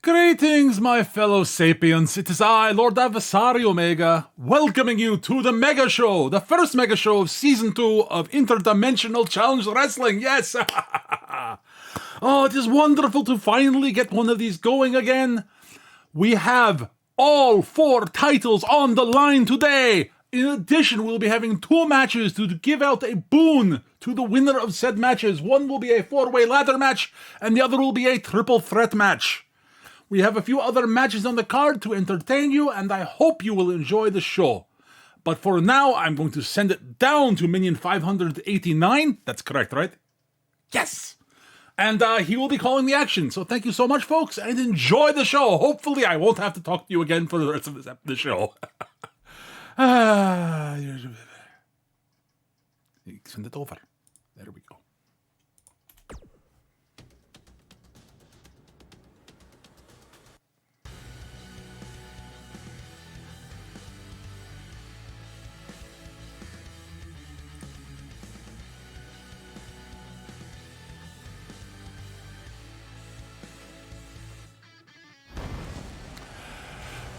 Greetings, my fellow sapiens. It is I, Lord Adversary Omega, welcoming you to the Mega Show, the first Mega Show of Season 2 of Interdimensional Challenge Wrestling. Yes! Oh, it is wonderful to finally get one of these going again. We have all 4 titles on the line today. In addition, we'll be having 2 matches to give out a boon to the winner of said matches. One will be a 4-way ladder match, and the other will be a triple threat match. We have a few other matches on the card to entertain you, and I hope you will enjoy the show. But for now, I'm going to send it down to Minion 589. That's correct, right? Yes! And he will be calling the action. So thank you so much, folks, and enjoy the show. Hopefully, I won't have to talk to you again for the rest of the show. Send it over. There we go.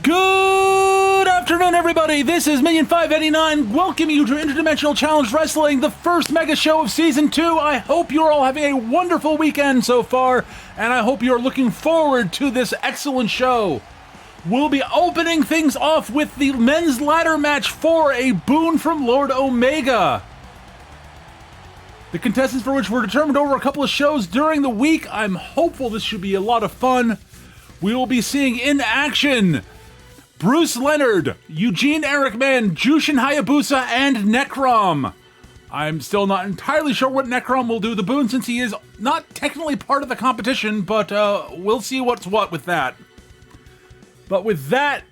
Good afternoon, everybody. This is Minion 589, welcoming you to Interdimensional Challenge Wrestling, the first mega show of Season 2. I hope you're all having a wonderful weekend so far, and I hope you're looking forward to this excellent show. We'll be opening things off with the men's ladder match for a boon from Lord Omega. The contestants for which were determined over a couple of shows during the week. I'm hopeful this should be a lot of fun. We will be seeing in action Bruce Leonard, Eugene Erickman, Jushin Hayabusa, and Necrom. I'm still not entirely sure what Necrom will do the boon since he is not technically part of the competition, but we'll see what's what with that. But with that,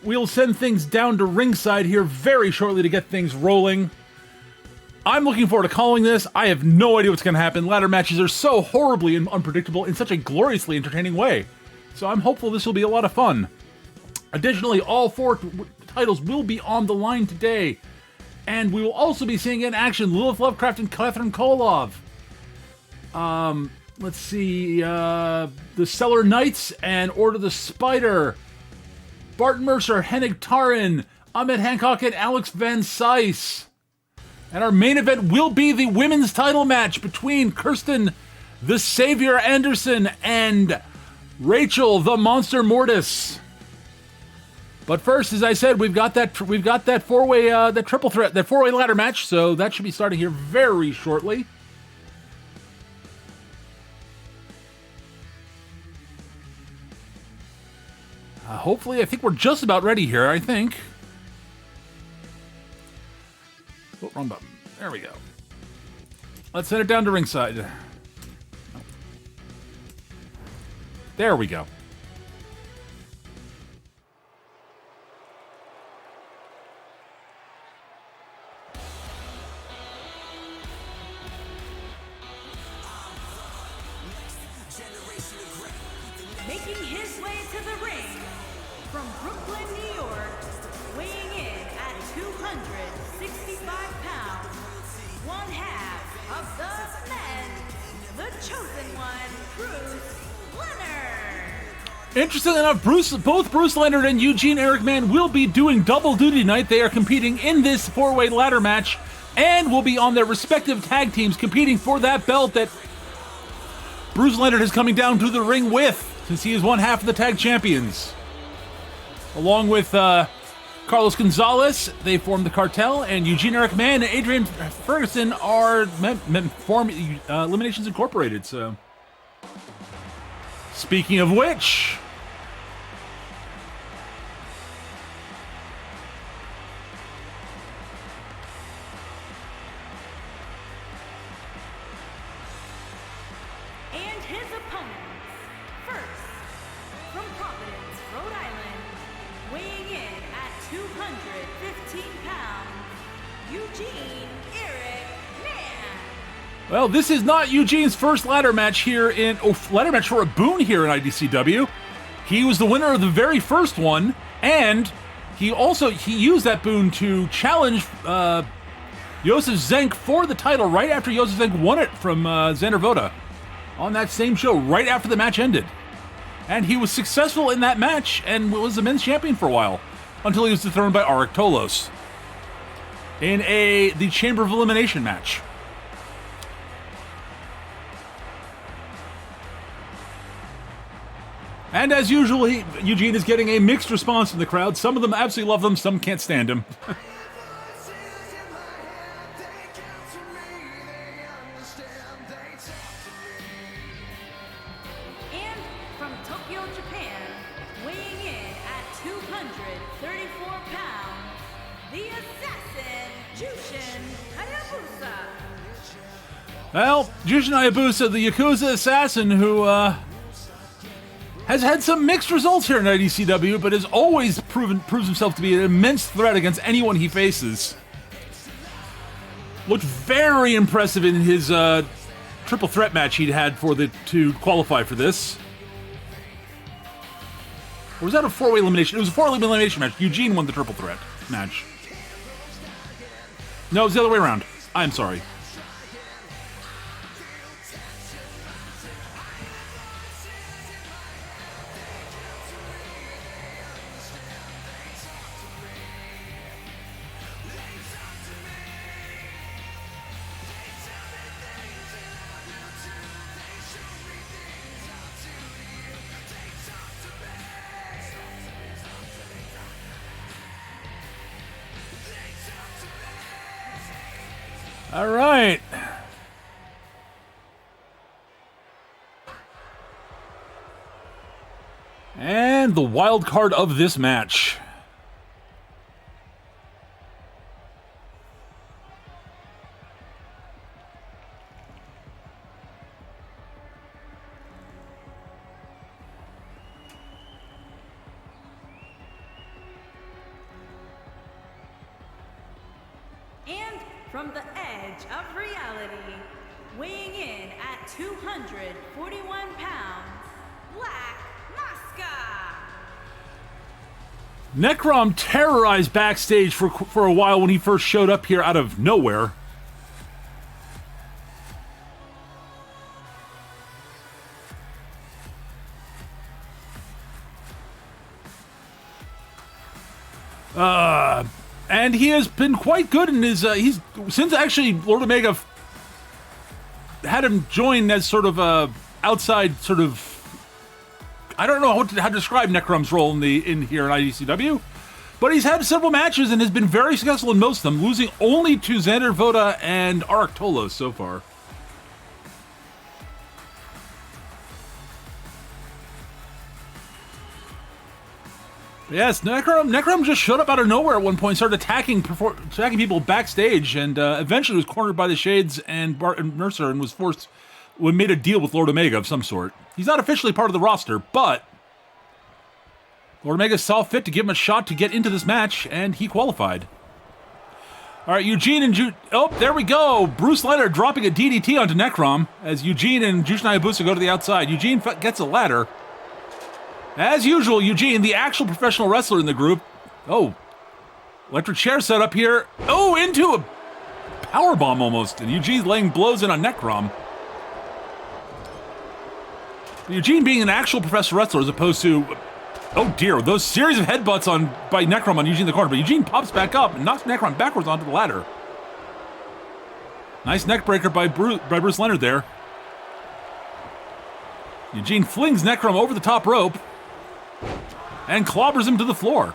we'll send things down to ringside here very shortly to get things rolling. I'm looking forward to calling this. I have no idea what's going to happen. Ladder matches are so horribly unpredictable in such a gloriously entertaining way. So I'm hopeful this will be a lot of fun. Additionally, all 4 titles will be on the line today. And we will also be seeing in action Lilith Lovecraft and Catherine Koloff. Let's see, the Stellar Knights and Order the Spider. Barton Mercer, Hennig Tarin, Ahmed Hancock, and Alex Van Cise. And our main event will be the women's title match between Kirsten the Savior Anderson and Rachel the Monster Mortis. But first, as I said, we've got that 4-way that triple threat, that 4-way ladder match, so that should be starting here very shortly. Hopefully, I think we're just about ready here, I think. Oh, wrong button. There we go. Let's send it down to ringside. There we go. Making his way to the ring from Brooklyn, New York, weighing in at 265 pounds, one half of the men, the chosen one, Bruce Leonard. Interestingly enough, both Bruce Leonard and Eugene Erickman will be doing double duty tonight. They are competing in this 4-way ladder match and will be on their respective tag teams competing for that belt that Bruce Leonard is coming down to the ring with, since he is one half of the tag champions. Along with Carlos Gonzalez, they form the Cartel, and Eugene Erickman and Adrian Ferguson are form Eliminations Incorporated. So, speaking of which, well, this is not Eugene's first ladder match here ladder match for a boon here in IDCW. He was the winner of the very first one, and he used that boon to challenge Josef Zenk for the title right after Josef Zenk won it from Xander Voda on that same show, right after the match ended. And he was successful in that match and was the men's champion for a while, until he was dethroned by Arik Tolos in the Chamber of Elimination match. And as usual, Eugene is getting a mixed response from the crowd. Some of them absolutely love him, some can't stand him. And from Tokyo, Japan, weighing in at 234 pounds, the assassin, Jushin Hayabusa. Well, Jushin Hayabusa, the Yakuza assassin who has had some mixed results here in IDCW, but has always proves himself to be an immense threat against anyone he faces. Looked very impressive in his triple threat match he'd had to qualify for this. Or was that a four-way elimination? It was a four-way elimination match. Eugene won the triple threat match. No, it was the other way around. I'm sorry. All right. And the wild card of this match. And from the edge of reality, weighing in at 241 pounds, Black Mosca. Necrom terrorized backstage for a while when he first showed up here out of nowhere. And he has been quite good in his, since actually Lord Omega had him join as sort of a outside sort of, I don't know how to describe Necrom's role in here in IDCW, but he's had several matches and has been very successful in most of them, losing only to Xander Voda and Arik Tolos so far. Yes, Necrom just showed up out of nowhere at one point, started attacking people backstage, and eventually was cornered by the Shades and Barton Mercer and was made a deal with Lord Omega of some sort. He's not officially part of the roster, but Lord Omega saw fit to give him a shot to get into this match, and he qualified. All right, Eugene and oh, there we go. Bruce Leonard dropping a DDT onto Necrom as Eugene and Jushin Hayabusa go to the outside. Eugene gets a ladder. As usual, Eugene, the actual professional wrestler in the group. Oh, electric chair set up here. Oh, into a powerbomb almost. And Eugene's laying blows in on Necrom. Eugene being an actual professional wrestler as opposed to, oh dear, those series of headbutts by Necrom on Eugene in the corner. But Eugene pops back up and knocks Necrom backwards onto the ladder. Nice neck breaker by Bruce Leonard there. Eugene flings Necrom over the top rope and clobbers him to the floor.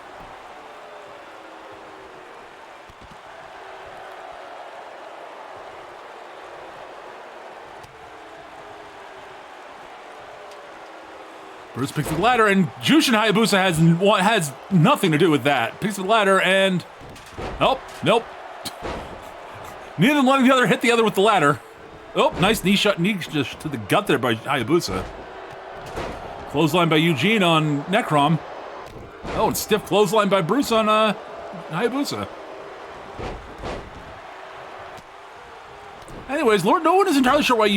Bruce picks the ladder, and Jushin Hayabusa has nothing to do with that. Picks the ladder, and oh, nope. Neither of them letting the other hit the other with the ladder. Oh, nice knee just to the gut there by Hayabusa. Clothesline by Eugene on Necrom. Oh, and stiff clothesline by Bruce on Hayabusa. Anyways, no one is entirely sure why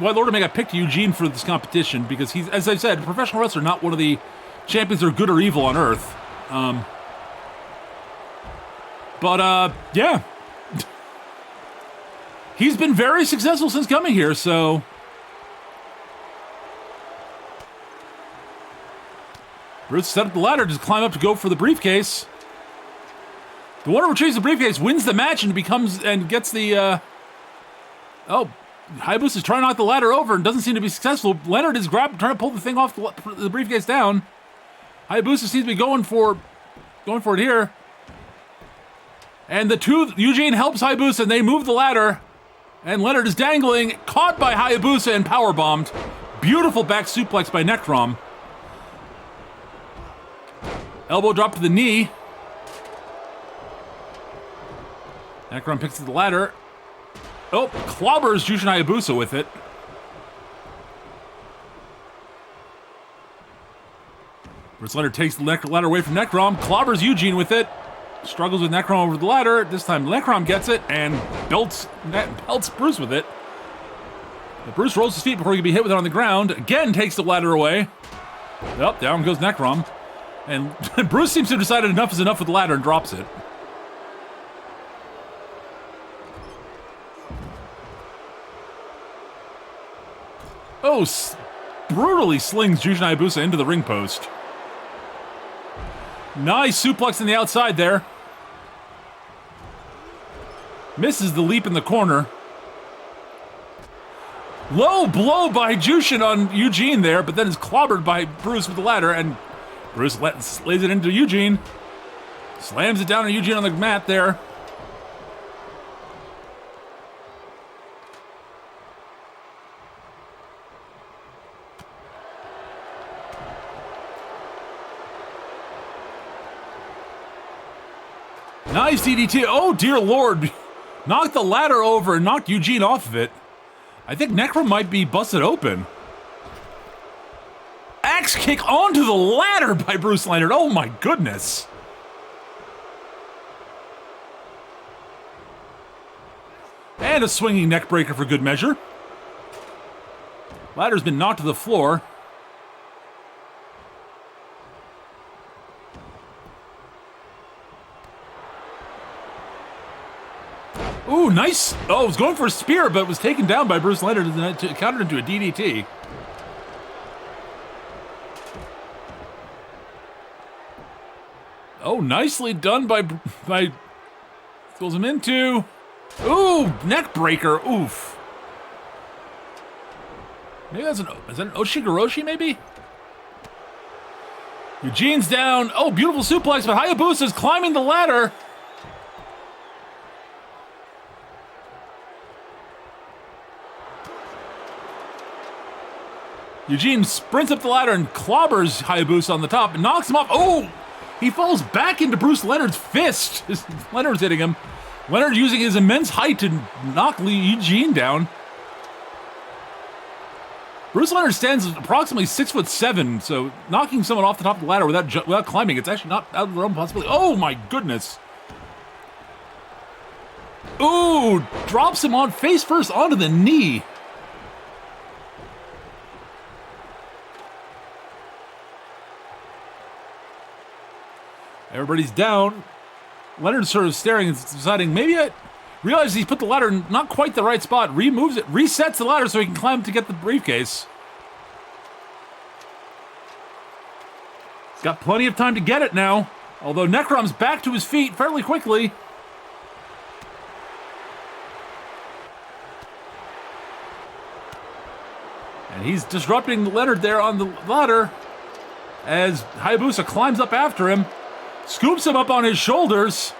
Lord Omega picked Eugene for this competition, because he's, as I said, a professional wrestler, not one of the champions that are good or evil on Earth. Yeah. He's been very successful since coming here, so... Bruce set up the ladder to climb up to go for the briefcase. The one who retrieves the briefcase wins the match and gets the, Hayabusa is trying to knock the ladder over and doesn't seem to be successful. Leonard is trying to pull the thing off the briefcase down. Hayabusa seems to be going for it here. And Eugene helps Hayabusa and they move the ladder. And Leonard is dangling, caught by Hayabusa and powerbombed. Beautiful back suplex by Necrom. Elbow drop to the knee. Necrom picks up the ladder. Oh, clobbers Jushin Hayabusa with it. Bruce Leonard takes the ladder away from Necrom, clobbers Eugene with it. Struggles with Necrom over the ladder. This time Necrom gets it and belts Bruce with it. But Bruce rolls his feet before he can be hit with it on the ground. Again takes the ladder away. Yep, down goes Necrom. And Bruce seems to have decided enough is enough with the ladder and drops it. Oh, brutally slings Jushin Hayabusa into the ring post. Nice suplex on the outside there. Misses the leap in the corner. Low blow by Jushin on Eugene there, but then is clobbered by Bruce with the ladder, and Bruce lays it into Eugene. Slams it down on Eugene on the mat there. Nice DDT. Oh, dear Lord. Knocked the ladder over and knocked Eugene off of it. I think Necrom might be busted open. Axe kick onto the ladder by Bruce Leonard. Oh, my goodness. And a swinging neck breaker for good measure. Ladder's been knocked to the floor. Ooh, nice. Oh, it was going for a spear, but was taken down by Bruce Leonard and countered into a DDT. Oh, nicely done by throws him into. Ooh, neck breaker. Oof. Maybe is that an Oshigoroshi, maybe? Eugene's down. Oh, beautiful suplex, but Hayabusa's climbing the ladder. Eugene sprints up the ladder and clobbers Hayabusa on the top and knocks him off. Oh! He falls back into Bruce Leonard's fist. Leonard's hitting him. Leonard using his immense height to knock Eugene down. Bruce Leonard stands approximately 6'7", so knocking someone off the top of the ladder without climbing, it's actually not out of the realm of possibility. Oh my goodness. Ooh! Drops him on face first onto the knee. Everybody's down. Leonard's sort of staring and deciding, maybe I realizes he's put the ladder in not quite the right spot, removes it, resets the ladder so he can climb to get the briefcase. He's got plenty of time to get it now, although Necrom's back to his feet fairly quickly. And he's disrupting Leonard there on the ladder as Hayabusa climbs up after him. Scoops him up on his shoulders.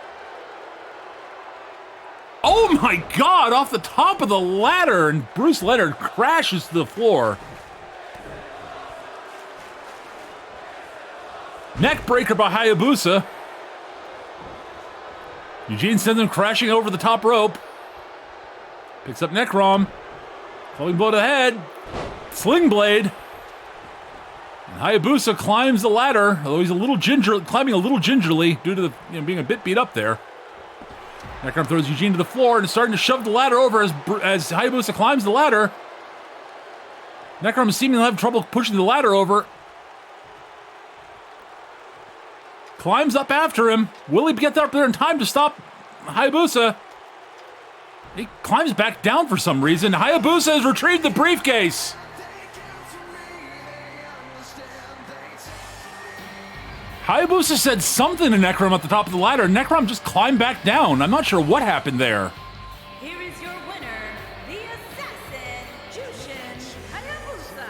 Oh my God, off the top of the ladder, and Bruce Leonard crashes to the floor. Neck breaker by Hayabusa. Eugene sends him crashing over the top rope. Picks up Necrom. Floating blow to head. Sling blade. Hayabusa climbs the ladder, although he's climbing a little gingerly due to being a bit beat up there. Necrom throws Eugene to the floor and is starting to shove the ladder over as Hayabusa climbs the ladder. Necrom is seemingly having trouble pushing the ladder over. Climbs up after him. Will he get up there in time to stop Hayabusa? He climbs back down for some reason. Hayabusa has retrieved the briefcase. Hayabusa said something to Necrom at the top of the ladder. Necrom just climbed back down. I'm not sure what happened there. Here is your winner, the Assassin, Jushin Hayabusa.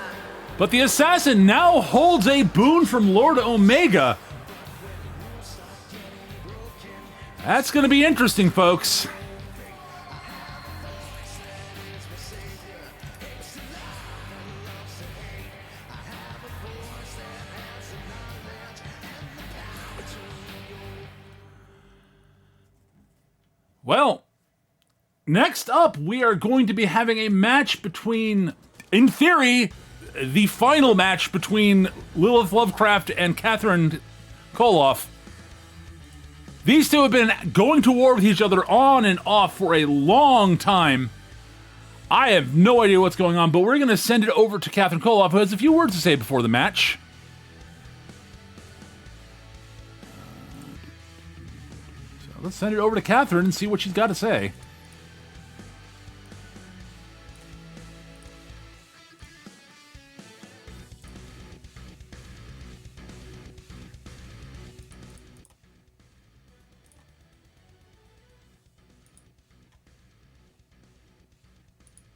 But the Assassin now holds a boon from Lord Omega. That's going to be interesting, folks. Well, next up, we are going to be having a match between, in theory, the final match between Lilith Lovecraft and Catherine Koloff. These two have been going to war with each other on and off for a long time. I have no idea what's going on, but we're going to send it over to Catherine Koloff, who has a few words to say before the match. Let's send it over to Catherine and see what she's got to say.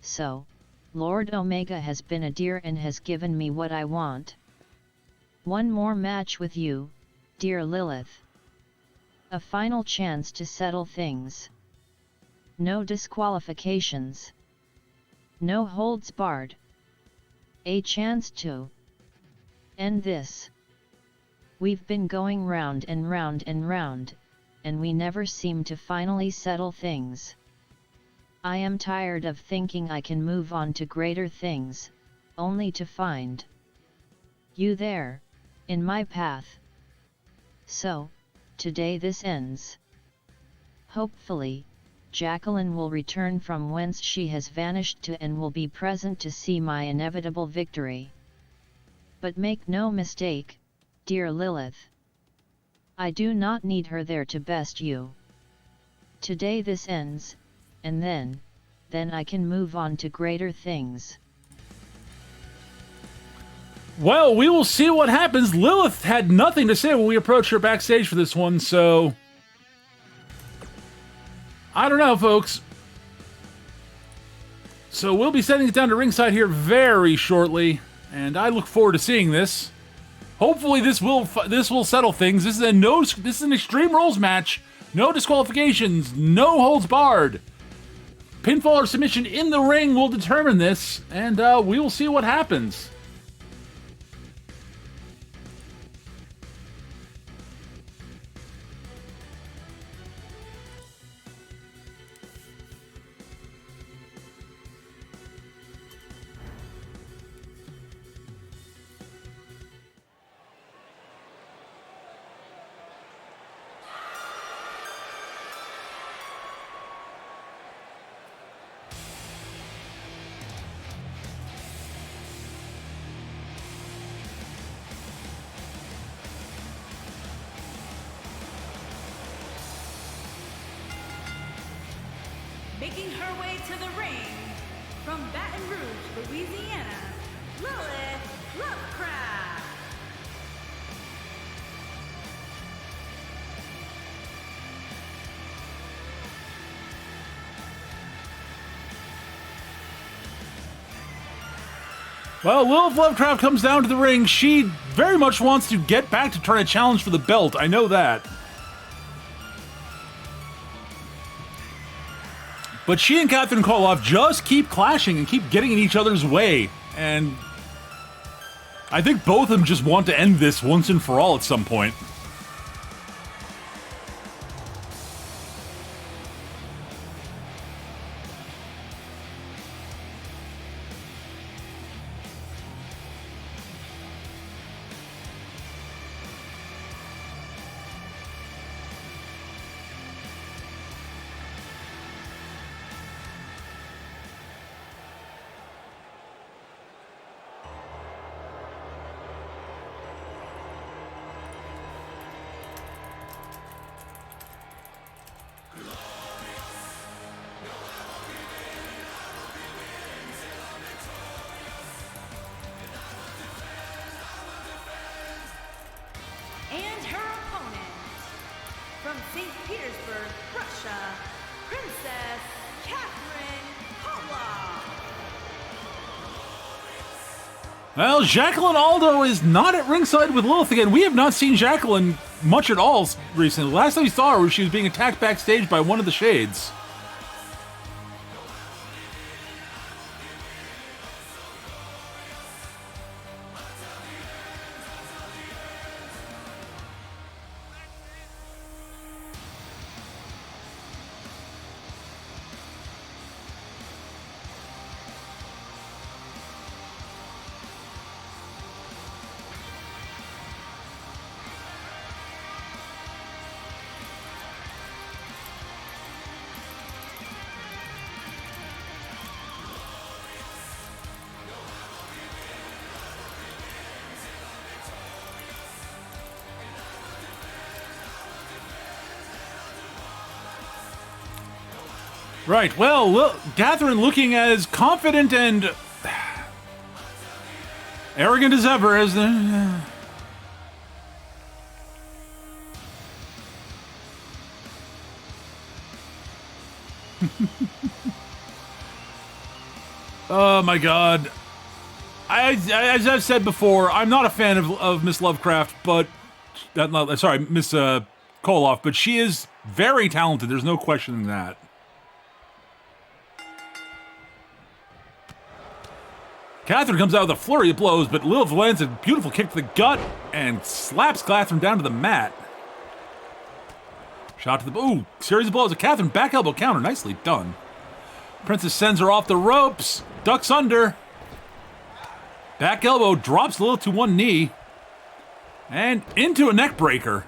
So, Lord Omega has been a dear and has given me what I want. One more match with you, dear Lilith. A final chance to settle things. No disqualifications. No holds barred. A chance to end this. We've been going round and round and round, and we never seem to finally settle things. I am tired of thinking I can move on to greater things, only to find you there, in my path. So, today this ends. Hopefully, Jacqueline will return from whence she has vanished to and will be present to see my inevitable victory. But make no mistake, dear Lilith. I do not need her there to best you. Today this ends, and then I can move on to greater things. Well, we will see what happens. Lilith had nothing to say when we approached her backstage for this one, so I don't know, folks. So we'll be sending it down to ringside here very shortly, and I look forward to seeing this. Hopefully, this will settle things. This is an Extreme Rules match. No disqualifications. No holds barred. Pinfall or submission in the ring will determine this, and we will see what happens. Making her way to the ring, from Baton Rouge, Louisiana, Lilith Lovecraft. Well, Lilith Lovecraft comes down to the ring. She very much wants to get back to trying to challenge for the belt. I know that. But she and Catherine Koloff just keep clashing and keep getting in each other's way. And I think both of them just want to end this once and for all at some point. Princess Catherine Koloff. Well, Jacqueline Aldo is not at ringside with Lilith again. We have not seen Jacqueline much at all recently. Last time we saw her, she was being attacked backstage by one of the Shades. Right, well, Catherine looking as confident and arrogant as ever as the... Oh my god. As I've said before, I'm not a fan of Miss Lovecraft, but... sorry, Miss Koloff, but she is very talented, there's no questioning that. Catherine comes out with a flurry of blows, but Lilith lands a beautiful kick to the gut and slaps Catherine down to the mat. Shot to the... Ooh, series of blows. A Catherine back elbow counter. Nicely done. Princess sends her off the ropes. Ducks under. Back elbow drops Lilith to one knee. And into a neck breaker.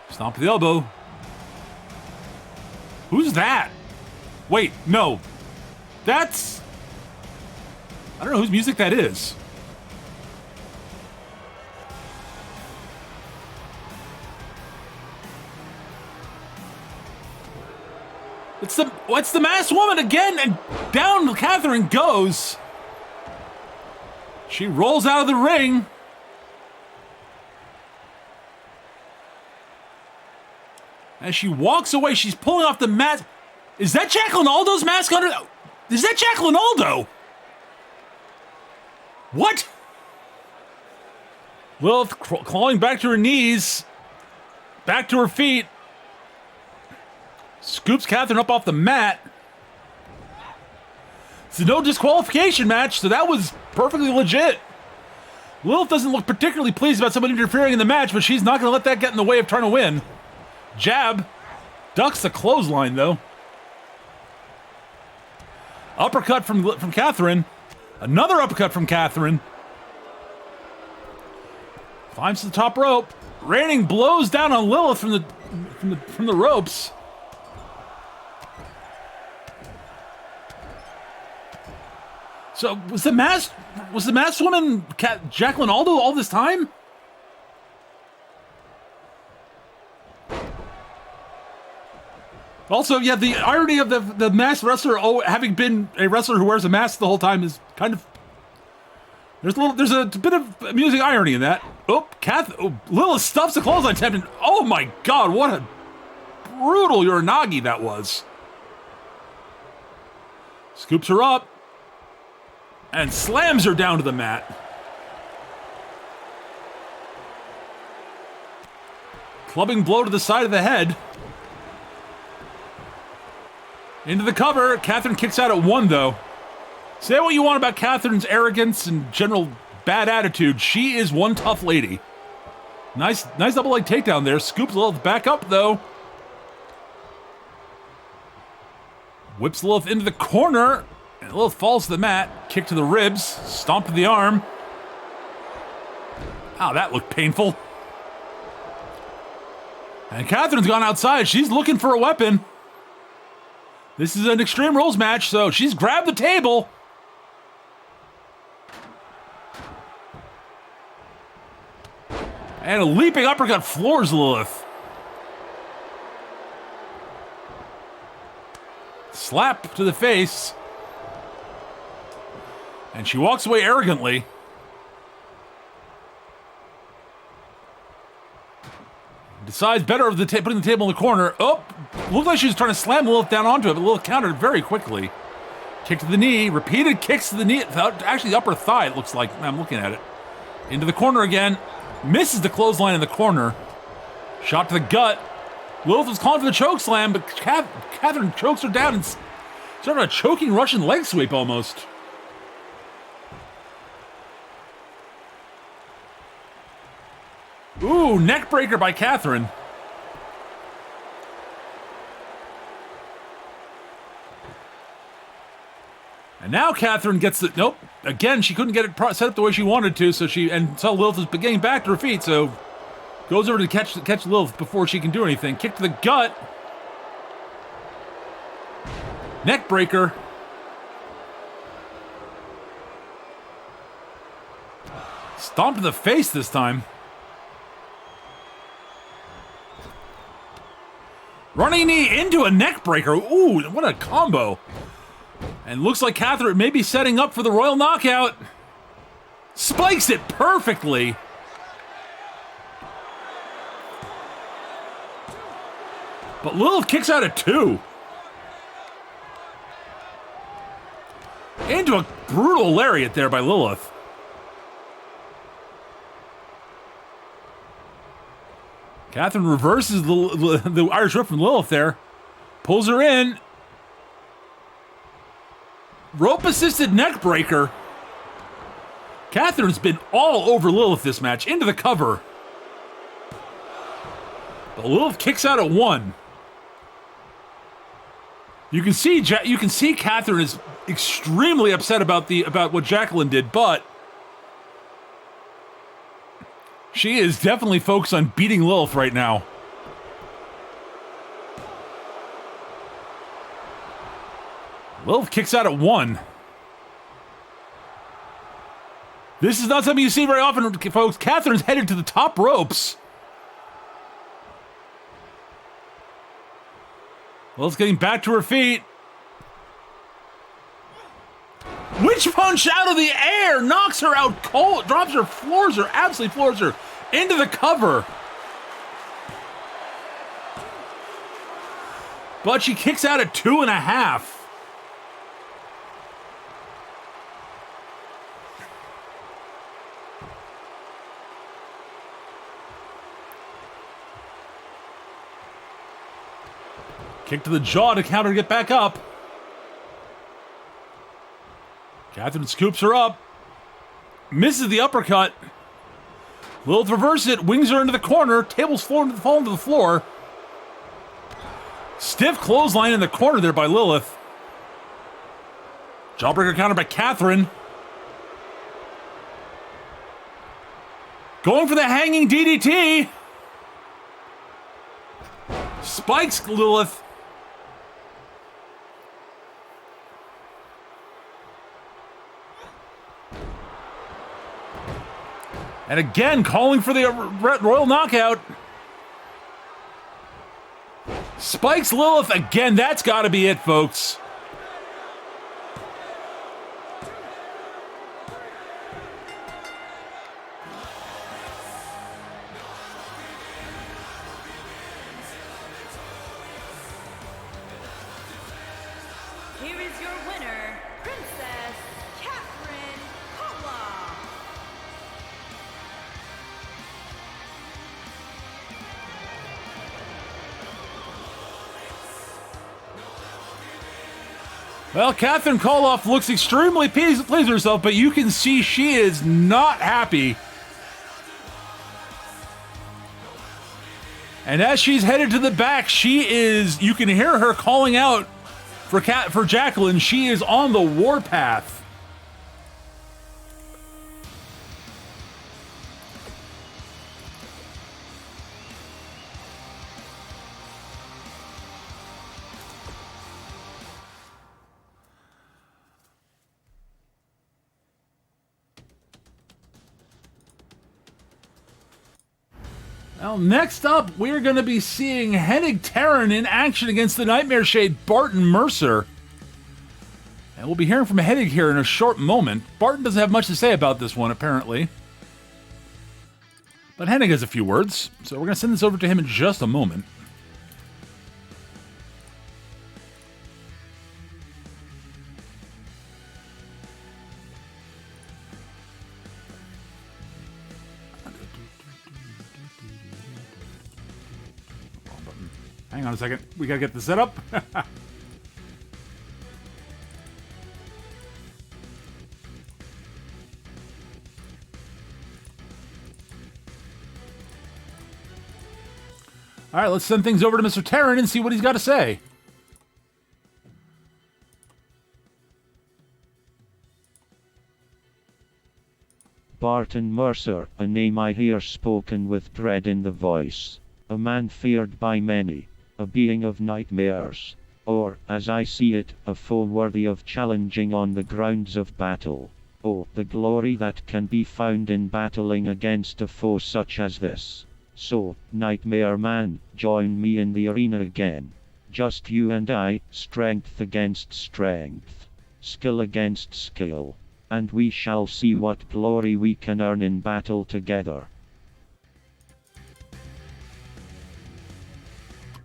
Stomp the elbow. Who's that? Wait, no. That's... I don't know whose music that is. It's the masked woman again, and down Catherine goes. She rolls out of the ring. As she walks away, she's pulling off the mask. Is that Jacqueline Aldo's mask under? Is that Jacqueline Aldo? What? Lilith clawing back to her knees, back to her feet, scoops Catherine up off the mat. It's a no disqualification match, so that was perfectly legit. Lilith doesn't look particularly pleased about somebody interfering in the match, but she's not going to let that get in the way of trying to win. Jab. Ducks the clothesline, though. Uppercut from Catherine. Another uppercut from Catherine. Climbs to the top rope. Raining blows down on Lilith from the ropes. So was the masked woman Jacqueline Aldo all this time? Also, yeah, the irony of the masked wrestler having been a wrestler who wears a mask the whole time is kind of... There's a bit of amusing irony in that. Lilith stuffs the clothesline attempt, and oh my god, what a brutal Uranagi that was. Scoops her up and slams her down to the mat. Clubbing blow to the side of the head. Into the cover. Catherine kicks out at one, though. Say what you want about Catherine's arrogance and general bad attitude. She is one tough lady. Nice double leg takedown there. Scoops Lilith back up, though. Whips Lilith into the corner. And Lilith falls to the mat. Kick to the ribs. Stomp to the arm. Oh, that looked painful. And Catherine's gone outside. She's looking for a weapon. This is an Extreme Rules match, so she's grabbed the table. And a leaping uppercut floors Lilith. Slap to the face. And she walks away arrogantly. Decides better of putting the table in the corner. Oh, looked like she was trying to slam Lilith down onto it, but Lilith countered very quickly. Kick to the knee, repeated kicks to the knee, actually the upper thigh, it looks like. I'm looking at it. Into the corner again. Misses the clothesline in the corner. Shot to the gut. Lilith was calling for the choke slam, but Catherine chokes her down and sort of a choking Russian leg sweep almost. Ooh, neck breaker by Catherine. And now Catherine gets the... Nope. Again, she couldn't get it set up the way she wanted to, so Lilith was getting back to her feet, so... Goes over to catch Lilith before she can do anything. Kick to the gut. Neck breaker. Stomp to the face this time. Running knee into a neck breaker. Ooh, what a combo. And looks like Catherine may be setting up for the Royal Knockout. Spikes it perfectly. But Lilith kicks out at 2. Into a brutal lariat there by Lilith. Catherine reverses the Irish whip from Lilith there. Pulls her in. Rope-assisted neck breaker. Catherine's been all over Lilith this match. Into the cover. But Lilith kicks out at 1. You can see Catherine is extremely upset about what Jacqueline did, but she is definitely focused on beating Lilith right now. Lilith kicks out at 1. This is not something you see very often, folks. Catherine's headed to the top ropes. Lilith's getting back to her feet. Witch punch out of the air, knocks her out cold, drops her, floors her, absolutely floors her into the cover. But she kicks out at 2.5. Kick to the jaw to counter to get back up. Catherine scoops her up. Misses the uppercut. Lilith reverses it, wings her into the corner. Tables fall into the floor. Stiff clothesline in the corner there by Lilith. Jawbreaker counter by Catherine. Going for the hanging DDT. Spikes Lilith. And again, calling for the Royal Knockout. Spikes Lilith again. That's got to be it, folks. Here is your winner, Princess Catherine Kotla. Well, Catherine Koloff looks extremely pleased with herself, but you can see she is not happy. And as she's headed to the back, you can hear her calling out for Jacqueline. She is on the warpath. Well, next up, we're going to be seeing Hennig Terran in action against the Nightmare Shade, Barton Mercer. And we'll be hearing from Hennig here in a short moment. Barton doesn't have much to say about this one, apparently. But Hennig has a few words, so we're going to send this over to him in just a moment. Hang on a second. We got to get this set up. All right, let's send things over to Mr. Terran and see what he's got to say. Barton Mercer, a name I hear spoken with dread in the voice. A man feared by many, a being of nightmares, or, as I see it, a foe worthy of challenging on the grounds of battle. Oh, the glory that can be found in battling against a foe such as this. So, Nightmare Man, join me in the arena again. Just you and I, strength against strength, skill against skill, and we shall see what glory we can earn in battle together.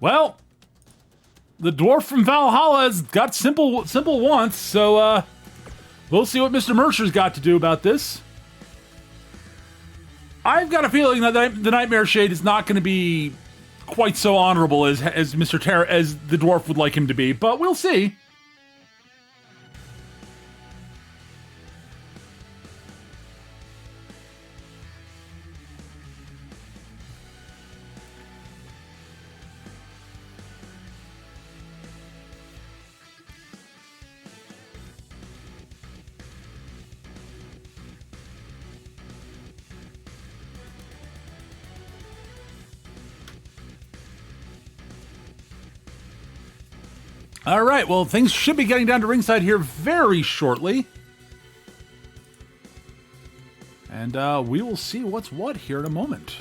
Well, the dwarf from Valhalla has got simple wants, so we'll see what Mr. Mercer's got to do about this. I've got a feeling that the Nightmare Shade is not going to be quite so honorable as Mr. as the dwarf would like him to be, but we'll see. All right, well, things should be getting down to ringside here very shortly. And we will see what's what here in a moment.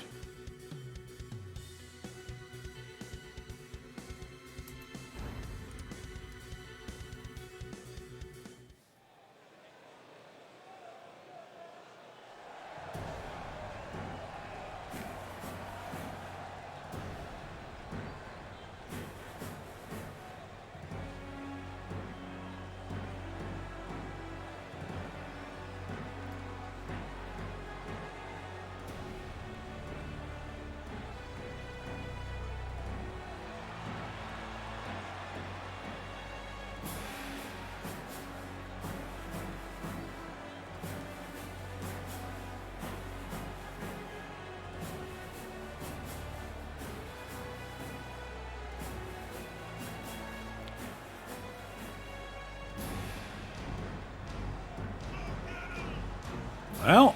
Well,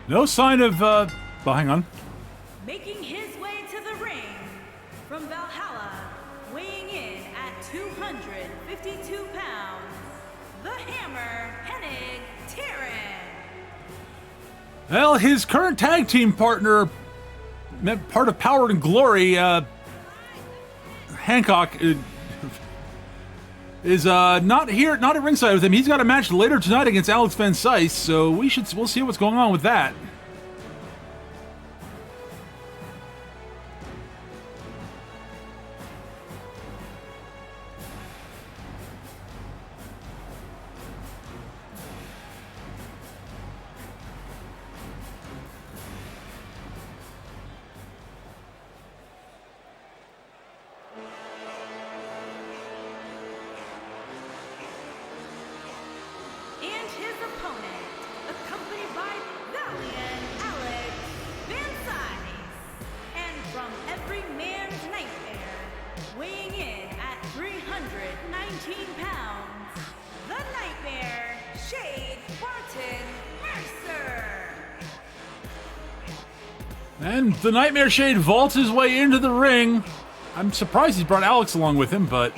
no sign of, well, hang on. Making his way to the ring from Valhalla, weighing in at 252 pounds, the Hammer, Hennig Terran. Well, his current tag team partner, part of Power and Glory, Hancock, is not at ringside with him. He's got a match later tonight against Alex Van Syce, so we'll see what's going on with that. And his opponent, accompanied by Valiant Alex Van Syce. And from every man's nightmare, weighing in at 319 pounds, the Nightmare, Shade Barton Mercer. And the Nightmare Shade vaults his way into the ring. I'm surprised he's brought Alex along with him, but...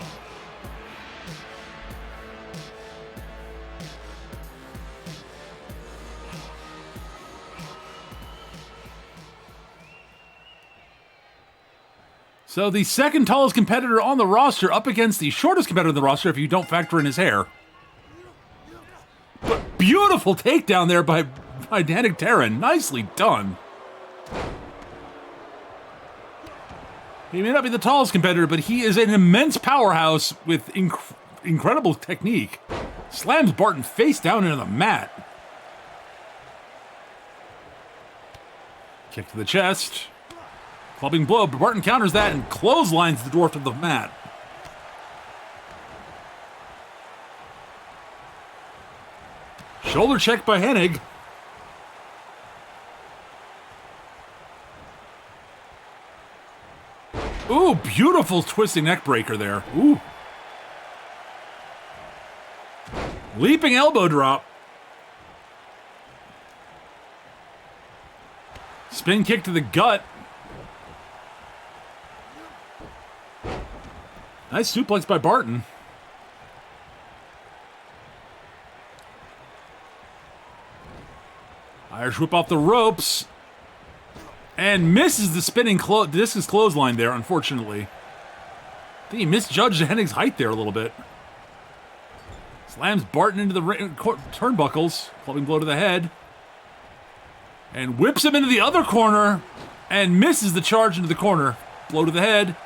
So the second tallest competitor on the roster up against the shortest competitor on the roster if you don't factor in his hair. But beautiful takedown there by by Danik Terran. Nicely done. He may not be the tallest competitor, but he is an immense powerhouse with incredible technique. Slams Barton face down into the mat. Kick to the chest. Clubbing blow, but Barton counters that and clotheslines the dwarf to the mat. Shoulder check by Hennig. Ooh, beautiful twisting neck breaker there. Ooh. Leaping elbow drop. Spin kick to the gut. Nice suplex by Barton. Irish whip off the ropes. And misses the spinning discus clothesline there, unfortunately. I think he misjudged Hennig's height there a little bit. Slams Barton into the turnbuckles. Clubbing blow to the head. And whips him into the other corner. And misses the charge into the corner. Blow to the head.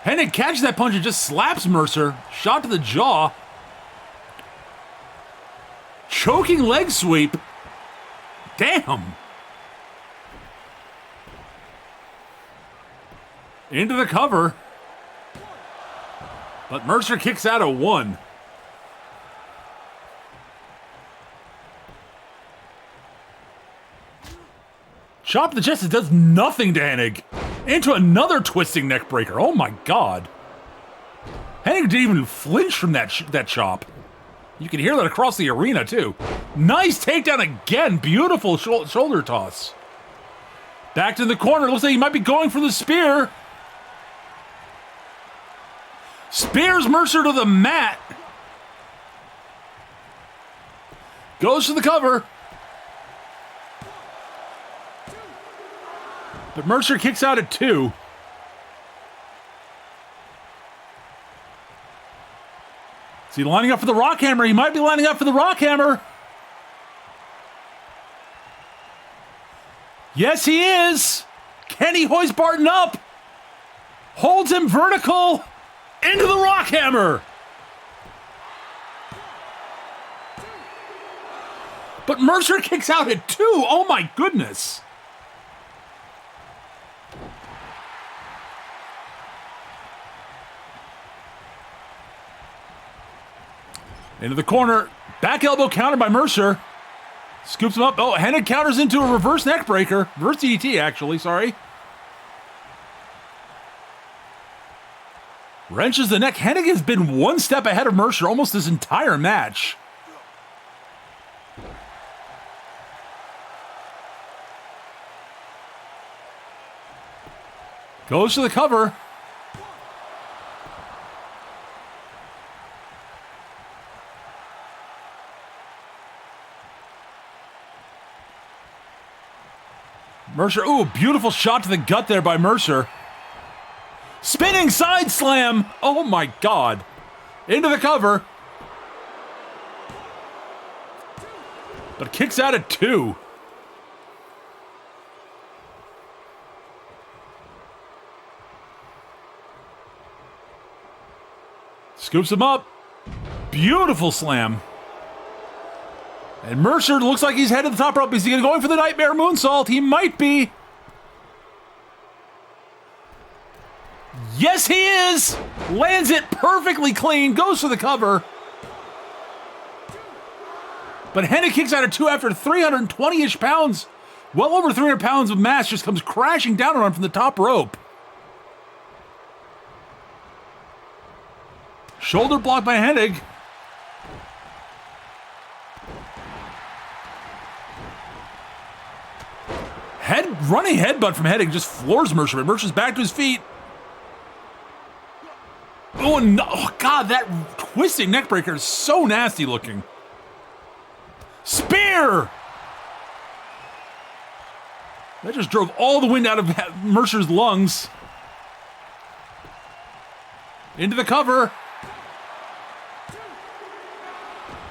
Hennig catches that punch and just slaps Mercer. Shot to the jaw. Choking leg sweep. Damn. Into the cover. But Mercer kicks out at 1. Chop the chest. It does nothing to Hennig. Into another twisting neck breaker. Oh my god. Hennig didn't even flinch from that chop. You can hear that across the arena too. Nice takedown again. Beautiful shoulder toss. Back to the corner. Looks like he might be going for the spear. Spears Mercer to the mat. Goes to the cover. But Mercer kicks out at 2. Is he lining up for the rock hammer? He might be lining up for the rock hammer. Yes, he is. Can he hoist Barton up? Holds him vertical. Into the rock hammer. But Mercer kicks out at 2. Oh my goodness. Into the corner. Back elbow counter by Mercer. Scoops him up. Oh, Hennig counters into a reverse neck breaker. Reverse DDT, actually. Sorry. Wrenches the neck. Hennig has been one step ahead of Mercer almost this entire match. Goes to the cover. Mercer, ooh, beautiful shot to the gut there by Mercer. Spinning side slam. Oh my god. Into the cover. But kicks out at 2. Scoops him up. Beautiful slam. And Mercer looks like he's headed to the top rope. Is he going for the Nightmare Moonsault? He might be. Yes, he is! Lands it perfectly clean. Goes for the cover. But Hennig kicks out at 2 after 320-ish pounds. Well over 300 pounds of mass just comes crashing down on him from the top rope. Shoulder block by Hennig. Running headbutt from Hennig just floors Mercer, but Mercer's back to his feet. Oh, no. Oh, God, that twisting neckbreaker is so nasty looking. Spear! That just drove all the wind out of Mercer's lungs. Into the cover.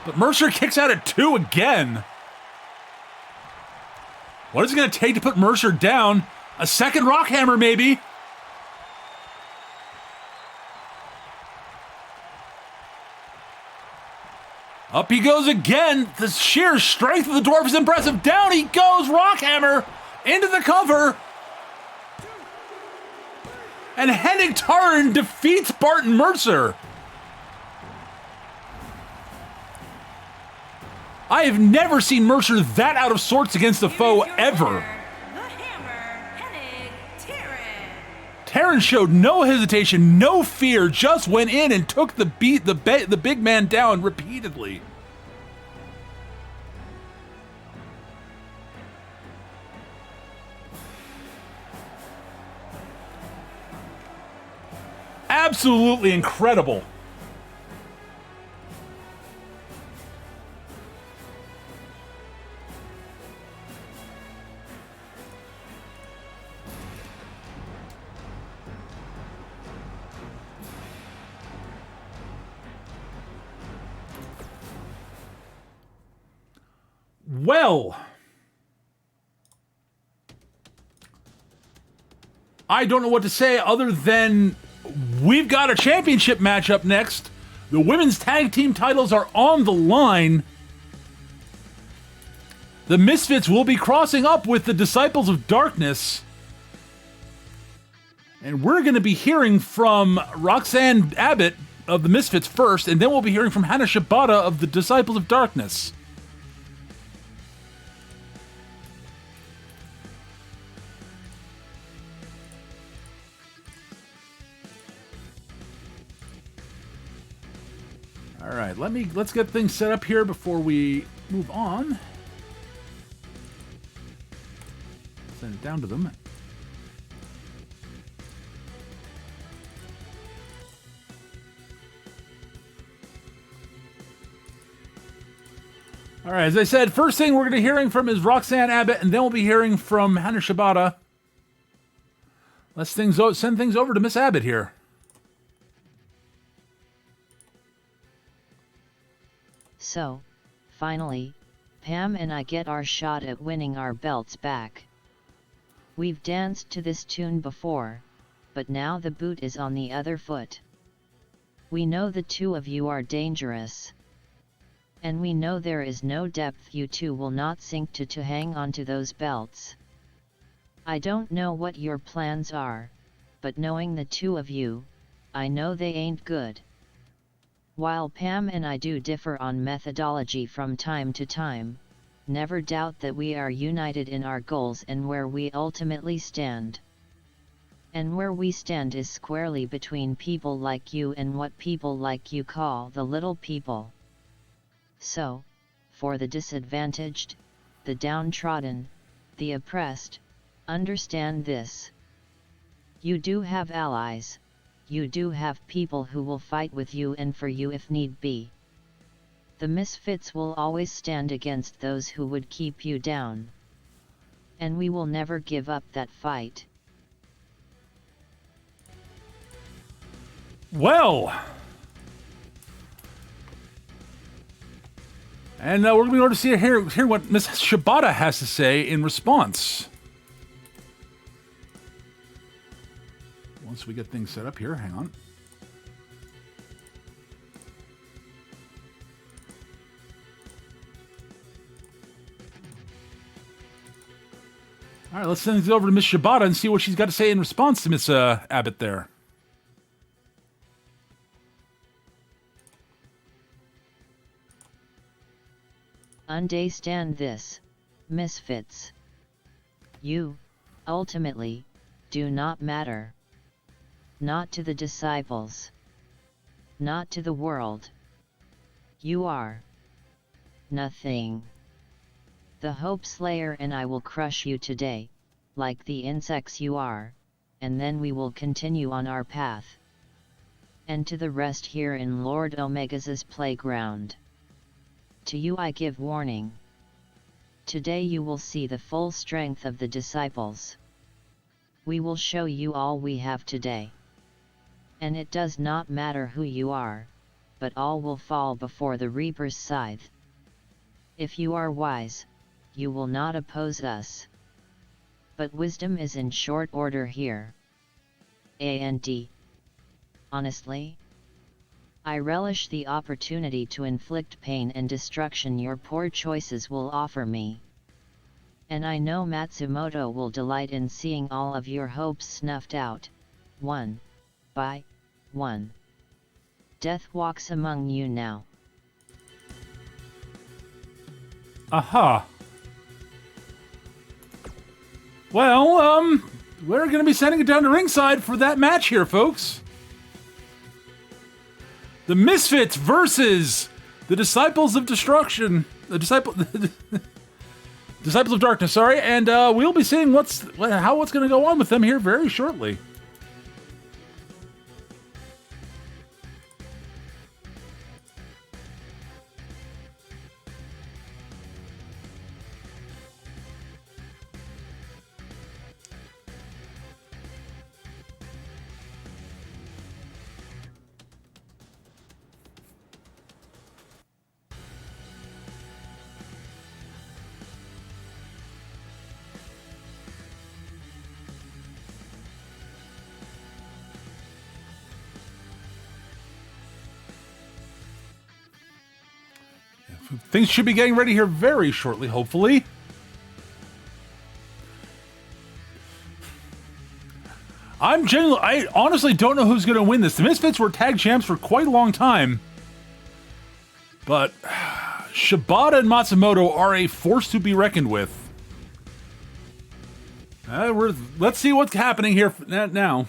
But Mercer kicks out at 2 again. What is it going to take to put Mercer down? A second rock hammer, maybe. Up he goes again. The sheer strength of the dwarf is impressive. Down he goes. Rockhammer into the cover. And Henning Tarn defeats Barton Mercer. I have never seen Mercer that out of sorts against a foe ever. The Hammer, Hennig Taryn. Taryn showed no hesitation, no fear, just went in and took the big man down repeatedly. Absolutely incredible. Well, I don't know what to say other than we've got a championship matchup next. The women's tag team titles are on the line. The Misfits will be crossing up with the Disciples of Darkness. And we're going to be hearing from Roxanne Abbott of the Misfits first, and then we'll be hearing from Hannah Shibata of the Disciples of Darkness. All right, let's get things set up here before we move on. Send it down to them. All right, as I said, first thing we're going to be hearing from is Roxanne Abbott, and then we'll be hearing from Hannah Shibata. Let's send things over to Miss Abbott here. So, finally, Pam and I get our shot at winning our belts back. We've danced to this tune before, but now the boot is on the other foot. We know the two of you are dangerous. And we know there is no depth you two will not sink to hang on to those belts. I don't know what your plans are, but knowing the two of you, I know they ain't good. While Pam and I do differ on methodology from time to time, never doubt that we are united in our goals and where we ultimately stand. And where we stand is squarely between people like you and what people like you call the little people. So, for the disadvantaged, the downtrodden, the oppressed, understand this. You do have allies. You do have people who will fight with you and for you if need be. The Misfits will always stand against those who would keep you down. And we will never give up that fight. Well, and we're going to be able to see hear what Miss Shibata has to say in response. Once we get things set up here, hang on. All right, let's send it over to Miss Shibata and see what she's got to say in response to Miss Abbott there. Understand this, Misfits. You, ultimately, do not matter. Not to the disciples. Not to the world. You are nothing. The Hope Slayer and I will crush you today, like the insects you are, and then we will continue on our path. And to the rest here in Lord Omega's playground. To you I give warning. Today you will see the full strength of the disciples. We will show you all we have today. And it does not matter who you are, but all will fall before the Reaper's scythe. If you are wise, you will not oppose us, but wisdom is in short order here. And honestly, I relish the opportunity to inflict pain and destruction your poor choices will offer me. And I know Matsumoto will delight in seeing all of your hopes snuffed out, one by one. Death walks among you now. Aha. Well, we're going to be sending it down to ringside for that match here, folks. The Misfits versus the Disciples of Destruction. Disciples of Darkness, sorry. And we'll be seeing what's going to go on with them here very shortly. Things should be getting ready here very shortly, hopefully. I honestly don't know who's going to win this. The Misfits were tag champs for quite a long time. But Shibata and Matsumoto are a force to be reckoned with. Let's see what's happening here now.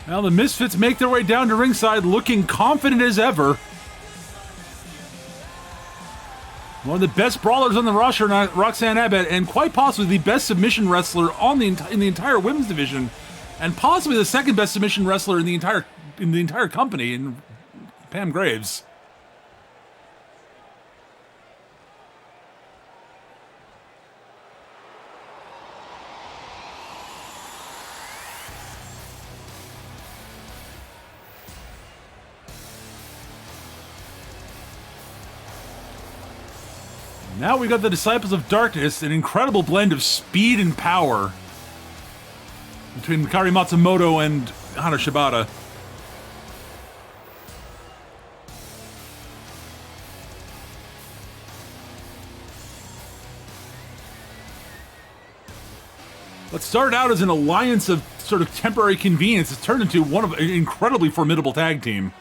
Now the Misfits make their way down to ringside looking confident as ever. One of the best brawlers on the roster, Roxanne Abbott, and quite possibly the best submission wrestler in the entire women's division, and possibly the second best submission wrestler in the entire company, in Pam Graves. Now we got the Disciples of Darkness, an incredible blend of speed and power between Mikari Matsumoto and Hana Shibata. What started out as an alliance of sort of temporary convenience has turned into one of an incredibly formidable tag team.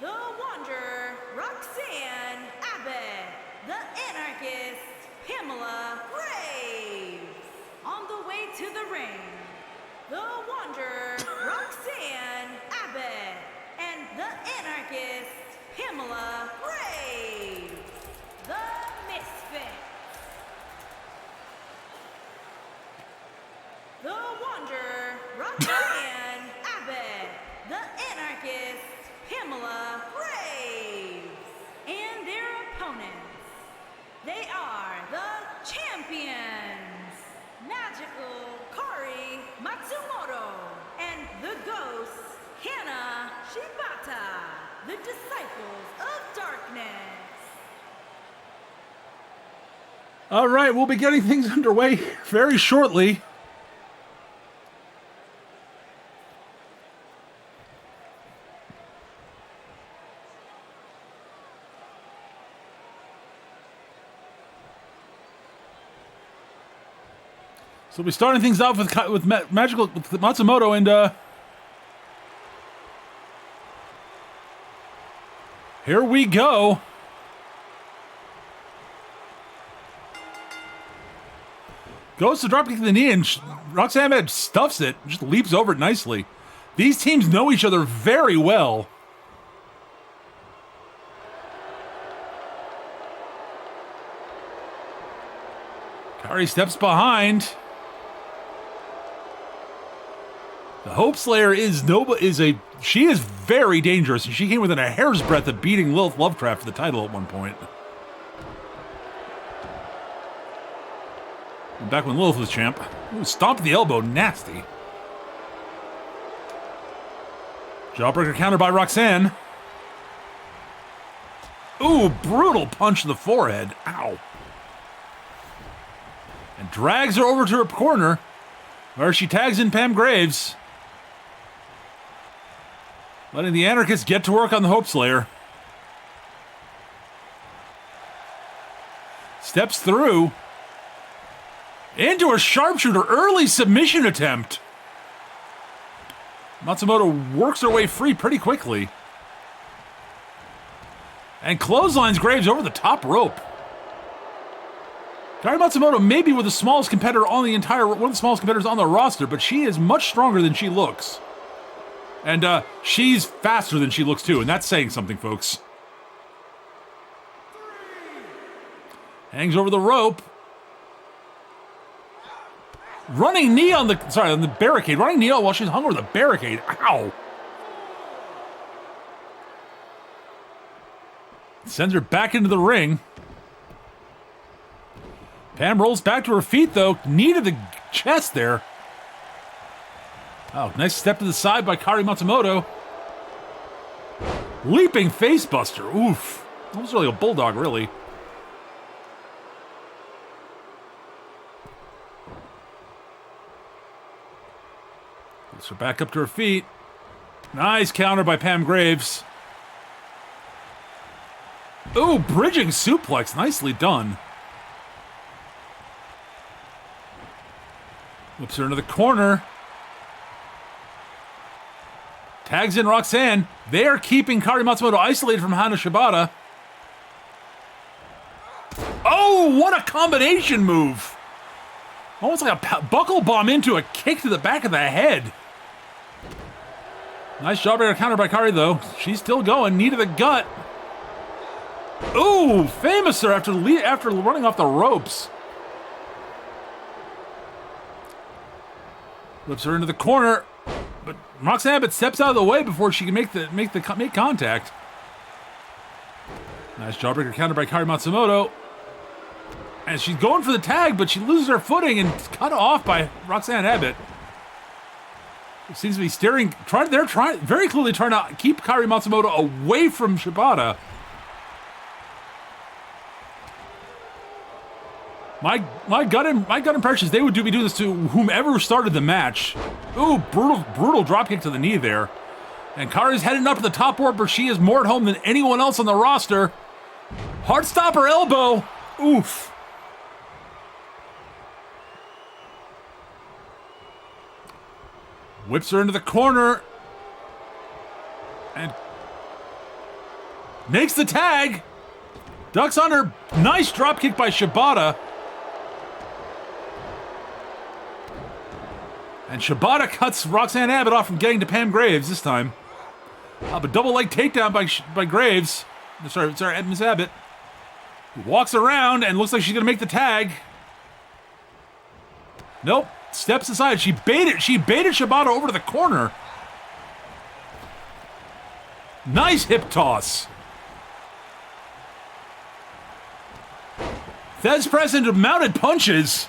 The Wanderer, Roxanne Abbott. The Anarchist, Pamela Graves. On the way to the ring, the Wanderer, Roxanne Abbott. And the Anarchist, Pamela Graves. The Misfits. The Wanderer, Roxanne Abbott. The Anarchist, Pamela Graves. And their opponents, they are the champions, Magical Kari Matsumoto and the Ghost, Hana Shibata, the Disciples of Darkness. All right, we'll be getting things underway very shortly. So we're starting things off with Matsumoto and here we go. Goes to drop kick to the knee and Roxanne Ahmed stuffs it, just leaps over it nicely. These teams know each other very well. Kari steps behind. The Hope Slayer she is very dangerous, and she came within a hair's breadth of beating Lilith Lovecraft for the title at one point. And back when Lilith was champ. Ooh, stomped the elbow, nasty. Jawbreaker countered by Roxanne. Ooh, brutal punch in the forehead. Ow. And drags her over to her corner, where she tags in Pam Graves, letting the Anarchists get to work on the Hope Slayer. Steps through into a sharpshooter, early submission attempt. Matsumoto works her way free pretty quickly. And clotheslines Graves over the top rope. Kari Matsumoto may be one of the smallest competitors on the roster, but she is much stronger than she looks. And she's faster than she looks too, and that's saying something, folks. Hangs over the rope. Running knee on the barricade. Running knee while she's hung over the barricade. Ow. Sends her back into the ring. Pam rolls back to her feet, though. Knee to the chest there. Oh, nice step to the side by Kari Matsumoto. Leaping facebuster. Oof. Almost really a bulldog, really. Gets her back up to her feet. Nice counter by Pam Graves. Ooh, bridging suplex. Nicely done. Whips her into the corner. Tags in Roxanne. They are keeping Kari Matsumoto isolated from Hana Shibata. Oh, what a combination move. Almost like a buckle bomb into a kick to the back of the head. Nice jawbreaker counter by Kari, though. She's still going. Knee to the gut. Ooh, famouser after running off the ropes. Whips her into the corner. But Roxanne Abbott steps out of the way before she can make contact. Nice jawbreaker counter by Kari Matsumoto. And she's going for the tag, but she loses her footing and cut off by Roxanne Abbott. It seems to be they're very clearly trying to keep Kari Matsumoto away from Shibata. My gut impression is they would be doing this to whomever started the match. Ooh, brutal dropkick to the knee there. And Kari's heading up to the top rope where she is more at home than anyone else on the roster. Heartstopper elbow. Oof. Whips her into the corner. And makes the tag. Ducks under. Nice dropkick by Shibata. And Shibata cuts Roxanne Abbott off from getting to Pam Graves this time. But double leg takedown by Graves. Sorry, Miss Abbott. Walks around and looks like she's going to make the tag. Nope. Steps aside. She baited Shibata over to the corner. Nice hip toss. Thesz press into mounted punches.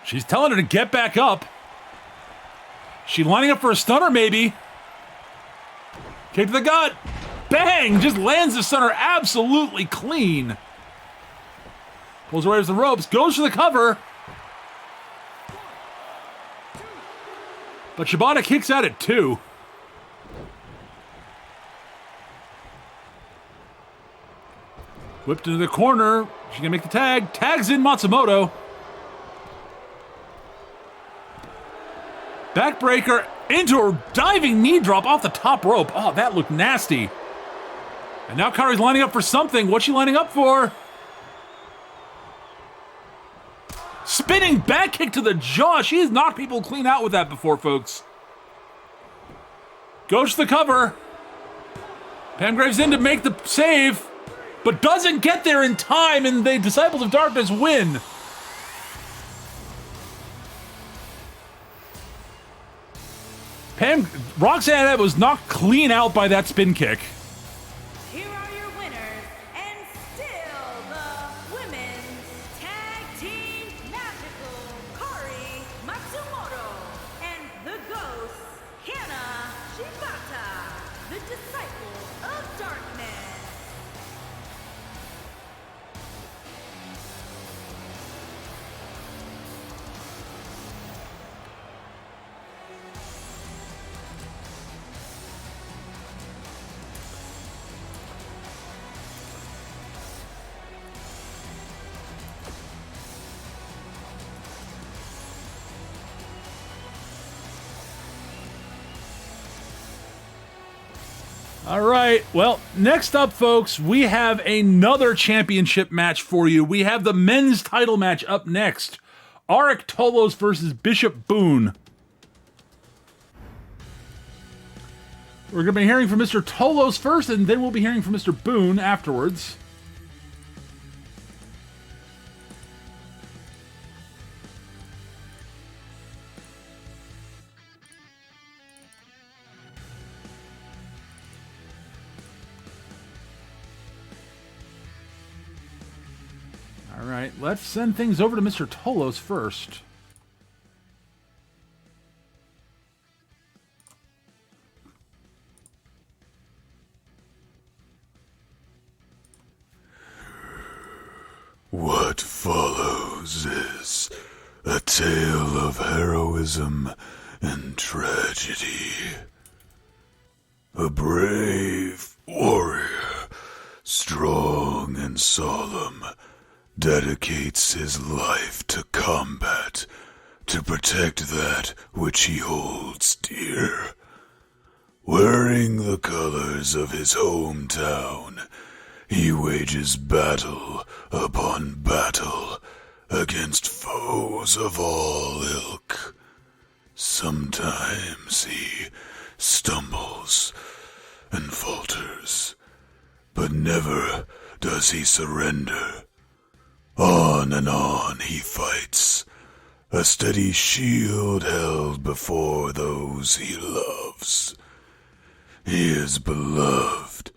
She's telling her to get back up. She lining up for a stunner, maybe. Kick to the gut. Bang! Just lands the stunner absolutely clean. Pulls away as the ropes. Goes for the cover. But Shibata kicks out at 2. Whipped into the corner. She's going to make the tag. Tags in Matsumoto. Backbreaker into a diving knee drop off the top rope. Oh, that looked nasty. And now Kairi's lining up for something. What's she lining up for? Spinning back kick to the jaw. She has knocked people clean out with that before, folks. Goes to the cover. Pam Graves in to make the save, but doesn't get there in time, and the Disciples of Darkness win. Roxanne was knocked clean out by that spin kick. Here are your winners, and still the Women's Tag Team Magical Kairi Matsumoto and the Ghost Hana Shibata, the Disciples of Darkness. All right, well, next up, folks, we have another championship match for you. We have the men's title match up next. Arik Tolos versus Bishop Boone. We're going to be hearing from Mr. Tolos first, and then we'll be hearing from Mr. Boone afterwards. All right, let's send things over to Mr. Tolos first. What follows is a tale of heroism and tragedy. A brave warrior, strong and solemn, dedicates his life to combat to protect that which he holds dear. Wearing the colors of his hometown, he wages battle upon battle against foes of all ilk. Sometimes he stumbles and falters, but never does he surrender. On and on he fights, a steady shield held before those he loves. He is beloved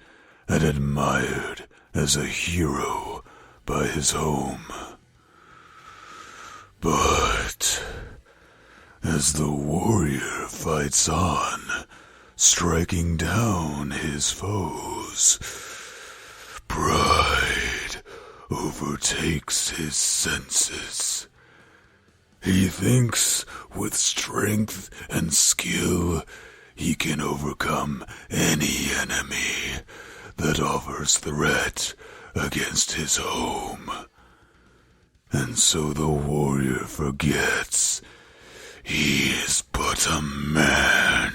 and admired as a hero by his home. But as the warrior fights on, striking down his foes, pride overtakes his senses. He thinks with strength and skill he can overcome any enemy that offers threat against his home. And so the warrior forgets he is but a man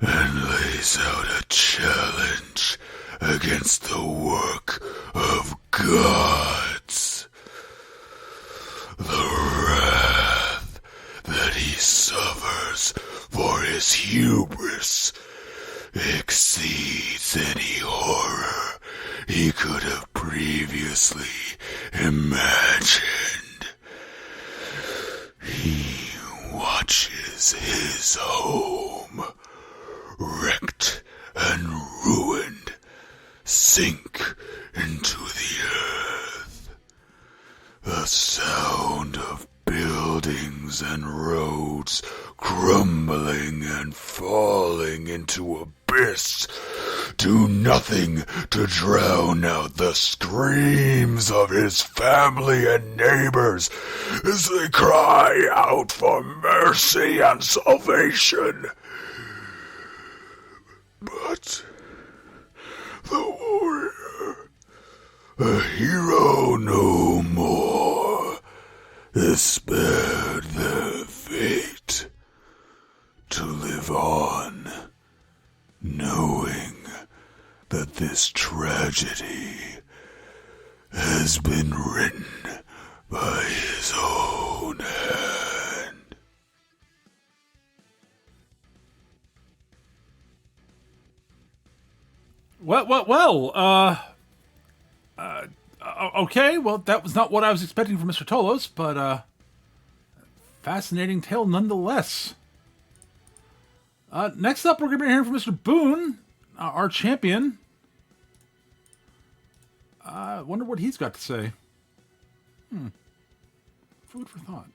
and lays out a challenge against the work of gods. The wrath that he suffers for his hubris exceeds any horror he could have previously imagined. He watches his home, wrecked and ruined, sink into the earth. The sound of building buildings and roads crumbling and falling into abyss do nothing to drown out the screams of his family and neighbors as they cry out for mercy and salvation. But the warrior, a hero no more, is spared their fate to live on, knowing that this tragedy has been written by his own hand. Okay, well, that was not what I was expecting from Mr. Tolos, but, fascinating tale nonetheless. Next up, we're going to be hearing from Mr. Boone, our champion. I wonder what he's got to say. Food for thought.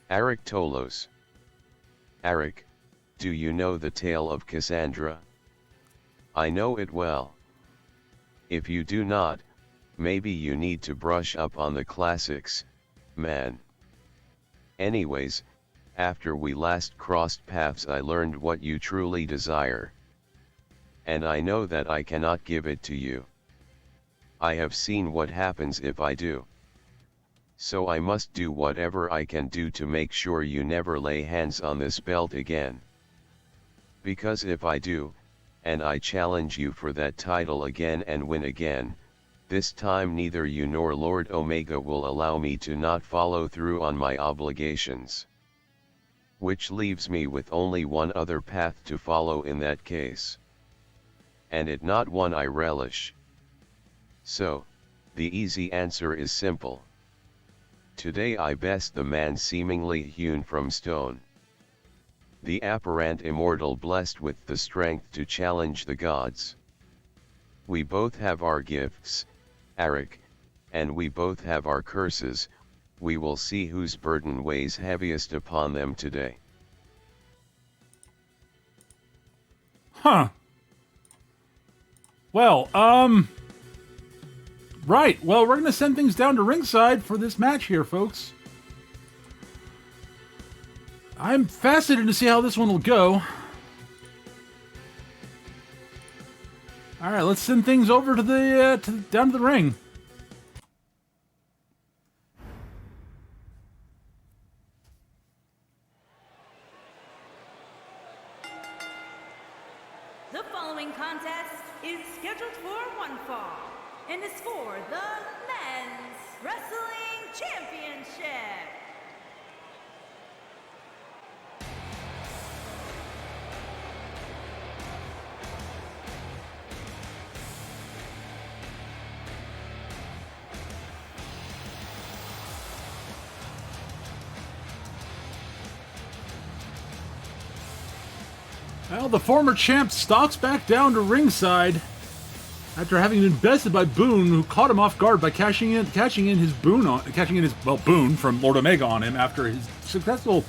Arik Tolos. Arik, do you know the tale of Cassandra? I know it well. If you do not, maybe you need to brush up on the classics, man. Anyways, after we last crossed paths I learned what you truly desire. And I know that I cannot give it to you. I have seen what happens if I do. So I must do whatever I can do to make sure you never lay hands on this belt again. Because if I do, and I challenge you for that title again and win again, this time neither you nor Lord Omega will allow me to not follow through on my obligations. Which leaves me with only one other path to follow in that case. And it not one I relish. So, the easy answer is simple. Today I best the man seemingly hewn from stone. The apparent immortal blessed with the strength to challenge the gods. We both have our gifts, Arik, and we both have our curses. We will see whose burden weighs heaviest upon them today. Huh. Well, right. Well, we're going to send things down to ringside for this match here, folks. I'm fascinated to see how this one will go. All right, let's send things over to the down to the ring. The following contest is scheduled for one fall and is for the Men's Wrestling Championship. Well, the former champ stalks back down to ringside after having been bested by Boone, who caught him off guard by cashing in his boon from Lord Omega on him after his successful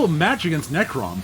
match against Necrom.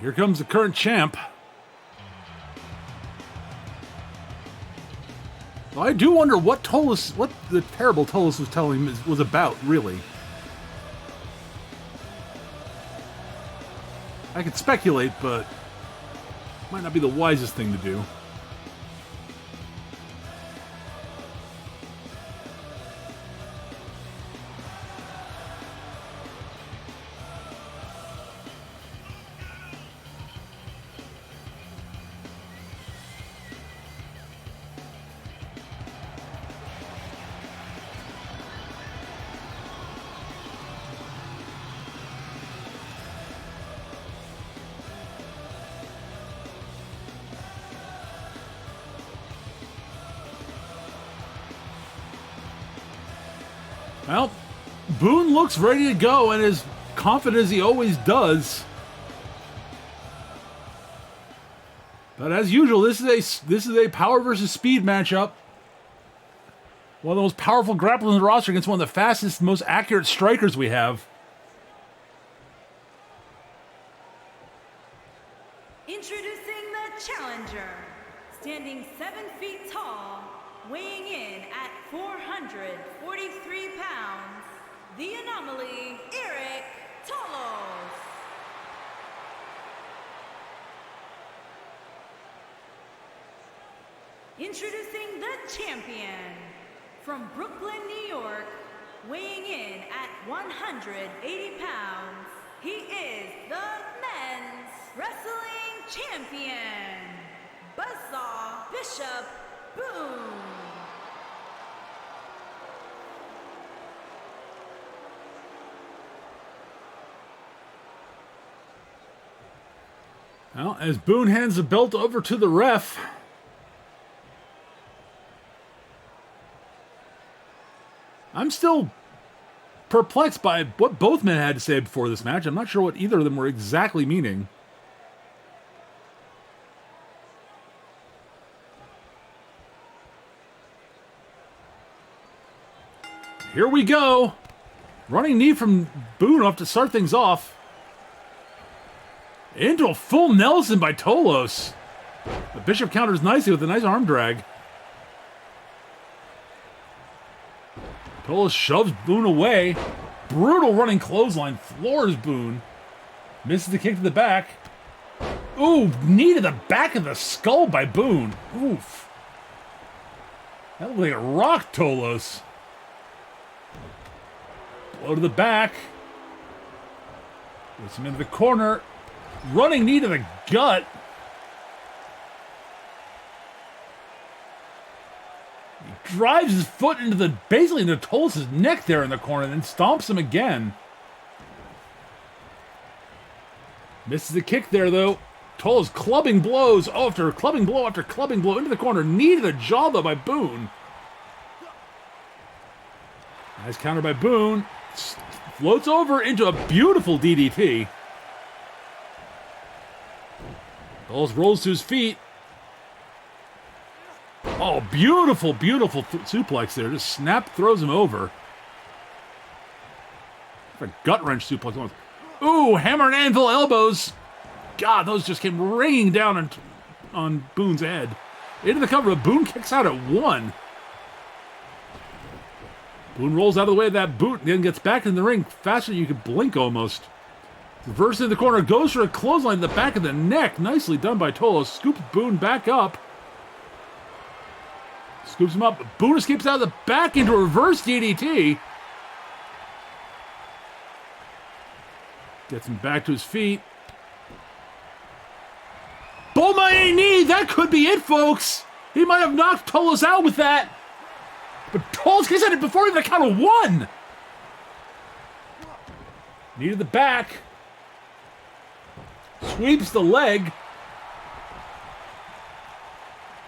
Here comes the current champ. Well, I do wonder what the parable Tolos was telling him was about, really. I could speculate, but might not be the wisest thing to do. Well, Boone looks ready to go and as confident as he always does. But as usual, this is a power versus speed matchup. One of the most powerful grapplers in the roster against one of the fastest, most accurate strikers we have. Introducing the challenger, standing 7 feet tall, weighing in at 443 pounds, the anomaly, Eric Tolos. Introducing the champion, from Brooklyn, New York, weighing in at 180 pounds, he is the men's wrestling champion, Buzzsaw Bishop Boone. Well, as Boone hands the belt over to the ref, I'm still perplexed by what both men had to say before this match. I'm not sure what either of them were exactly meaning. Here we go. Running knee from Boone off to start things off. Into a full Nelson by Tolos. The Bishop counters nicely with a nice arm drag. Tolos shoves Boone away. Brutal running clothesline. Floors Boone. Misses the kick to the back. Ooh, knee to the back of the skull by Boone. Oof. That looked like it rocked Tolos. Blow to the back. Puts him into the corner. Running knee to the gut. He drives his foot into basically into Tolos' neck there in the corner, and then stomps him again. Misses the kick there though. Tolos clubbing blows after clubbing blow after clubbing blow into the corner. Knee to the jaw though by Boone. Nice counter by Boone. Floats over into a beautiful DDT. Tolos rolls to his feet. Oh, beautiful, beautiful suplex there. Just snap throws him over. A gut wrench suplex. Ooh, hammer and anvil elbows. God, those just came ringing down on Boone's head. Into the cover, but Boone kicks out at 1. Boone rolls out of the way of that boot and then gets back in the ring faster than you could blink almost. Reverse in the corner, goes for a clothesline in the back of the neck. Nicely done by Tolos. Scoops Boone back up. Scoops him up. Boone escapes out of the back into a reverse DDT. Gets him back to his feet. Bullmaye knee! That could be it, folks! He might have knocked Tolos out with that. But Tolos gets at it before even the count of 1. Knee to the back. Sweeps the leg.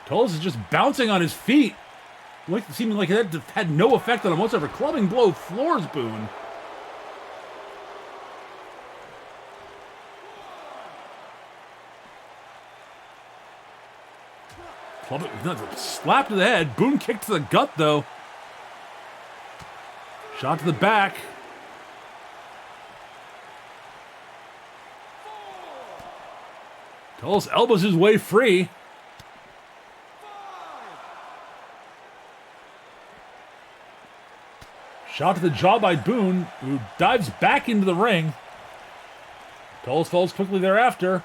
Tolos is just bouncing on his feet. Seeming like that had no effect on him whatsoever. Clubbing blow floors Boone. Slap to the head. Boone kick to the gut, though. Shot to the back. Tolos elbows his way free. Shot to the jaw by Boone, who dives back into the ring. Tolos falls quickly thereafter.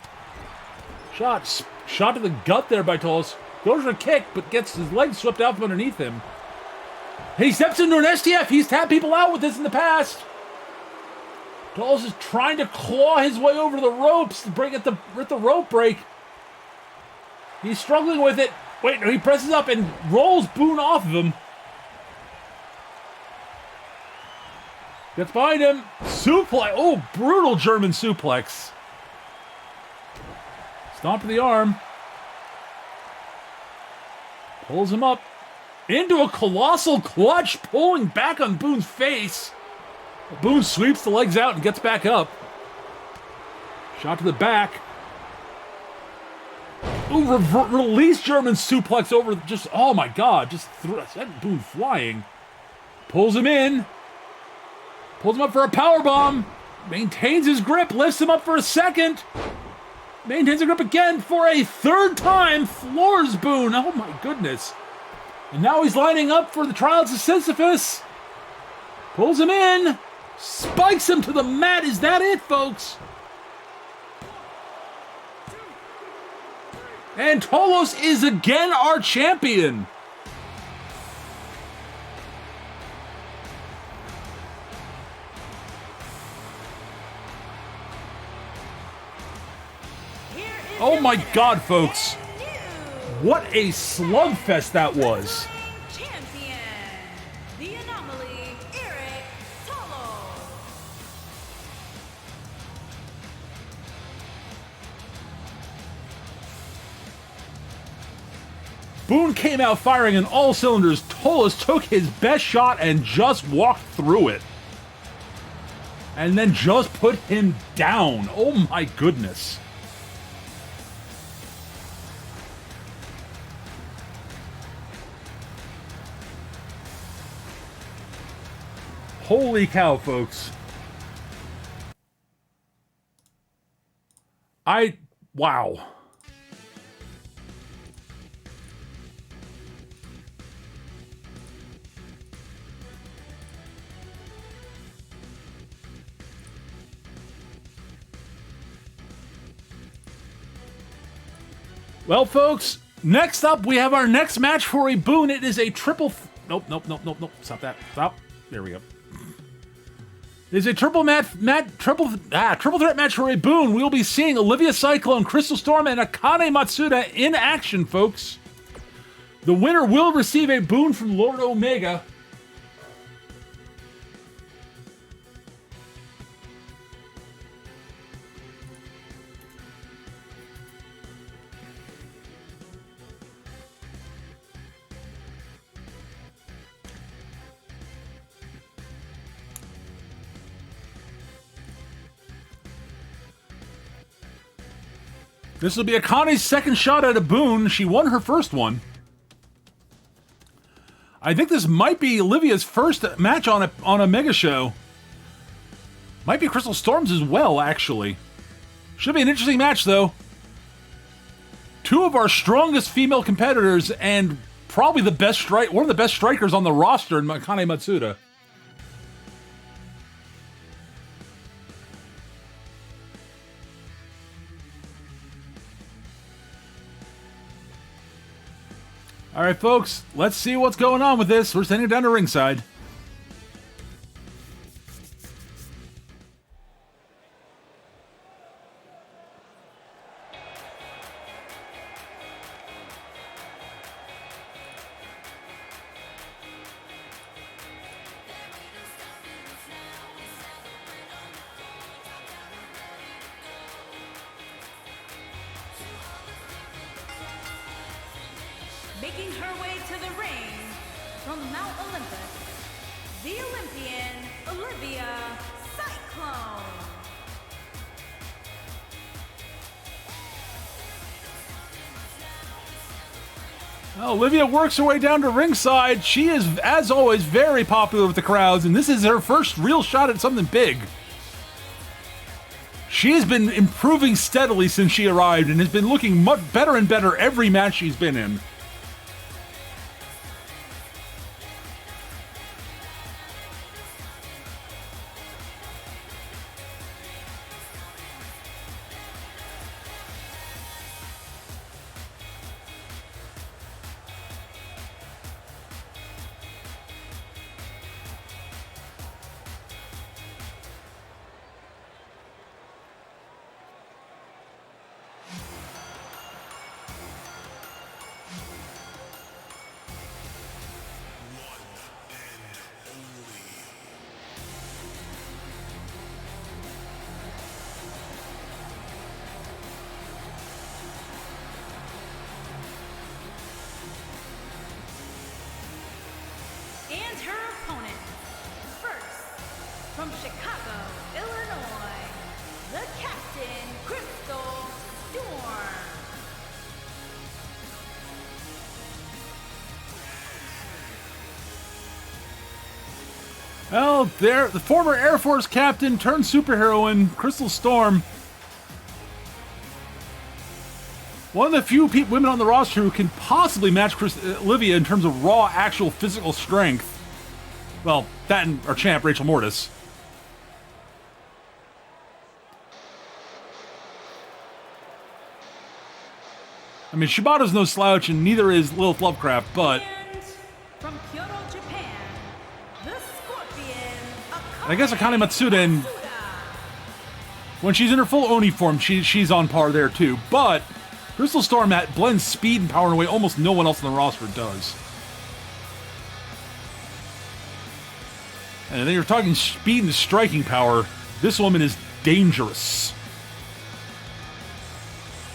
Shot to the gut there by Tolos. Goes for a kick, but gets his legs swept out from underneath him. He steps into an STF. He's tapped people out with this in the past. Tolos is trying to claw his way over the ropes to break at the rope break. He's struggling with it. Wait, no, he presses up and rolls Boone off of him. Gets behind him. Suplex. Oh, brutal German suplex. Stomp to the arm. Pulls him up. Into a colossal clutch, pulling back on Boone's face. Boone sweeps the legs out and gets back up. Shot to the back. Ooh, release German suplex over, just, oh my God, just sent Boone flying. Pulls him in. Pulls him up for a powerbomb. Maintains his grip, lifts him up for a second. Maintains the grip again for a third time. Floors Boone, oh my goodness. And now he's lining up for the Trials of Sisyphus. Pulls him in. Spikes him to the mat. Is that it, folks? And Tolos is again our champion. Oh my God, folks. What a slugfest that was. Champion, the Anomaly, Eric Tolos. Boone came out firing on all cylinders. Tolos took his best shot and just walked through it. And then just put him down. Oh my goodness. Holy cow, folks. Wow. Well, folks, next up, we have our next match for a Boone. It is a triple... Nope. Stop that. Stop. There we go. It's a triple threat match for a Boone. We will be seeing Olivia Cyclone, Crystal Storm, and Akane Matsuda in action, folks. The winner will receive a Boone from Lord Omega. This will be Akane's second shot at a Boone. She won her first one. I think this might be Olivia's first match on a Mega Show. Might be Crystal Storm's as well, actually. Should be an interesting match, though. Two of our strongest female competitors and probably one of the best strikers on the roster in Akane Matsuda. All right, folks, let's see what's going on with this. We're sending it down to ringside. Making her way to the ring from Mount Olympus, the Olympian Olivia Cyclone. Well, Olivia works her way down to ringside. She is, as always, very popular with the crowds, and this is her first real shot at something big. She has been improving steadily since she arrived and has been looking much better and better every match she's been in. from Chicago, Illinois, the Captain, Crystal Storm. Well, there, the former Air Force captain turned superheroine, Crystal Storm. One of the few women on the roster who can possibly match Olivia in terms of raw, actual physical strength. Well, that and our champ, Rachel Mortis. I mean, Shibata's no slouch, and neither is Lilith Lovecraft, but... And from Kyoto, Japan, the Scorpion, I guess Akane Matsuda, and when she's in her full Oni form, she's on par there too. But Crystal Storm blends speed and power in a way almost no one else on the roster does. And then you're talking speed and striking power. This woman is dangerous.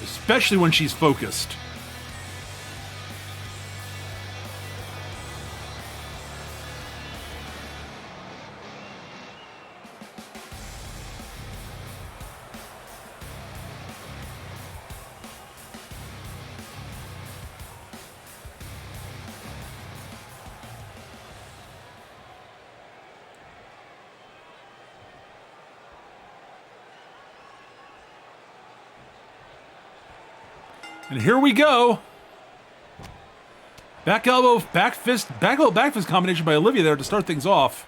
Especially when she's focused. And here we go. Back elbow, back fist combination by Olivia there to start things off.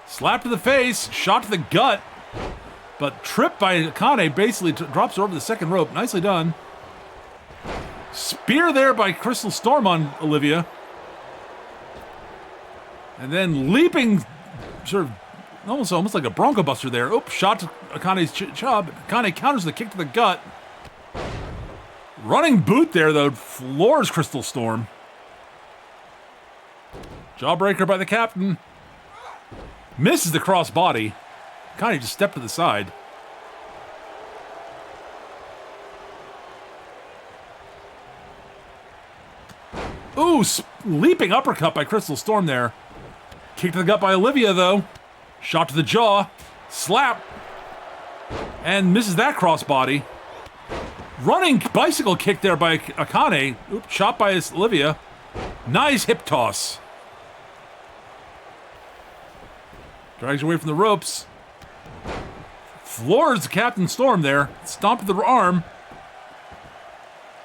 Slap to the face, shot to the gut. But tripped by Akane, basically drops her over the second rope. Nicely done. Spear there by Crystal Storm on Olivia. And then leaping, sort of, almost like a Bronco Buster there. Oop, shot to Akane's chub. Akane counters the kick to the gut. Running boot there, though, floors Crystal Storm. Jawbreaker by the captain. Misses the crossbody. Akane just stepped to the side. Ooh, leaping uppercut by Crystal Storm there. Kick to the gut by Olivia, though. Shot to the jaw. Slap. And misses that crossbody. Running bicycle kick there by Akane. Oops, shot by Olivia. Nice hip toss. Drags away from the ropes. Floors the Captain Storm there. Stomp with the arm.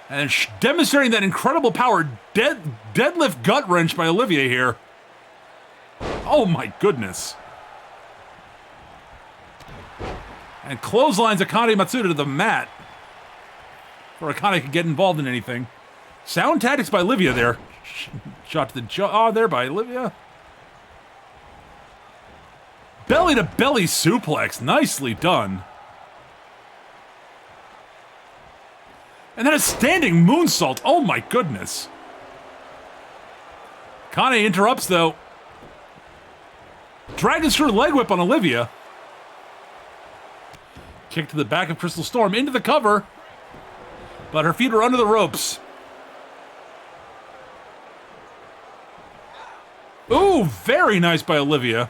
And demonstrating that incredible power. Deadlift gut wrench by Olivia here. Oh my goodness. And clotheslines Akane Matsuda to the mat. Or Akane could get involved in anything. Sound tactics by Olivia there. Shot to the jaw there by Olivia. Belly to belly suplex. Nicely done. And then a standing moonsault. Oh my goodness. Akane interrupts though. Dragon Screw leg whip on Olivia. Kick to the back of Crystal Storm into the cover. But her feet are under the ropes. Ooh, very nice by Olivia.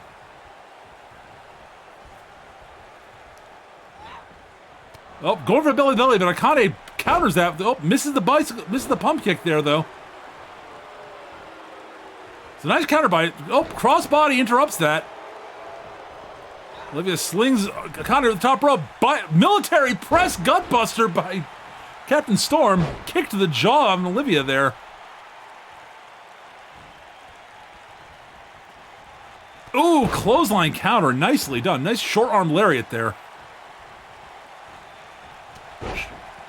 Oh, going for a belly belly, but Akane counters that. Oh, misses the bicycle, misses the pump kick there, though. It's a nice counter by, oh, crossbody interrupts that. Olivia slings Akane to the top rope. Military press gutbuster by Captain Storm. Kick to the jaw of Olivia there. Ooh, clothesline counter. Nicely done. Nice short arm lariat there.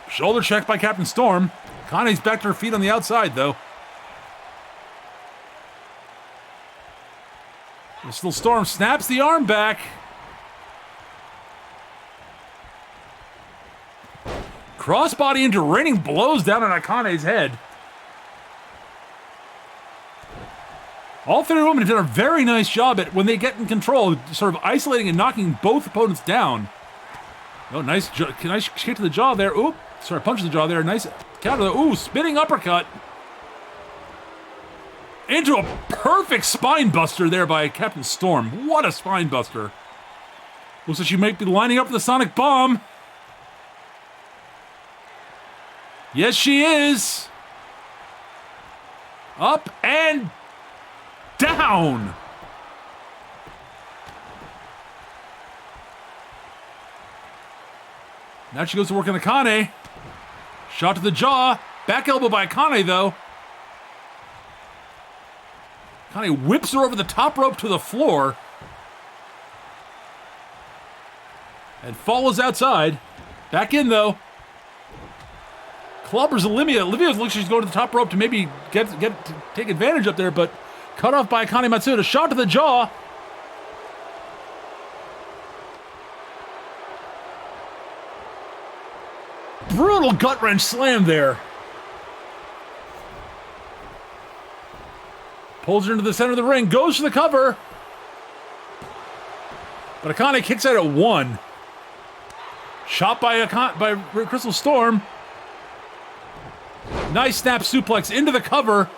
Shoulder check by Captain Storm. Kane's back to her feet on the outside, though. Crystal Storm snaps the arm back. Crossbody into raining blows down on Akane's head. All three women have done a very nice job at, when they get in control, sort of isolating and knocking both opponents down. Oh, nice kick to the jaw there. Oop, sorry, punch to the jaw there. Nice counter. Ooh, spinning uppercut. Into a perfect spine buster there by Captain Storm. What a spine buster. Looks like she might be lining up for the Sonic Bomb. Yes, she is. Up and down. Now she goes to work on Akane. Shot to the jaw. Back elbow by Akane, though. Akane whips her over the top rope to the floor. And follows outside. Back in, though. Clubbers Olivia. Olivia looks like she's going to the top rope to maybe take advantage up there, but cut off by Akane Matsuda. Shot to the jaw. Brutal gut wrench slam there. Pulls her into the center of the ring. Goes for the cover. But Akane kicks out at 1. Shot by Crystal Storm. Nice snap suplex into the cover.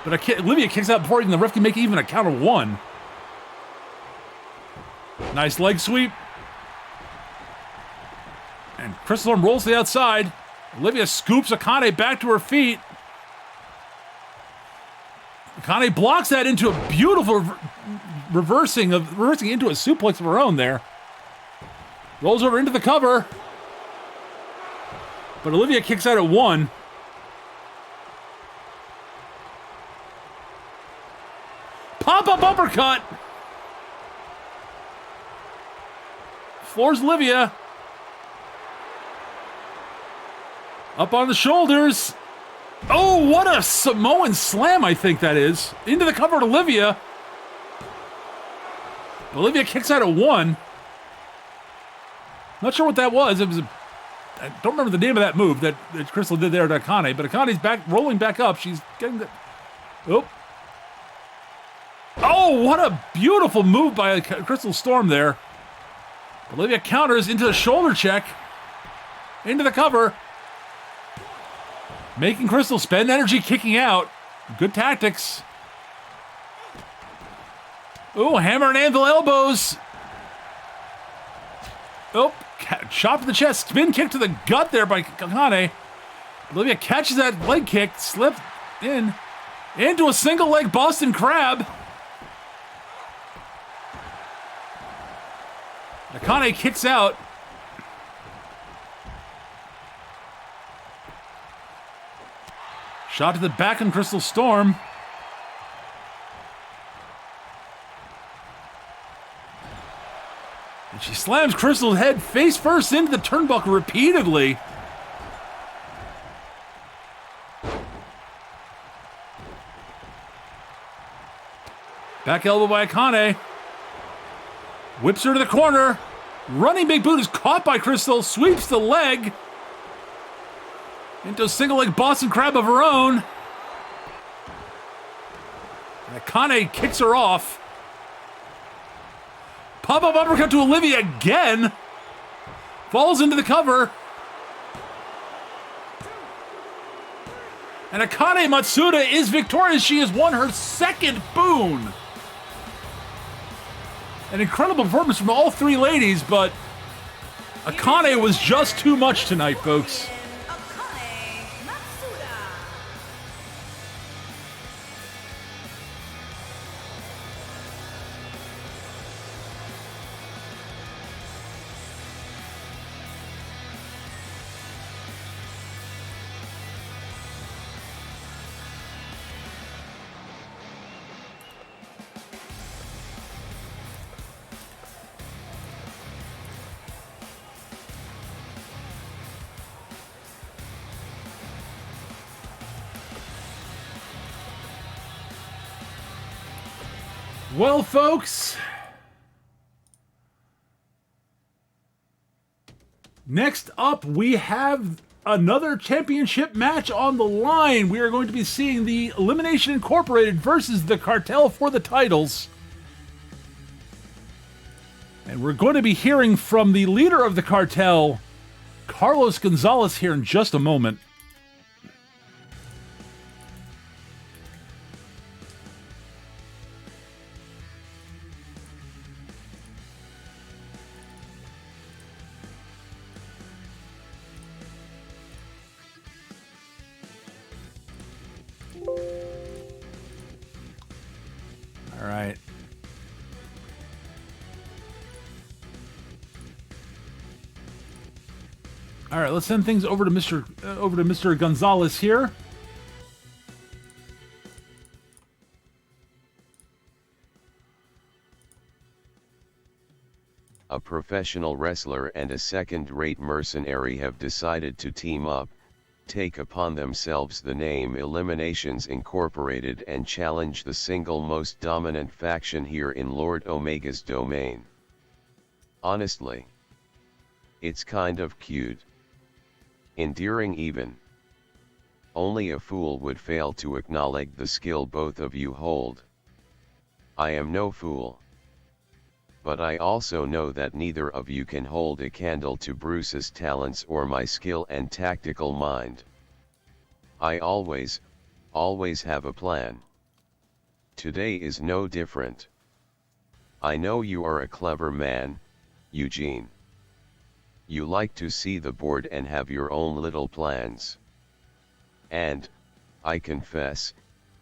But Olivia kicks out before even the ref can make even a count of 1. Nice leg sweep. And Crystal Storm rolls to the outside. Olivia scoops Akane back to her feet. Akane blocks that into a beautiful reversing into a suplex of her own there. Rolls over into the cover. But Olivia kicks out at 1. Pop-up uppercut. Floors Olivia. Up on the shoulders. Oh, what a Samoan slam, I think that is. Into the cover to Olivia. Olivia kicks out at 1. Not sure what that was. I don't remember the name of that move that Crystal did there to Akane, but Akane's back, rolling back up. She's getting the... Oh, what a beautiful move by Crystal Storm there. Olivia counters into the shoulder check. Into the cover. Making Crystal spend energy kicking out. Good tactics. Oh, hammer and anvil elbows. Oh, chop to the chest. Spin kick to the gut there by Akane. Olivia catches that leg kick. Slips in. Into a single leg Boston Crab. Akane kicks out. Shot to the back on Crystal Storm. And she slams Crystal's head face first into the turnbuckle repeatedly. Back elbow by Akane. Whips her to the corner. Running big boot is caught by Crystal. Sweeps the leg. Into a single leg Boston Crab of her own. And Akane kicks her off. Pop-up uppercut to Olivia again. Falls into the cover. And Akane Matsuda is victorious. She has won her second boon. An incredible performance from all 3 ladies, but Akane was just too much tonight, folks. Akane Matsuda. Well, folks, next up we have another championship match on the line. We are going to be seeing the Elimination Incorporated versus the Cartel for the titles. And we're going to be hearing from the leader of the Cartel, Carlos Gonzalez, here in just a moment. All right, let's send things over to Mr. Gonzalez here. A professional wrestler and a second-rate mercenary have decided to team up, take upon themselves the name Eliminations Incorporated and challenge the single most dominant faction here in Lord Omega's domain. Honestly, it's kind of cute. Endearing even. Only a fool would fail to acknowledge the skill both of you hold. I am no fool. But I also know that neither of you can hold a candle to Bruce's talents or my skill and tactical mind. I always have a plan. Today is no different. I know you are a clever man, Eugene. You like to see the board and have your own little plans. And, I confess,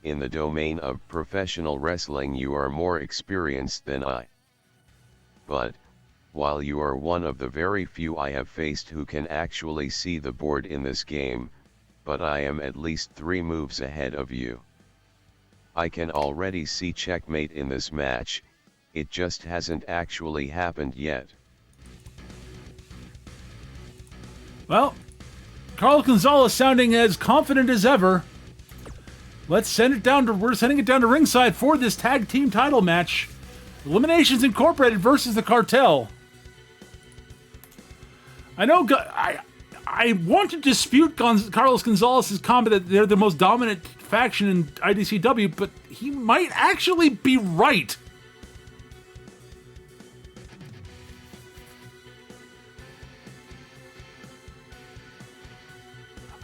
in the domain of professional wrestling you are more experienced than I. But, while you are one of the very few I have faced who can actually see the board in this game, but I am at least 3 moves ahead of you. I can already see checkmate in this match, it just hasn't actually happened yet. Well, Carlos Gonzalez sounding as confident as ever. We're sending it down to ringside for this tag team title match. Eliminations Incorporated versus the Cartel. I know I want to dispute Carlos Gonzalez's comment that they're the most dominant faction in IDCW, but he might actually be right.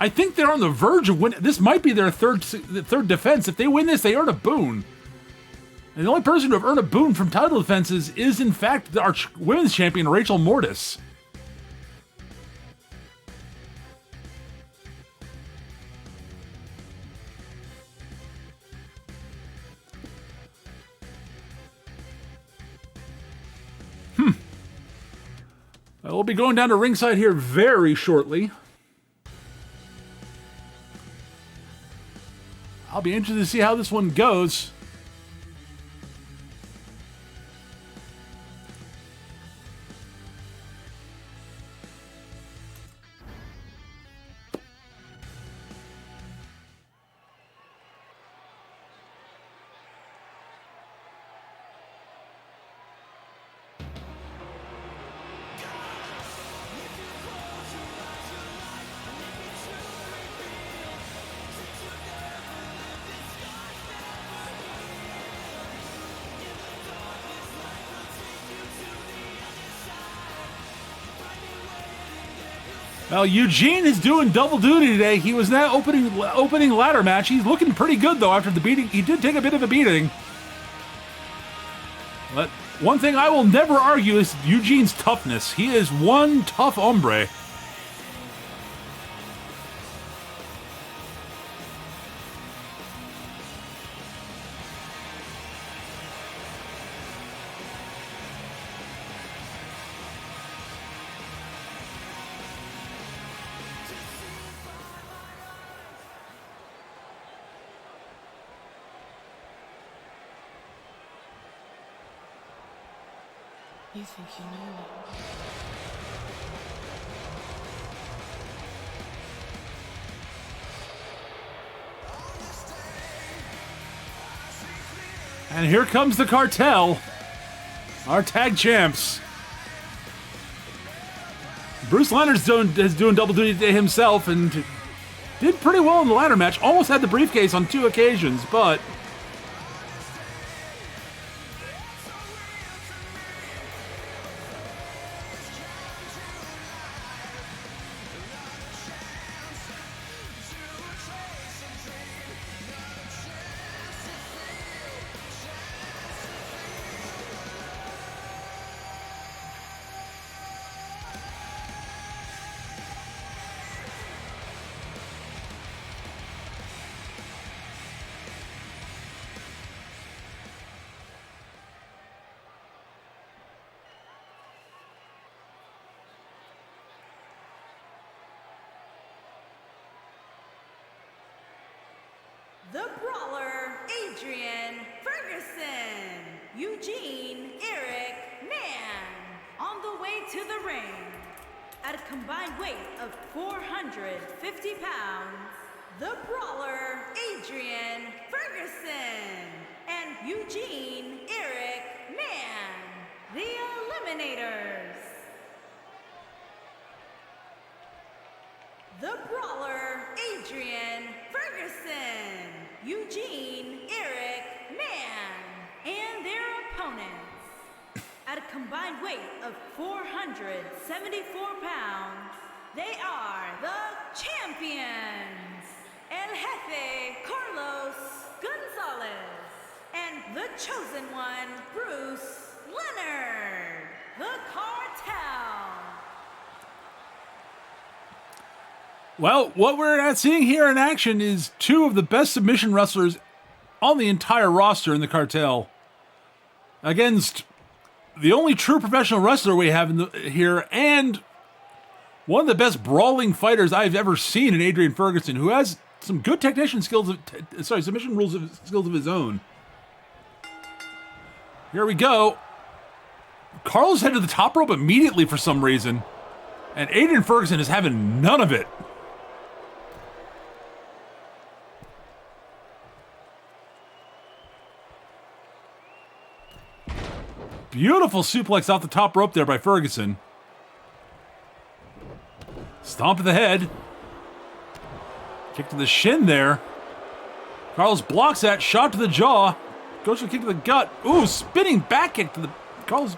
I think they're on the verge of winning. This might be their third defense. If they win this, they earn a boon. And the only person to have earned a boon from title defenses is, in fact, our women's champion, Rachel Mortis. We'll be going down to ringside here very shortly. I'll be interested to see how this one goes. Well, Eugene is doing double duty today. He was in that opening ladder match. He's looking pretty good, though, after the beating. He did take a bit of a beating. But one thing I will never argue is Eugene's toughness. He is one tough hombre. You think you know me? And here comes the Cartel, our tag champs. Bruce Leonard's doing double duty today himself and did pretty well in the ladder match. Almost had the briefcase on 2 occasions, but The Brawler, Adrian Ferguson. Eugene Eric Mann. On the way to the ring, at a combined weight of 450 pounds, the Brawler, Adrian Ferguson, and Eugene Eric Mann, the Eliminators. The Brawler, Adrian Ferguson, Eugene Eric Mann, and their opponents, at a combined weight of 474 pounds, they are the champions, El Jefe Carlos Gonzalez, and the chosen one, Bruce Leonard, the Cartel. Well, what we're not seeing here in action is two of the best submission wrestlers on the entire roster in the Cartel against the only true professional wrestler we have here, and one of the best brawling fighters I've ever seen in Adrian Ferguson, who has some good technician skills, submission rules skills of his own. Here we go. Carlos head to the top rope immediately for some reason, and Adrian Ferguson is having none of it. Beautiful suplex off the top rope there by Ferguson. Stomp to the head. Kick to the shin there. Carlos blocks that. Shot to the jaw. Goes for a kick to the gut. Ooh, spinning back kick to the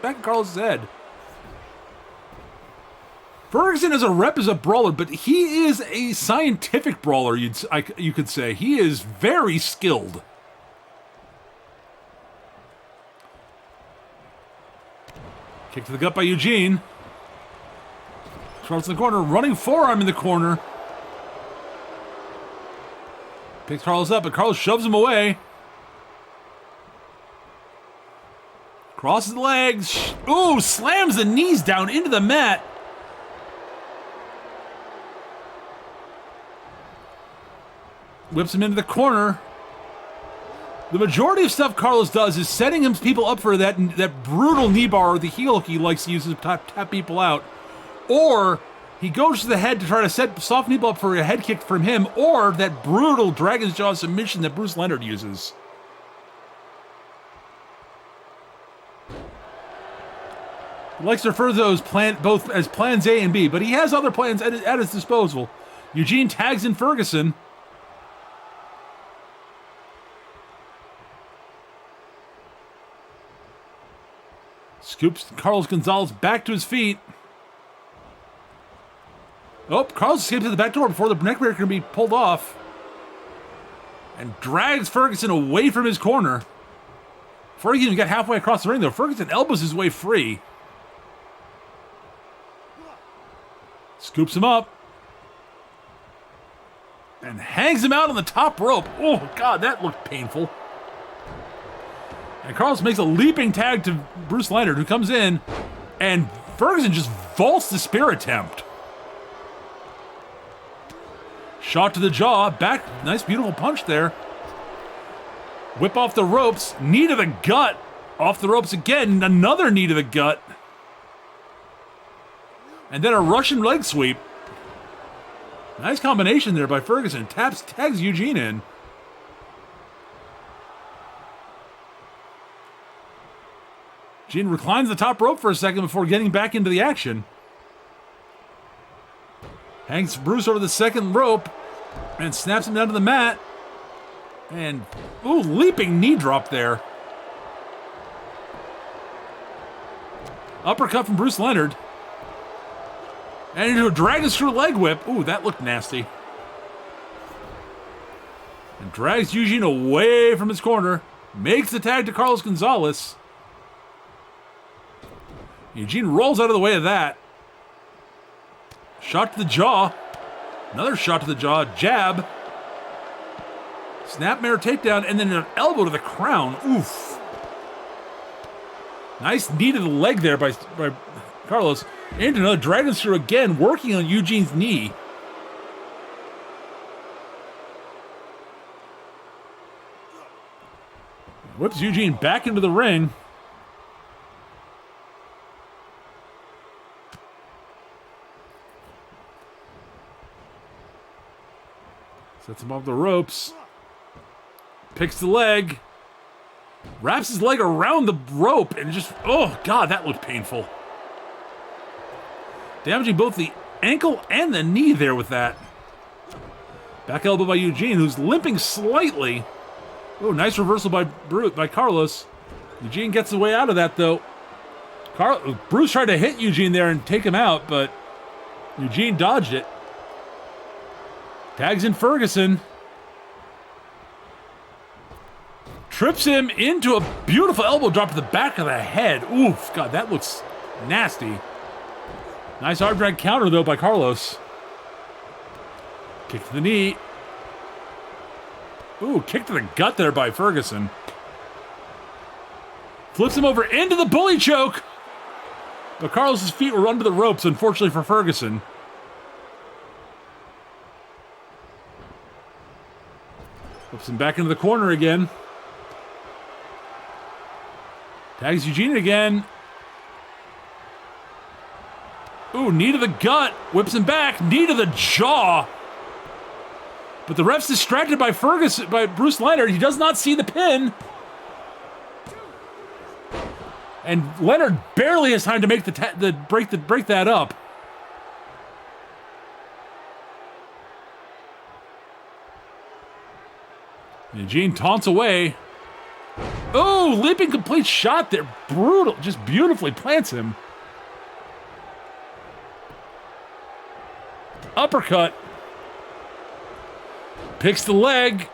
back of Carlos' head. Ferguson as a rep is a brawler, but he is a scientific brawler, you could say. He is very skilled. Kick to the gut by Eugene. Carlos in the corner, running forearm in the corner. Picks Carlos up, but Carlos shoves him away. Crosses the legs. Ooh, slams the knees down into the mat. Whips him into the corner. The majority of stuff Carlos does is setting him people up for that brutal knee bar or the heel hook he likes to use to tap people out. Or he goes to the head to try to set soft people up for a head kick from him, or that brutal Dragon's Jaw submission that Bruce Leonard uses. He likes to refer to those both as plans A and B, but he has other plans at his disposal. Eugene tags in Ferguson. Scoops Carlos Gonzalez back to his feet. Oh, Carlos escapes to the back door before the neckbreaker can be pulled off. And drags Ferguson away from his corner. Before he even got halfway across the ring, though, Ferguson elbows his way free. Scoops him up. And hangs him out on the top rope. Oh, God, that looked painful. And Carlos makes a leaping tag to Bruce Leonard, who comes in, and Ferguson just vaults the spear attempt. Shot to the jaw, back, nice beautiful punch there. Whip off the ropes, knee to the gut, off the ropes again, another knee to the gut. And then a Russian leg sweep. Nice combination there by Ferguson, tags Eugene in. Eugene reclines the top rope for a second before getting back into the action. Hangs Bruce over the second rope and snaps him down to the mat. And, ooh, leaping knee drop there. Uppercut from Bruce Leonard. And into a dragon screw leg whip. Ooh, that looked nasty. And drags Eugene away from his corner. Makes the tag to Carlos Gonzalez. Eugene rolls out of the way of that. Shot to the jaw. Another shot to the jaw. Jab. Snapmare takedown, and then an elbow to the crown. Oof. Nice knee to the leg there by Carlos. And another dragon screw again, working on Eugene's knee. Whips Eugene back into the ring. Sets him off the ropes. Picks the leg. Wraps his leg around the rope and just, oh God, that looked painful. Damaging both the ankle and the knee there with that. Back elbow by Eugene, who's limping slightly. Oh, nice reversal by Carlos. Eugene gets the way out of that, though. Bruce tried to hit Eugene there and take him out, but Eugene dodged it. Tags in Ferguson. Trips him into a beautiful elbow drop to the back of the head. Oof, God, that looks nasty. Nice hard drag counter, though, by Carlos. Kick to the knee. Ooh, kick to the gut there by Ferguson. Flips him over into the bully choke. But Carlos's feet were under the ropes, unfortunately for Ferguson. Flips him back into the corner again. Tags Eugene again. Ooh, knee to the gut. Whips him back. Knee to the jaw. But the ref's distracted by Bruce Leonard. He does not see the pin. And Leonard barely has time to make break that up. Eugene taunts away. Oh, leaping complete shot there. Brutal. Just beautifully plants him. Uppercut. Picks the leg.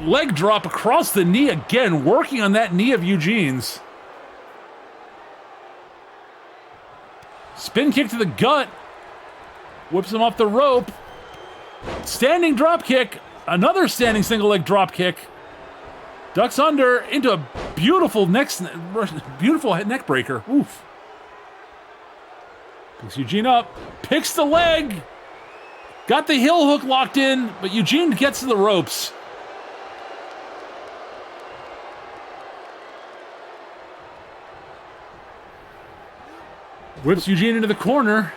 Leg drop across the knee again, working on that knee of Eugene's. Spin kick to the gut. Whips him off the rope. Standing drop kick. Another standing single leg drop kick. Ducks under into a beautiful neck breaker. Oof. Picks Eugene up. Picks the leg. Got the heel hook locked in, but Eugene gets to the ropes. Whips Eugene into the corner.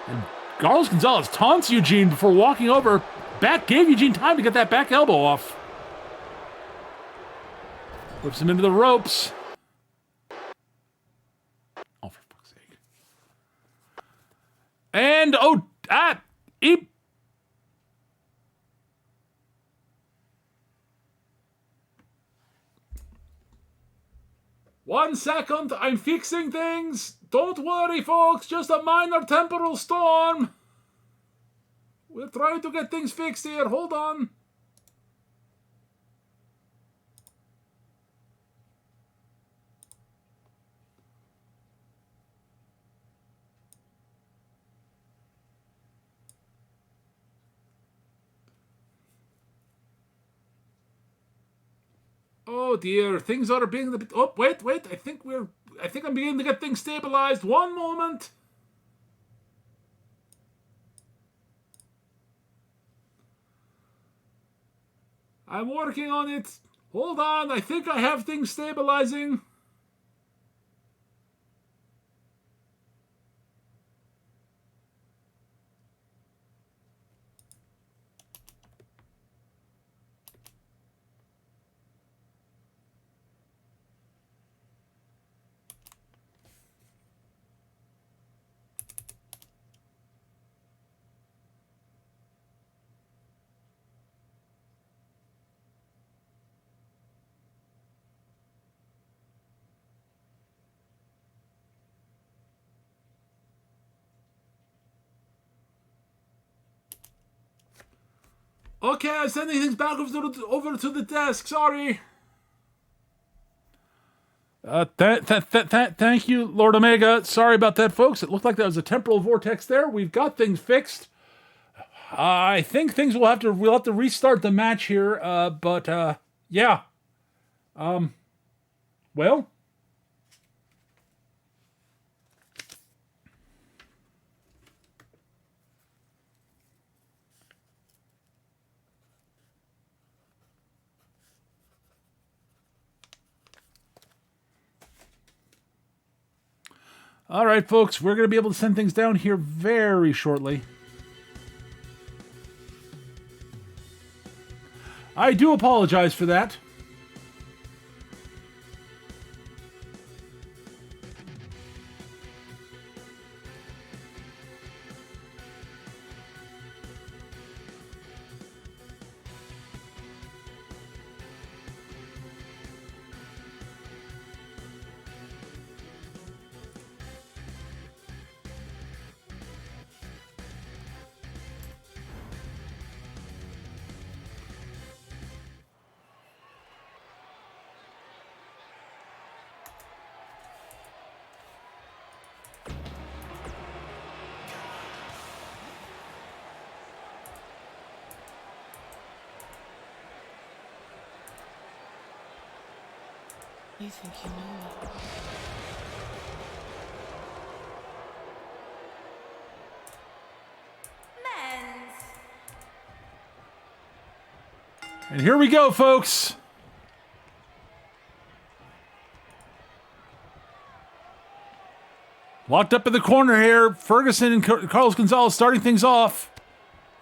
And Carlos Gonzalez taunts Eugene before walking over. Gave Eugene time to get that back elbow off. Whips him into the ropes. Oh, for fuck's sake. And, he... One second, I'm fixing things. Don't worry, folks, just a minor temporal storm. We're trying to get things fixed here. Hold on. Oh dear, things are being a bit... Oh, wait. I think I'm beginning to get things stabilized. One moment. I'm working on it. Hold on, I think I have things stabilizing. Okay, I'm sending things back over to the desk. Sorry. Thank you, Lord Omega. Sorry about that, folks. It looked like there was a temporal vortex there. We've got things fixed. I think we'll have to restart the match here. Yeah. Well. All right, folks, we're going to be able to send things down here very shortly. I do apologize for that. You think you know me? Men's. And here we go, folks. Locked up in the corner here. Ferguson and Carlos Gonzalez starting things off.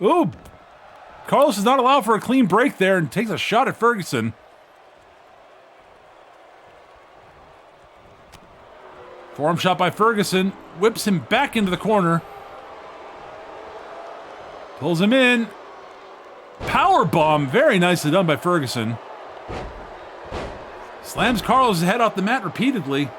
Ooh. Carlos is not allowed for a clean break there and takes a shot at Ferguson. Forearm shot by Ferguson. Whips him back into the corner. Pulls him in. Power bomb. Very nicely done by Ferguson. Slams Carlos' head off the mat repeatedly.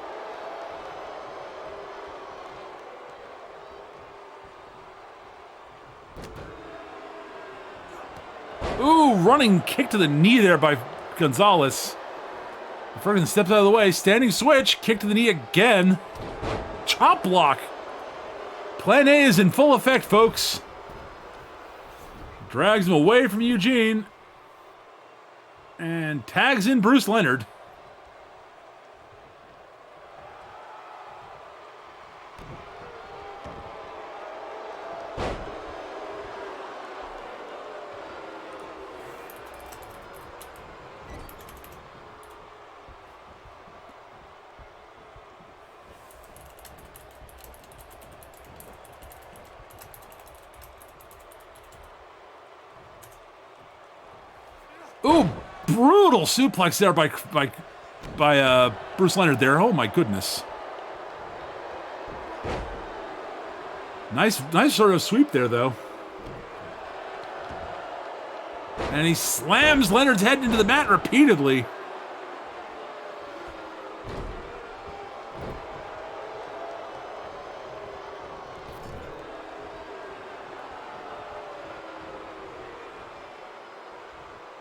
Ooh, running kick to the knee there by Gonzalez. Ferguson steps out of the way. Standing switch. Kick to the knee again. Chop block. Plan A is in full effect, folks. Drags him away from Eugene. And tags in Bruce Leonard. Ooh, brutal suplex there by Bruce Leonard there. Oh my goodness. Nice sort of sweep there though. And he slams Leonard's head into the mat repeatedly.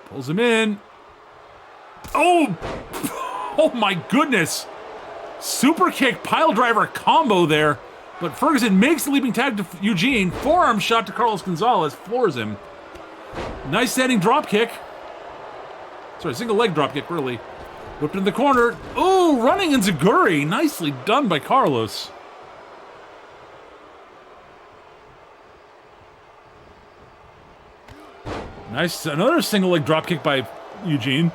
Pulls him in. Oh! Oh my goodness! Super kick, pile driver combo there. But Ferguson makes the leaping tag to Eugene. Forearm shot to Carlos Gonzalez. Floors him. Nice standing drop kick. Sorry, single leg drop kick, really. Whipped in the corner. Ooh, running enziguri. Nicely done by Carlos. Nice, another single leg drop kick by Eugene.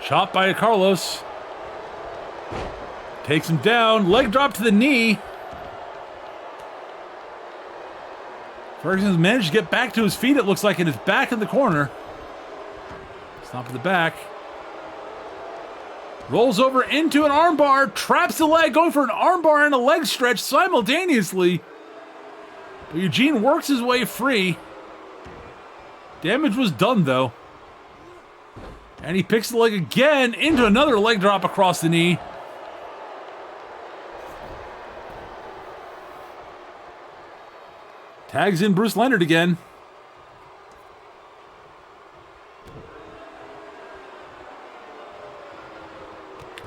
Shot by Carlos. Takes him down, leg drop to the knee. Ferguson's managed to get back to his feet, it looks like, and is back in the corner. Stop at the back. Rolls over into an armbar, traps the leg, going for an armbar and a leg stretch simultaneously. But Eugene works his way free. Damage was done, though. And he picks the leg again into another leg drop across the knee. Tags in Bruce Leonard again.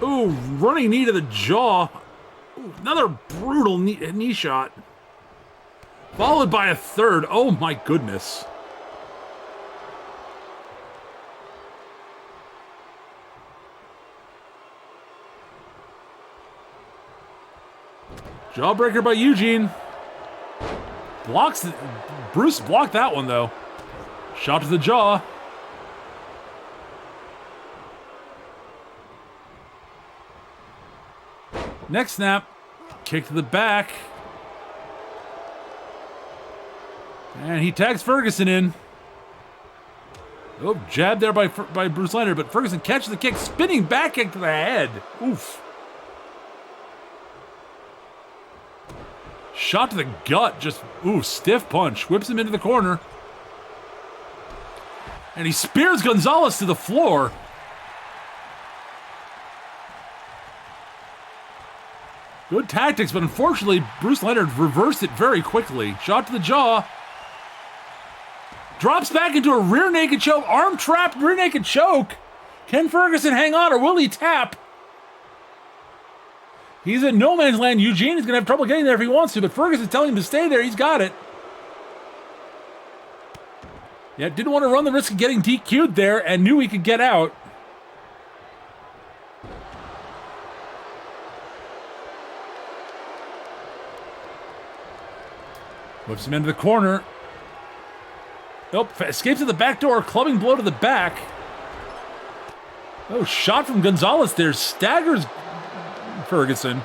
Ooh, running knee to the jaw. Ooh, another brutal knee shot. Followed by a third. Oh my goodness. Jawbreaker by Eugene. Bruce blocked that one though. Shot to the jaw. Next snap. Kick to the back. And he tags Ferguson in. Oh, jab there by Bruce Leonard, but Ferguson catches the kick, spinning back kick to the head. Oof. Shot to the gut, just, stiff punch. Whips him into the corner. And he spears Gonzalez to the floor. Good tactics, but unfortunately, Bruce Leonard reversed it very quickly. Shot to the jaw. Drops back into a rear naked choke. Arm trapped rear naked choke. Can Ferguson hang on or will he tap? He's in no man's land. Eugene is going to have trouble getting there if he wants to, but Ferguson's telling him to stay there. He's got it. Yeah, didn't want to run the risk of getting DQ'd there and knew he could get out. Whips him into the corner. Nope, escapes to the back door, clubbing blow to the back. Oh, shot from Gonzalez there, staggers Ferguson.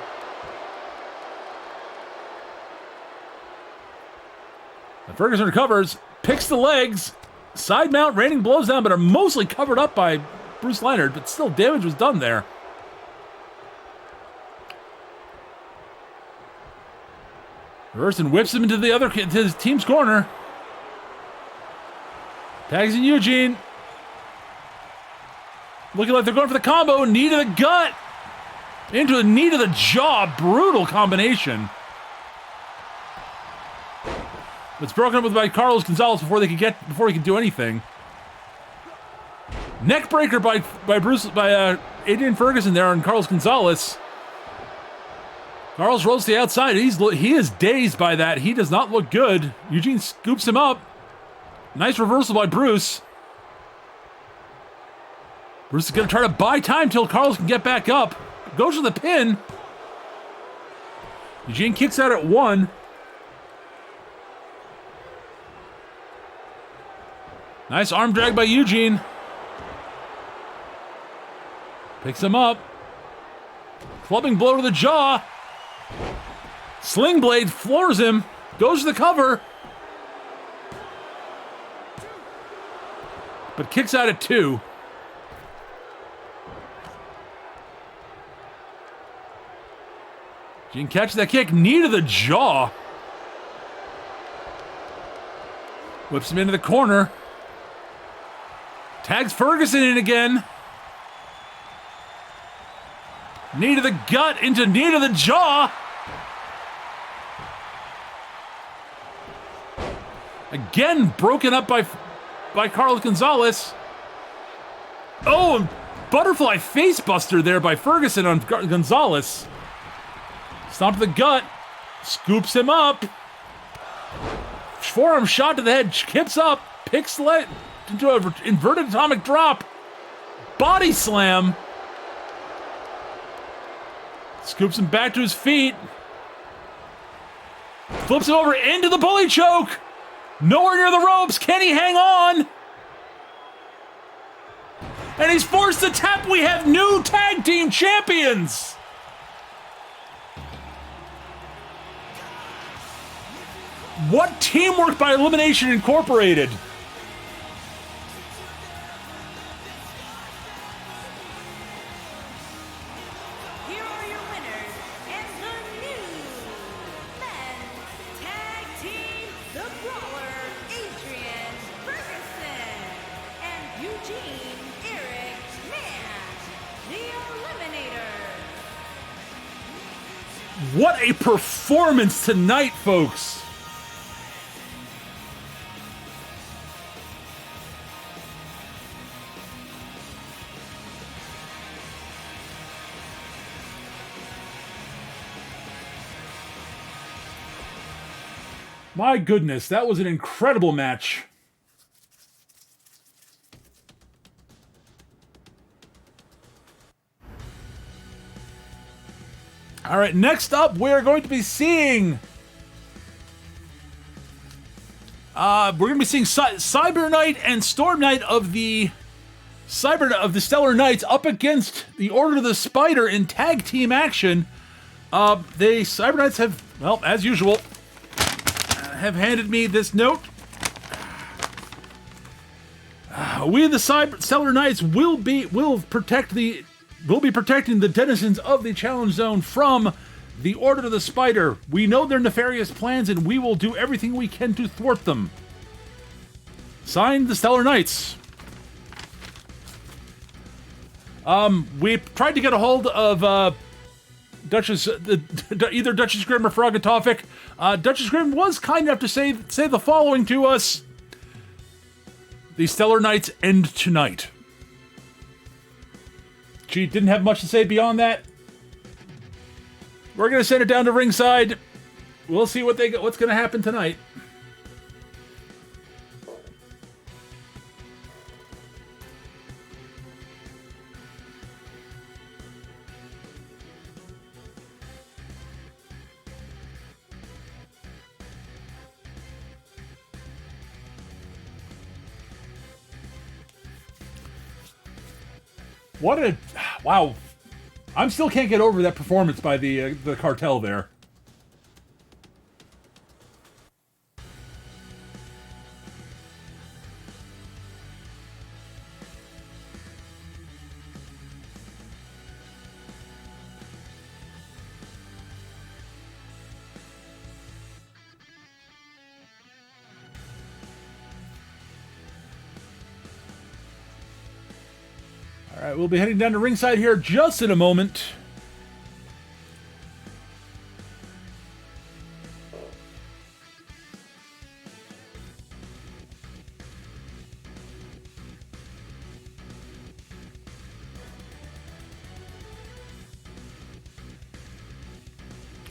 And Ferguson recovers, picks the legs, side mount, raining blows down, but are mostly covered up by Bruce Leonard, but still damage was done there. Ferguson whips him into his team's corner. Tags in Eugene. Looking like they're going for the combo. Knee to the gut. Into a knee to the jaw. Brutal combination. It's broken up by Carlos Gonzalez before he could do anything. Neck breaker by Adrian Ferguson there on Carlos Gonzalez. Carlos rolls to the outside. He is dazed by that. He does not look good. Eugene scoops him up. Nice reversal by Bruce. Bruce is going to try to buy time till Carlos can get back up. Goes for the pin. Eugene kicks out at 1. Nice arm drag by Eugene. Picks him up. Clubbing blow to the jaw. Sling blade floors him. Goes to the cover. But kicks out at 2. Eugene catches that kick. Knee to the jaw. Whips him into the corner. Tags Ferguson in again. Knee to the gut into knee to the jaw. Again broken up by Carlos Gonzalez. Oh, butterfly facebuster there by Ferguson on Gonzalez. Stomp to the gut. Scoops him up. Forearm shot to the head. Kips up. Picks leg into an inverted atomic drop. Body slam. Scoops him back to his feet. Flips him over into the bully choke. Nowhere near the ropes. Can he hang on? And he's forced to tap. We have new tag team champions. What teamwork by Elimination Incorporated? Here are your winners and the new men's tag team, the Brawler, Adrian Ferguson, and Eugene Eric Mann, the Eliminator. What a performance tonight, folks. My goodness, that was an incredible match. All right, next up, we're going to be seeing... Cyber Knight and Storm Knight of the Stellar Knights up against the Order of the Spider in tag team action. The Cyber Knights have, well, as usual, have handed me this note. We, the Stellar Knights, will be protecting the denizens of the Challenge Zone from the Order of the Spider. We know their nefarious plans, and we will do everything we can to thwart them. Signed, the Stellar Knights. We tried to get a hold of either Duchess Grimm or Frogatopic. Duchess Grimm was kind enough to say the following to us: the Stellar Knights end tonight. She didn't have much to say beyond that. We're gonna send it down to ringside. We'll see what's gonna happen tonight. Wow. I still can't get over that performance by the cartel there. All right, we'll be heading down to ringside here just in a moment.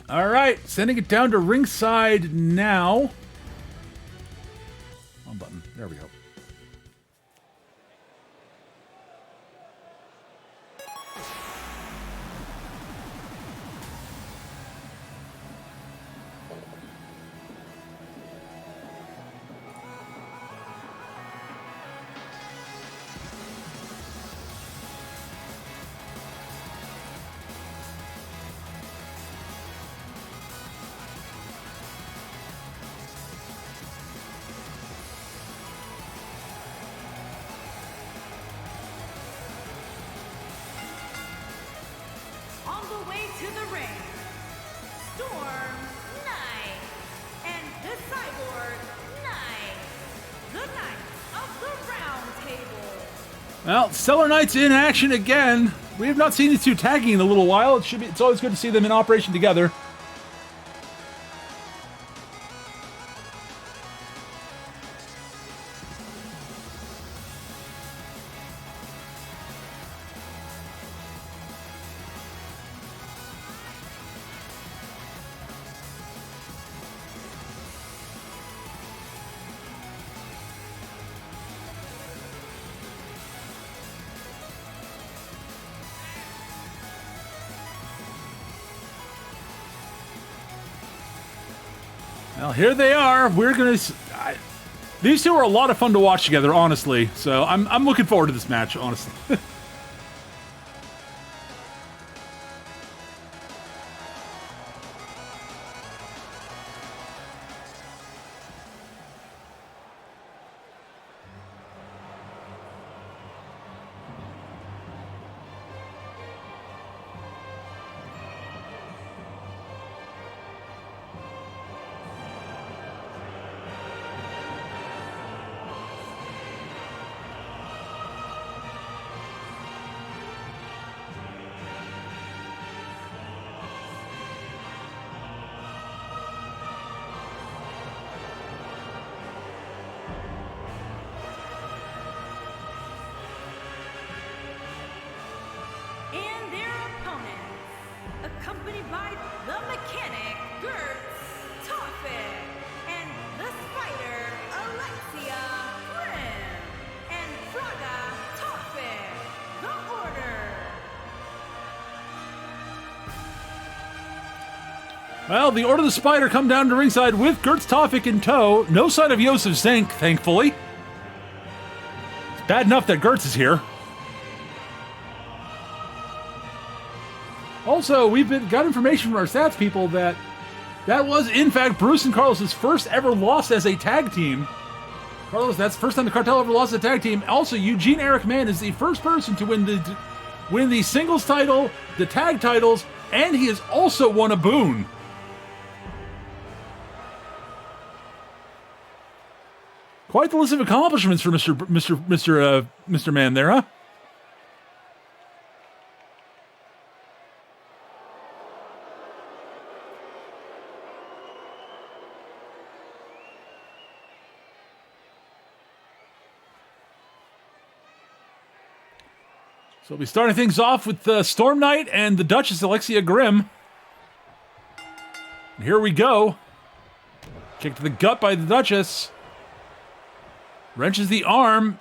All right, sending it down to ringside now. Wrong button. There we go. On the way to the ring, Storm Knight and the Cyborg Knight, the Knights of the Round Table. Well, Stellar Knights in action again. We have not seen these two tagging in a little while. It's always good to see them in operation together. Well, here they are. These two are a lot of fun to watch together, honestly. So I'm looking forward to this match, honestly. And their opponents, accompanied by the mechanic, Gertz Toffin, and the spider, Alexia Grimm, and Fraga Toffin, the Order. Well, the Order of the Spider come down to ringside with Gertz Toffik in tow. No sign of Yosef Zink, thankfully. It's bad enough that Gertz is here. Also, got information from our stats people that was, in fact, Bruce and Carlos's first ever loss as a tag team. Carlos, that's the first time the Cartel ever lost a tag team. Also, Eugene Eric Mann is the first person to win the singles title, the tag titles, and he has also won a boon. Quite the list of accomplishments for Mr. Mann there, huh? So we'll be starting things off with Storm Knight and the Duchess, Alexia Grimm. And here we go. Kick to the gut by the Duchess. Wrenches the arm.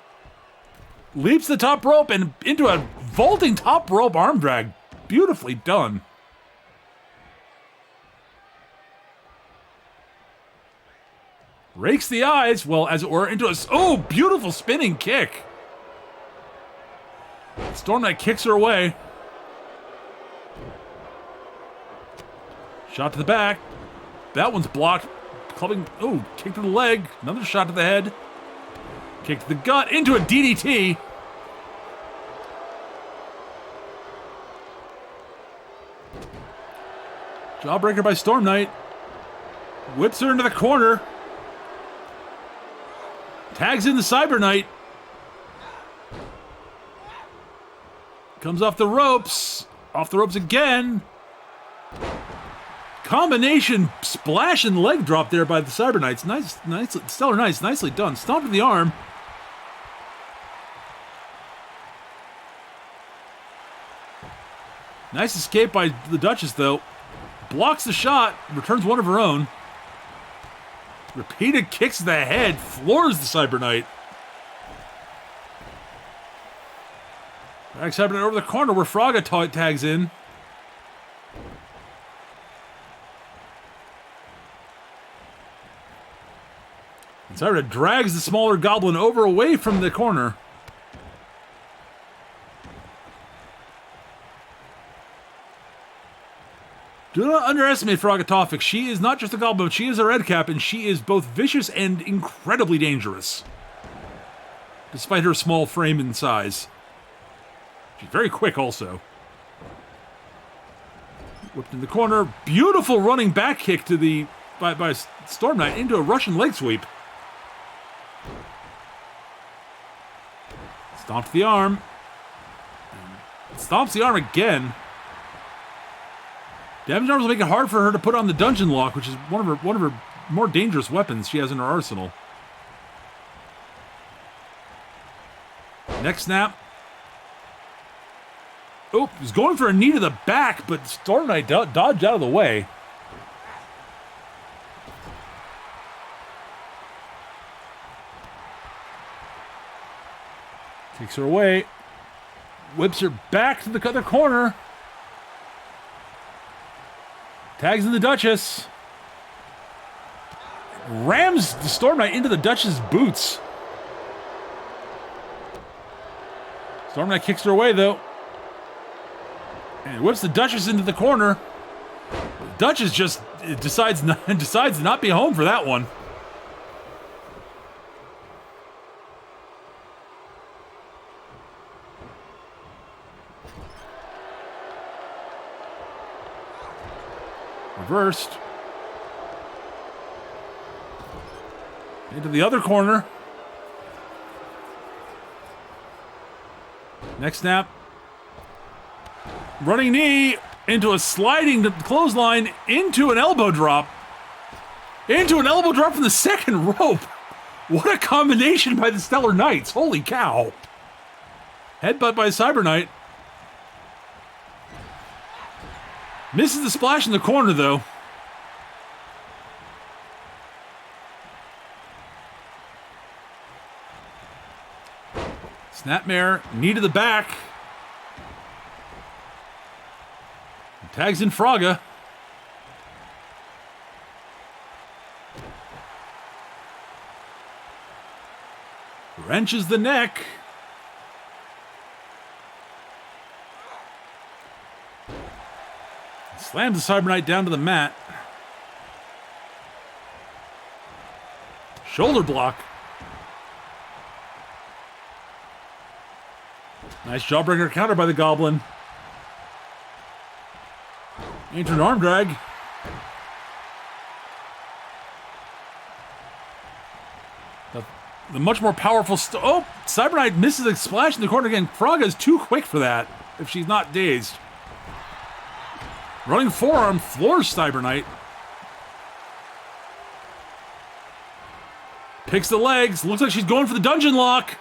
Leaps the top rope and into a vaulting top rope arm drag. Beautifully done. Rakes the eyes, well, as it were, into a beautiful spinning kick. Storm Knight kicks her away. Shot to the back. That one's blocked. Clubbing. Oh, kick to the leg. Another shot to the head. Kick to the gut into a DDT. Jawbreaker by Storm Knight. Whips her into the corner. Tags in the Cyber Knight. Comes off the ropes. Off the ropes again. Combination splash and leg drop there by the Cyber Knights. Nice, Stellar Knights, nicely done. Stomp to the arm. Nice escape by the Duchess, though. Blocks the shot, returns one of her own. Repeated kicks to the head, floors the Cyber Knight. Drags Cyber Knight over the corner where Fraga tags in. And Cyber Knight drags the smaller goblin over away from the corner. Do not underestimate Fraga Tofik. She is not just a goblin, but she is a red cap, and she is both vicious and incredibly dangerous. Despite her small frame and size. She's very quick also. Whipped in the corner. Beautiful running back kick to the by Storm Knight into a Russian leg sweep. Stomps the arm. Stomps the arm again. Damage arms will make it hard for her to put on the dungeon lock, which is one of her more dangerous weapons she has in her arsenal. Next snap. Oh, he's going for a knee to the back, but Storm Knight dodged out of the way. Takes her away. Whips her back to the other corner. Tags in the Duchess. Rams the Storm Knight into the Duchess' boots. Storm Knight kicks her away, though. And whips the Duchess into the corner. The Duchess just decides to not be home for that one. Reversed. Into the other corner. Next snap. Running knee into a sliding clothesline into an elbow drop. Into an elbow drop from the second rope. What a combination by the Stellar Knights. Holy cow. Headbutt by Cyber Knight. Misses the splash in the corner, though. Snapmare, knee to the back. Tags in Fraga. Wrenches the neck. Slams the Cyber Knight down to the mat. Shoulder block. Nice jawbreaker counter by the Goblin. Ancient arm drag. The much more powerful... Cyber Knight misses a splash in the corner again. Fraga is too quick for that if she's not dazed. Running forearm floors Cyber Knight. Picks the legs. Looks like she's going for the dungeon lock.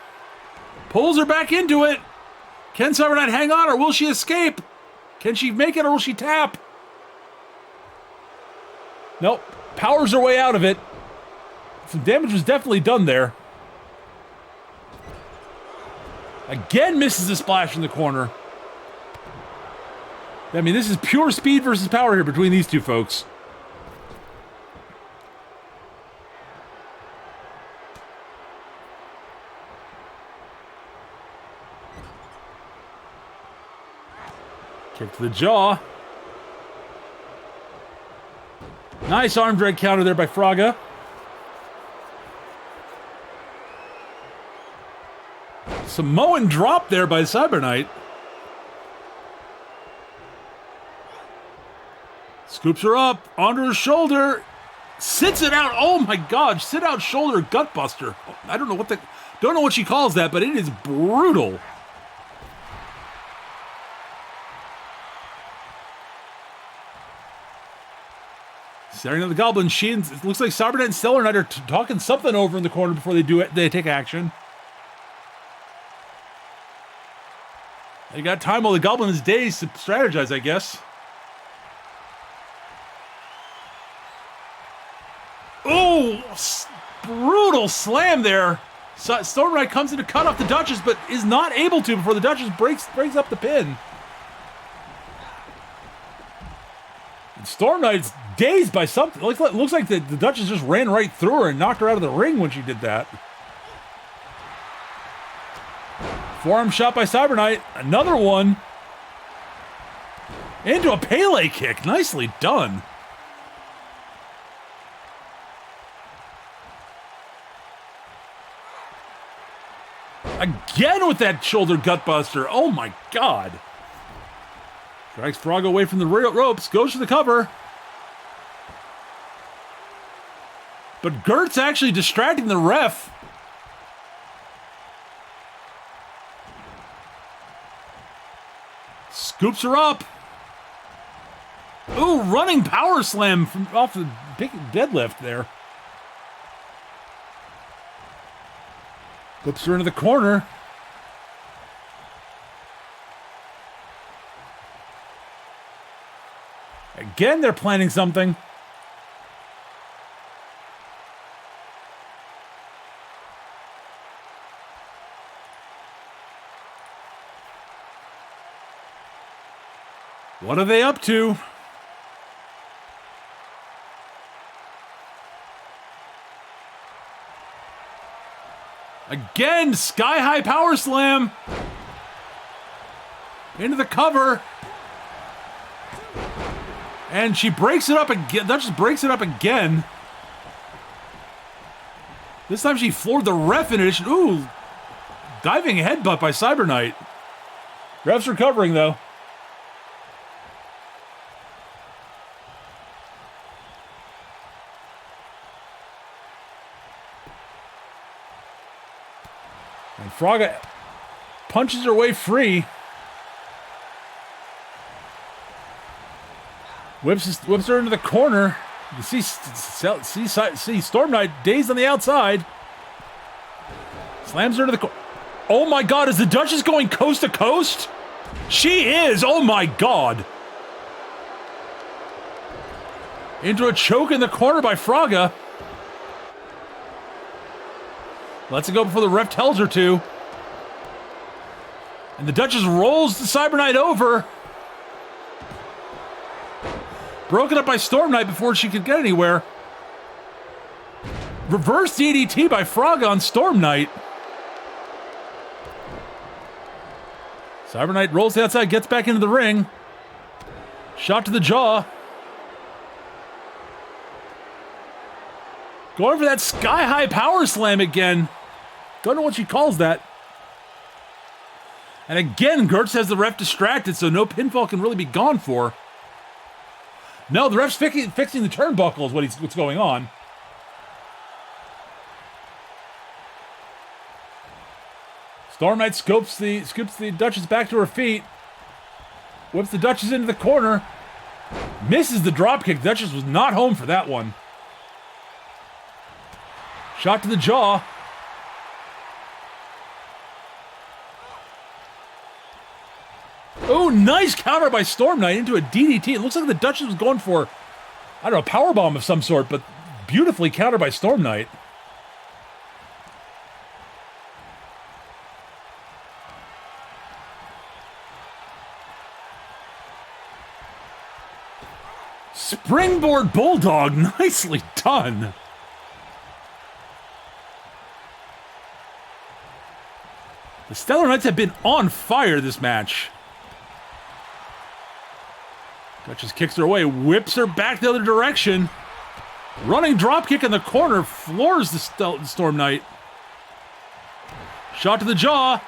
Pulls her back into it. Can Cyber Knight hang on or will she escape? Can she make it or will she tap? Nope. Powers her way out of it. Some damage was definitely done there. Again misses a splash in the corner. I mean, this is pure speed versus power here between these two folks. Kick to the jaw. Nice arm drag counter there by Fraga. Samoan drop there by Cyber Knight. Scoops her up onto her shoulder. Sits it out. Oh my god, sit out shoulder gutbuster. I don't know what she calls that, but it is brutal. Staring at the Goblin, it looks like Cyber Knight and Stellar Knight are talking something over in the corner before they take action. They got time while the Goblin is dazed to strategize, I guess. Oh, brutal slam there. Storm Knight comes in to cut off the Duchess, but is not able to before the Duchess breaks up the pin. And Storm Knight's dazed by something. Looks like the Duchess just ran right through her and knocked her out of the ring when she did that. Forearm shot by Cyber Knight. Another one. Into a Pele kick. Nicely done. Again with that shoulder gutbuster. Oh my god. Drags Fraga away from the ropes. Goes for the cover. But Gert's actually distracting the ref. Scoops her up. Ooh, running power slam from off the big deadlift there. Whips her into the corner. Again, they're planning something. What are they up to? Again, sky-high power slam. Into the cover. And she breaks it up again. That just breaks it up again. This time she floored the ref in addition. Ooh. Diving headbutt by Cyber Knight. Ref's recovering, though. And Fraga punches her way free. Whips her into the corner. You see Storm Knight dazed on the outside. Slams her into the corner. Oh my god, is the Duchess going coast to coast? She is! Oh my god! Into a choke in the corner by Fraga. Lets it go before the ref tells her to. And the Duchess rolls the Cyber Knight over. Broken up by Storm Knight before she could get anywhere. Reverse DDT by Fraga on Storm Knight. Cyber Knight rolls to the outside, gets back into the ring. Shot to the jaw. Going for that sky-high power slam again. Don't know what she calls that. And again, Gertz has the ref distracted, so no pinfall can really be gone for. No, the ref's fixing the turnbuckle is what's going on. Storm Knight scoops the Duchess back to her feet. Whips the Duchess into the corner. Misses the dropkick. Duchess was not home for that one. Shot to the jaw. Oh, nice counter by Storm Knight into a DDT. It looks like the Duchess was going for, I don't know, a powerbomb of some sort, but beautifully countered by Storm Knight. Springboard Bulldog, nicely done. The Stellar Knights have been on fire this match. Duchess kicks her away, whips her back the other direction. Running dropkick in the corner, floors the Storm Knight. Shot to the jaw.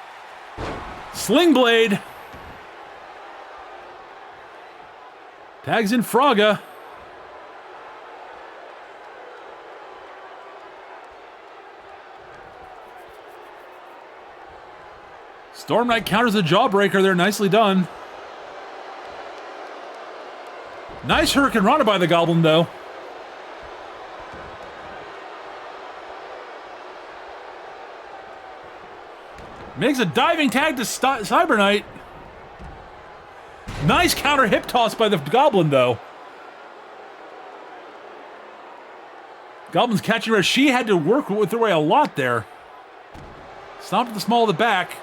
Sling blade. Tags in Fraga. Storm Knight counters the jawbreaker there, nicely done. Nice Hurricane Rana by the Goblin, though. Makes a diving tag to Cyber Knight. Nice counter hip toss by the Goblin, though. Goblin's catching her. She had to work with her way a lot there. Stomped at the small of the back.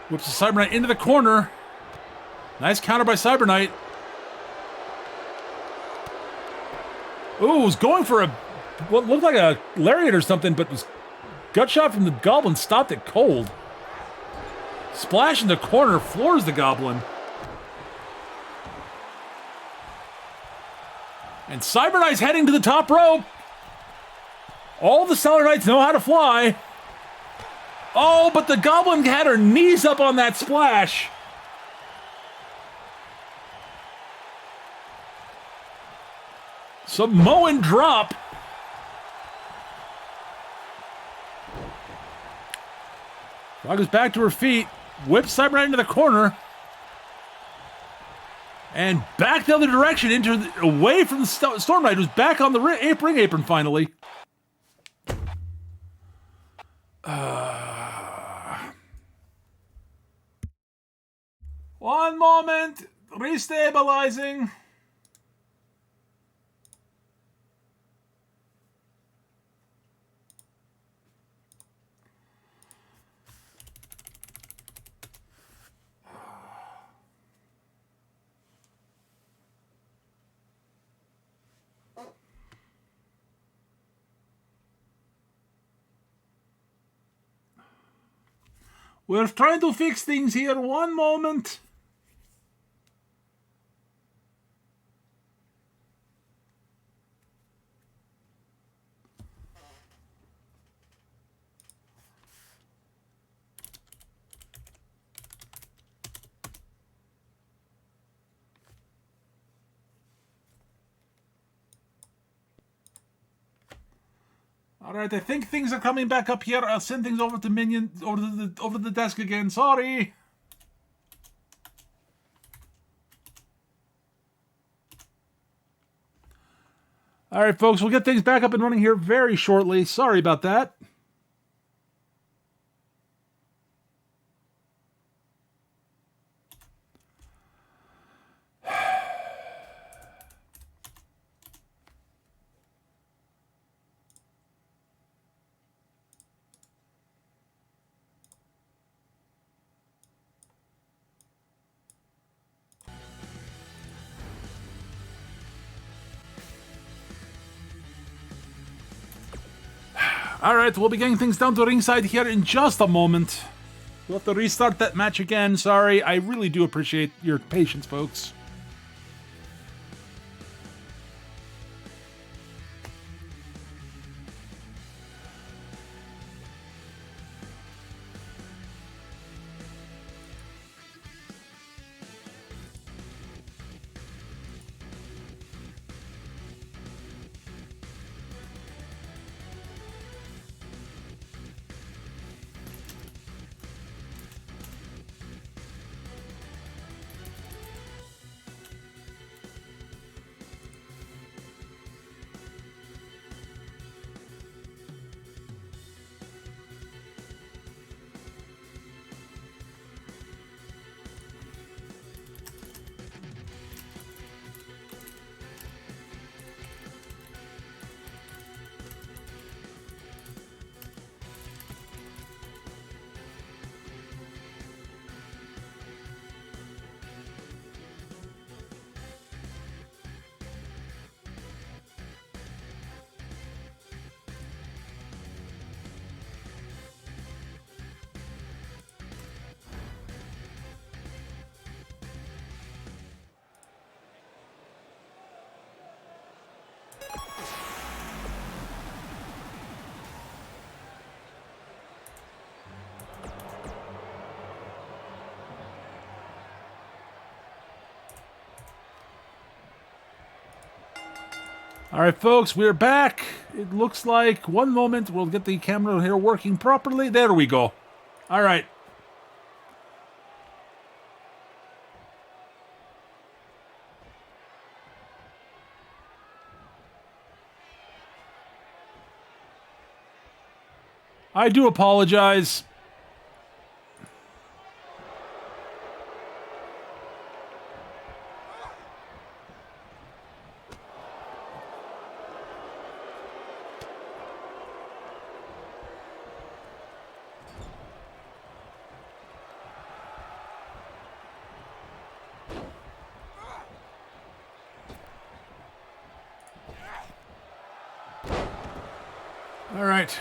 Whips the Cyber Knight into the corner. Nice counter by Cyber Knight. Ooh, was going for what looked like a lariat or something, but was gut shot from the Goblin, stopped it cold. Splash in the corner, floors the Goblin. And Cyber Knight's heading to the top rope. All the Stellar Knights know how to fly. Oh, but the Goblin had her knees up on that splash. Samoan drop. Frog is back to her feet. Whips Cyber Knight into the corner. And back the other direction, away from the Storm Knight, who's back on the ring apron finally. One moment. Restabilizing. We're trying to fix things here. One moment. All right, I think things are coming back up here. I'll send things over to Minion, over the desk again. Sorry. All right, folks, we'll get things back up and running here very shortly. Sorry about that. All right, we'll be getting things down to ringside here in just a moment. We'll have to restart that match again. Sorry, I really do appreciate your patience, folks. All right, folks, we're back. It looks like one moment we'll get the camera here working properly. There we go. All right. I do apologize. All right.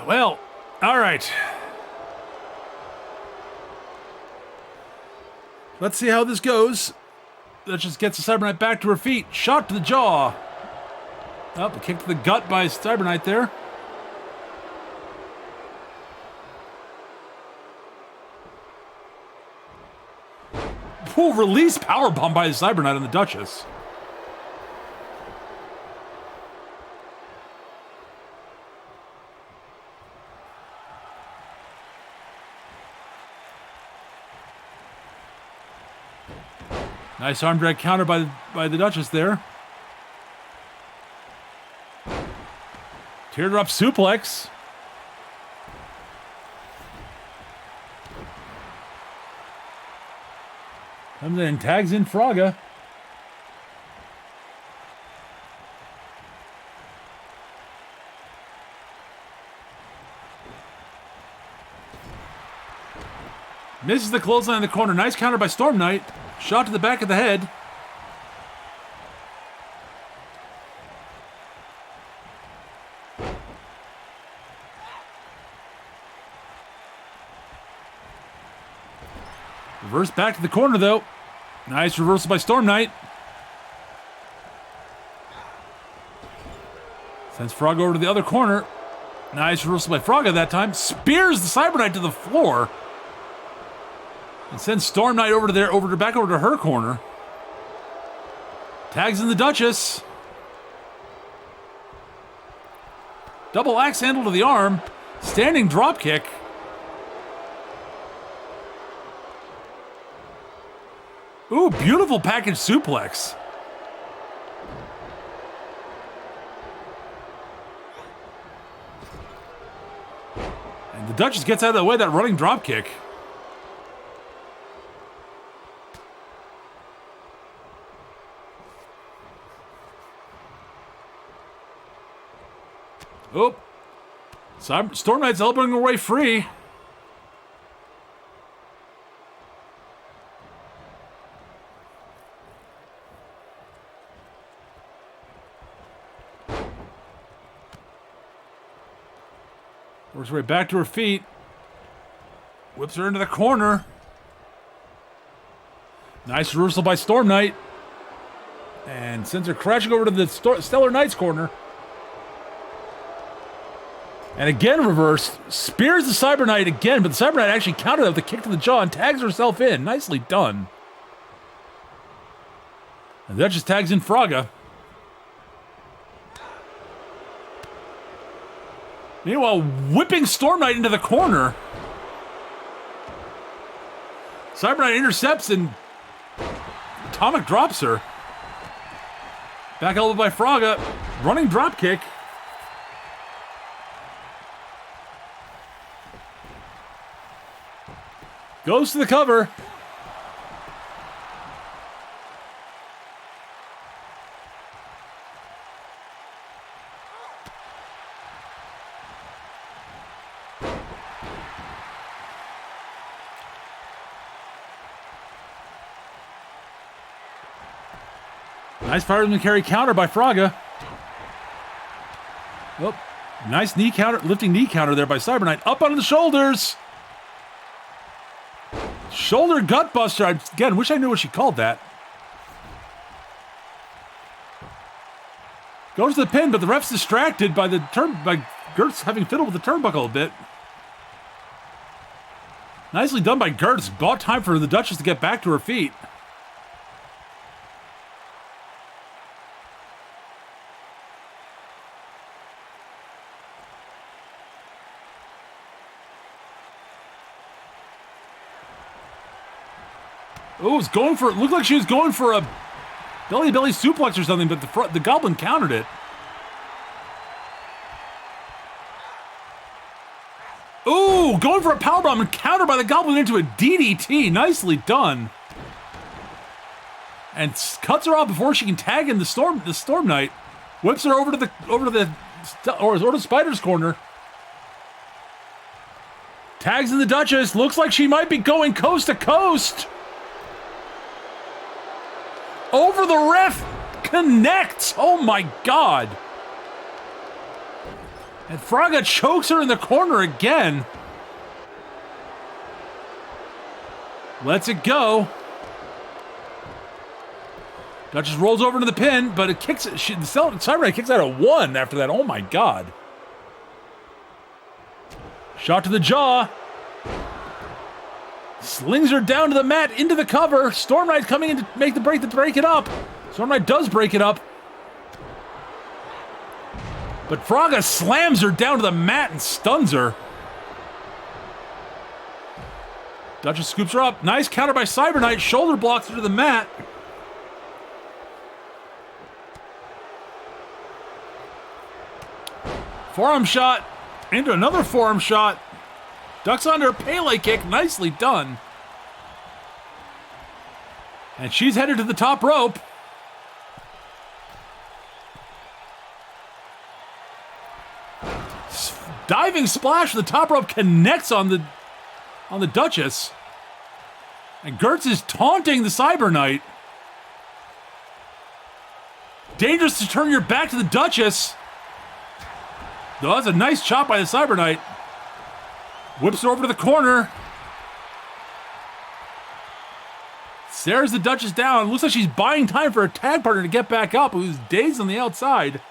Well, all right. Let's see how this goes. That just gets the Cyberknight back to her feet. Shot to the jaw. Up, a kick to the gut by Cyberknight there. Ooh, release powerbomb by the Cyberknight on the Duchess. Nice arm drag counter by the Duchess there. Teardrop suplex. Comes in and tags in Fraga. Misses the clothesline in the corner. Nice counter by Storm Knight. Shot to the back of the head. Reverse back to the corner, though. Nice reversal by Storm Knight. Sends Fraga over to the other corner. Nice reversal by Fraga that time. Spears the Cyberknight to the floor. And sends Storm Knight back over to her corner. Tags in the Duchess. Double axe handle to the arm. Standing drop kick. Ooh, beautiful package suplex. And the Duchess gets out of the way of that running drop kick. Oh. Storm Knight's elbowing her way free. Works her way back to her feet. Whips her into the corner. Nice reversal by Storm Knight. And sends her crashing over to the Stellar Knight's corner. And again reversed. Spears the Cyber Knight again, but the Cyber Knight actually countered with a kick to the jaw and tags herself in. Nicely done. And that just tags in Fraga. Meanwhile, whipping Storm Knight into the corner. Cyber Knight intercepts and Atomic drops her. Back elbow by Fraga. Running drop kick. Goes to the cover. Nice fireman carry counter by Fraga. Oh, nice knee counter, lifting knee counter there by Cyber Knight. Up onto the shoulders. Shoulder gut buster. Again, wish I knew what she called that. Goes to the pin, but the ref's distracted by by Gertz having fiddled with the turnbuckle a bit. Nicely done by Gertz. Bought time for the Duchess to get back to her feet. Oh, it's going for. It looked like she was going for a belly-to-belly suplex or something, but the Goblin countered it. Ooh, going for a powerbomb and countered by the Goblin into a DDT. Nicely done. And cuts her off before she can tag in the Storm Knight. Whips her over to the Spider's corner. Tags in the Duchess. Looks like she might be going coast to coast. Over the ref, connects. Oh my God. And Fraga chokes her in the corner again. Lets it go. Duchess rolls over to the pin, but it kicks. The Cyber Knight kicks out a 1 after that. Oh my God. Shot to the jaw. Slings her down to the mat, into the cover. Storm Knight coming in to make the break it up. Storm Knight does break it up. But Fraga slams her down to the mat and stuns her. Duchess scoops her up. Nice counter by Cyber Knight. Shoulder blocks her to the mat. Forearm shot. Into another forearm shot. Ducks under a Pele kick. Nicely done. And she's headed to the top rope. Diving splash from the top rope connects on the Duchess. And Gertz is taunting the Cyber Knight. Dangerous to turn your back to the Duchess. Though that's a nice chop by the Cyber Knight. Whips her over to the corner. Stares the Duchess down. Looks like she's buying time for a tag partner to get back up, who's dazed on the outside.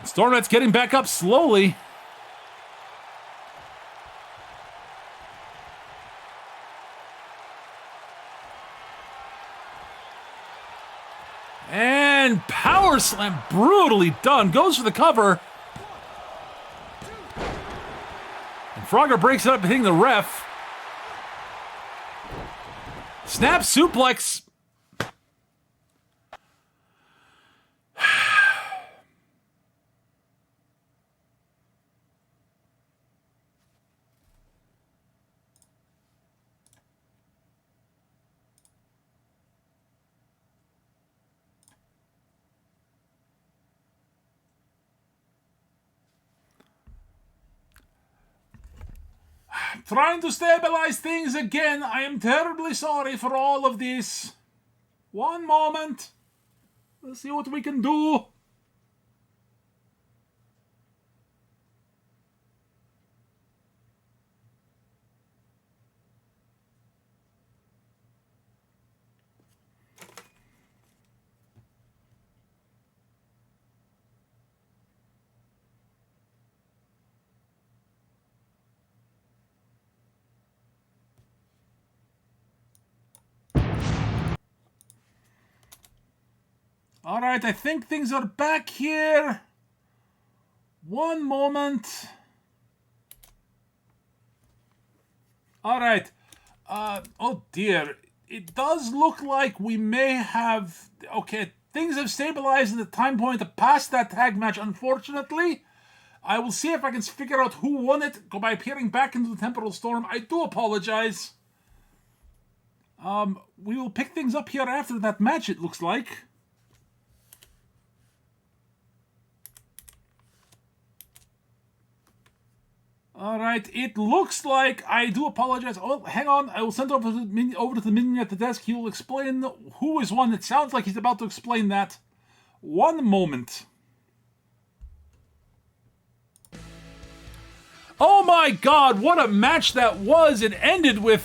Storm Knight's getting back up slowly. And power slam, brutally done. Goes for the cover. And Fraga breaks it up, hitting the ref. Snap suplex. Trying to stabilize things again. I am terribly sorry for all of this. One moment. Let's see what we can do. Alright, I think things are back here. One moment. Alright. Oh dear. It does look like we may have... Okay, things have stabilized at the time point past that tag match, unfortunately. I will see if I can figure out who won it by peering back into the temporal storm. I do apologize. We will pick things up here after that match, it looks like. Alright, it looks like, I do apologize. Oh, hang on, I will send over to the minion at the desk. He will explain who is won. It sounds like he's about to explain that. One moment. Oh my god, what a match that was! It ended with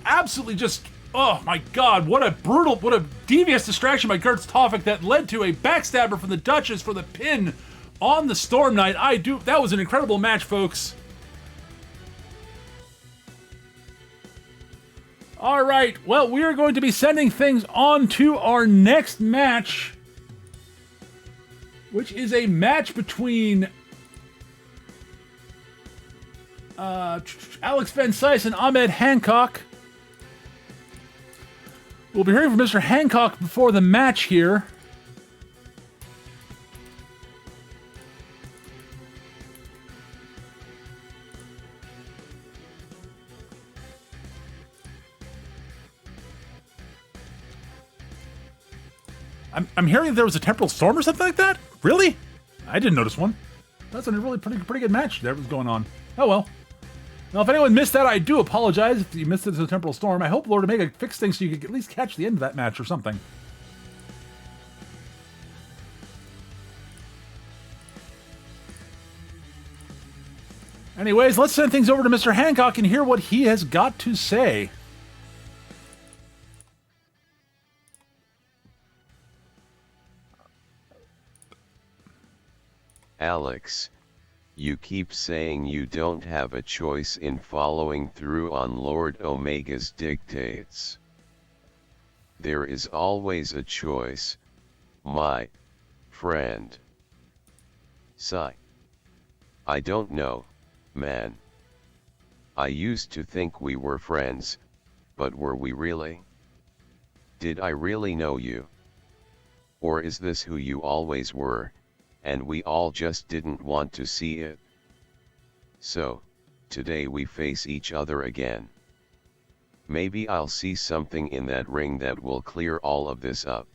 absolutely just, oh my god, what a devious distraction by Gertz Toffik that led to a backstabber from the Duchess for the pin on the Storm Knight. That was an incredible match, folks. Alright, well, we are going to be sending things on to our next match, which is a match between Alex Van Sice and Ahmed Hancock. We'll be hearing from Mr. Hancock before the match here. I'm hearing there was a temporal storm or something like that? Really? I didn't notice one. That's a really pretty good match that was going on. Oh well. Now, if anyone missed that, I do apologize if you missed it as a temporal storm. I hope Lord Omega fixed things so you could at least catch the end of that match or something. Anyways, let's send things over to Mr. Hancock and hear what he has got to say. Alex, you keep saying you don't have a choice in following through on Lord Omega's dictates. There is always a choice, my friend. Sigh. I don't know, man. I used to think we were friends, but were we really? Did I really know you? Or is this who you always were, and we all just didn't want to see it? So, today we face each other again. Maybe I'll see something in that ring that will clear all of this up.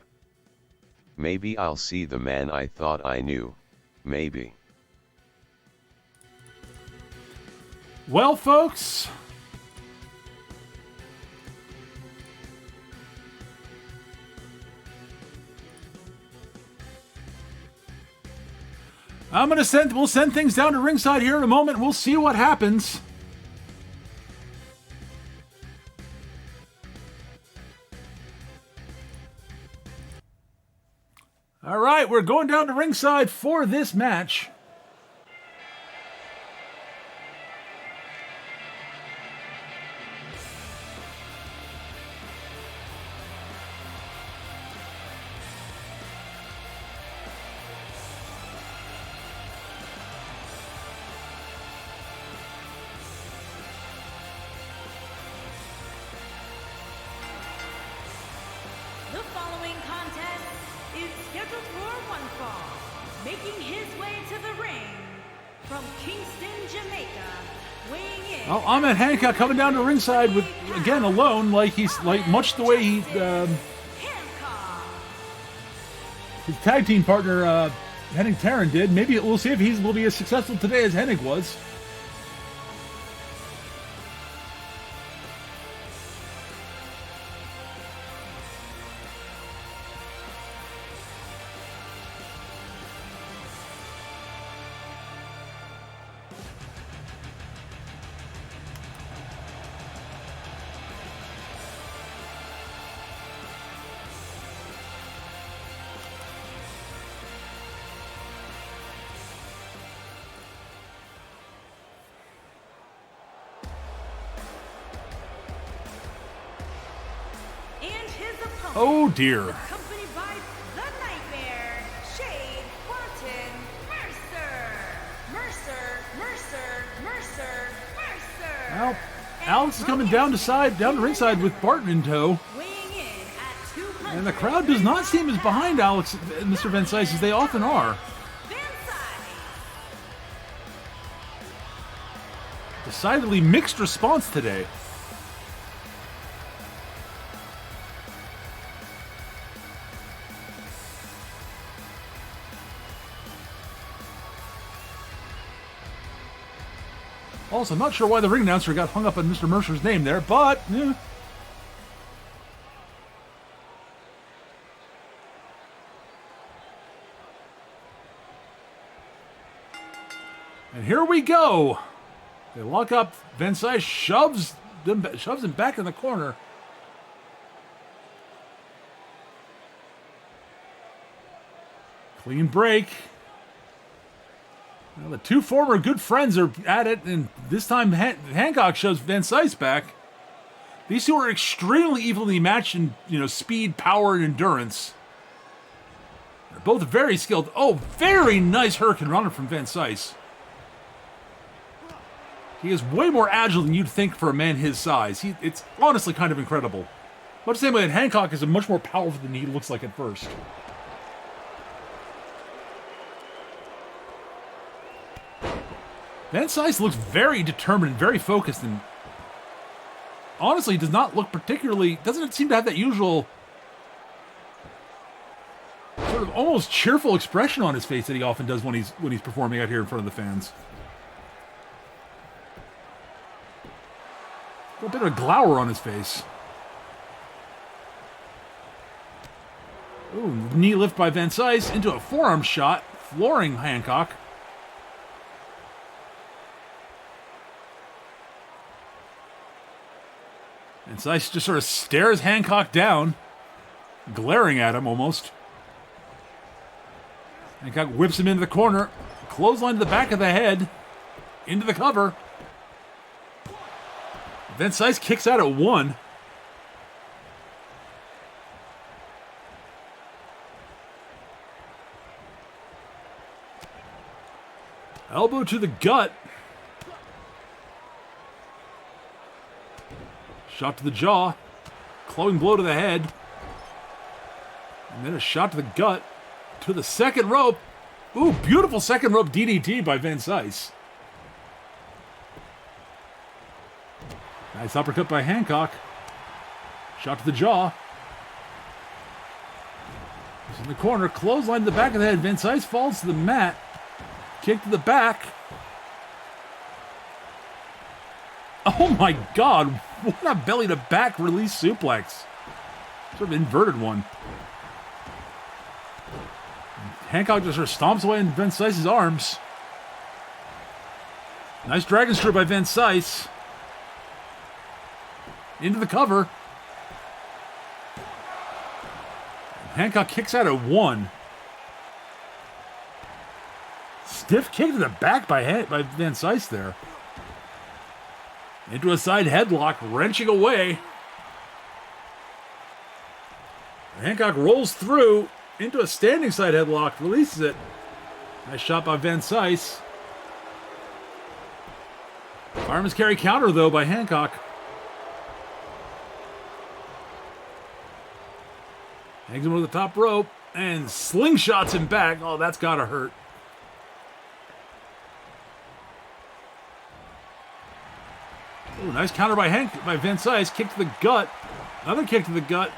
Maybe I'll see the man I thought I knew, maybe. Well, folks, we'll send things down to ringside here in a moment. We'll see what happens. All right, we're going down to ringside for this match. The following contest is scheduled for one fall. Making his way to the ring from Kingston, Jamaica, weighing in. Well, Ahmed Hancock coming down to ringside with, again, alone, like much the way he Hancock. his tag team partner Henning Taryn did. Maybe we'll see if he will be as successful today as Henning was. Oh dear. Accompanied by the Nightmare, Shade, Barton, Mercer. Well, Alex is coming down to ringside with Barton in tow. Weighing in at 200. And the crowd does not seem as behind Alex and Mr. Van Cise as they often are. Van Cise. Decidedly mixed response today. Also, I'm not sure why the ring announcer got hung up on Mr. Mercer's name there, but... And here we go. They lock up. Van Cise shoves him back in the corner. Clean break. Well, the two former good friends are at it, and this time Hancock shoves Van Cise back. These two are extremely evenly matched in speed, power, and endurance. They're both very skilled. Oh, very nice Hurricane Runner from Van Cise. He is way more agile than you'd think for a man his size. It's honestly kind of incredible. Much the same way that Hancock is much more powerful than he looks like at first. Van Cise looks very determined, very focused, and honestly does not look doesn't seem to have that usual sort of almost cheerful expression on his face that he often does when he's performing out here in front of the fans. A bit of a glower on his face. Ooh, knee lift by Van Cise into a forearm shot, flooring Hancock. Van Cise just sort of stares Hancock down, glaring at him almost. Hancock whips him into the corner, clothesline to the back of the head, into the cover. Van Cise kicks out at 1. Elbow to the gut. Shot to the jaw. Clubbing blow to the head. And then a shot to the gut. To the second rope. Ooh, beautiful second rope DDT by Van Cise. Nice uppercut by Hancock. Shot to the jaw. He's in the corner. Clothesline to the back of the head. Van Cise falls to the mat. Kick to the back. Oh my God. What a belly to back release suplex. Sort of inverted one. Hancock just sort of stomps away in Van Cise's arms. Nice dragon screw by Van Cise. Into the cover. Hancock kicks out at 1. Stiff kick to the back by Van Cise there. Into a side headlock, wrenching away. Hancock rolls through into a standing side headlock, releases it. Nice shot by Van Cise. Fireman's carry counter though by Hancock. Hangs him over the top rope and slingshots him back. Oh, that's gotta hurt. Ooh, nice counter by Van Cise. Kick to the gut. Another kick to the gut.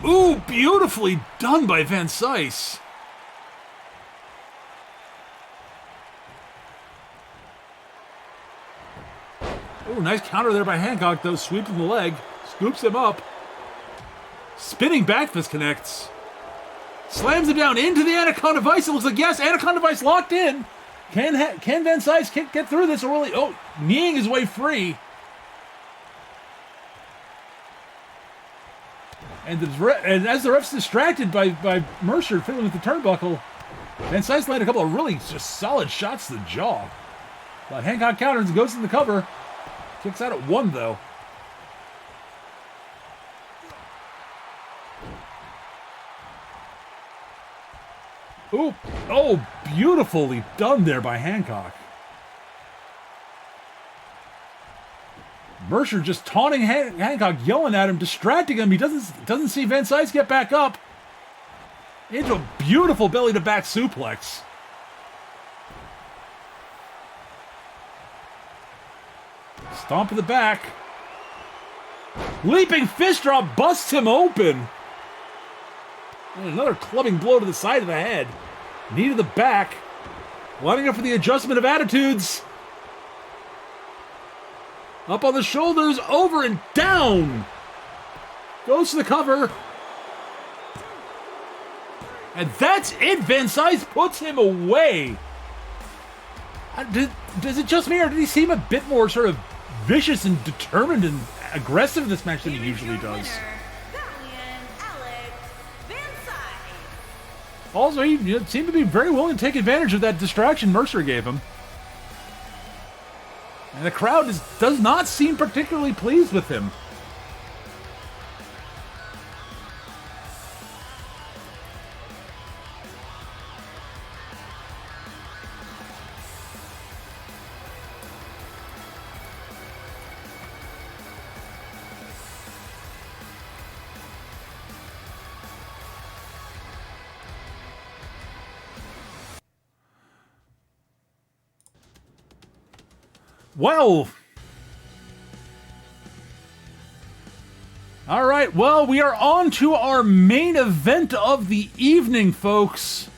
Ooh, beautifully done by Van Cise. Ooh, nice counter there by Hancock, though. Sweeps in the leg. Scoops him up. Spinning back fist connects. Slams him down into the Anaconda Vice. It looks like, yes, Anaconda Vice locked in. Can Van Cise get through this? Or really, kneeing his way free. And as the ref's distracted by Mercer fiddling with the turnbuckle, Van Cise landed a couple of really just solid shots to the jaw. But Hancock counters and goes to the cover. Kicks out at 1, though. Ooh, oh, beautifully done there by Hancock. Mercer just taunting Hancock, yelling at him, distracting him. He doesn't see Van Cise get back up. Into a beautiful belly-to-back suplex. Stomp in the back. Leaping fist drop busts him open. And another clubbing blow to the side of the head. Knee to the back. Lining up for the adjustment of attitudes. Up on the shoulders, over and down. Goes to the cover. And that's it. Van Cise puts him away. Does it just me, or did he seem a bit more sort of vicious and determined and aggressive in this match than he usually does? Also, he seemed to be very willing to take advantage of that distraction Mercer gave him. And the crowd does not seem particularly pleased with him. Well, all right, well, we are on to our main event of the evening, folks.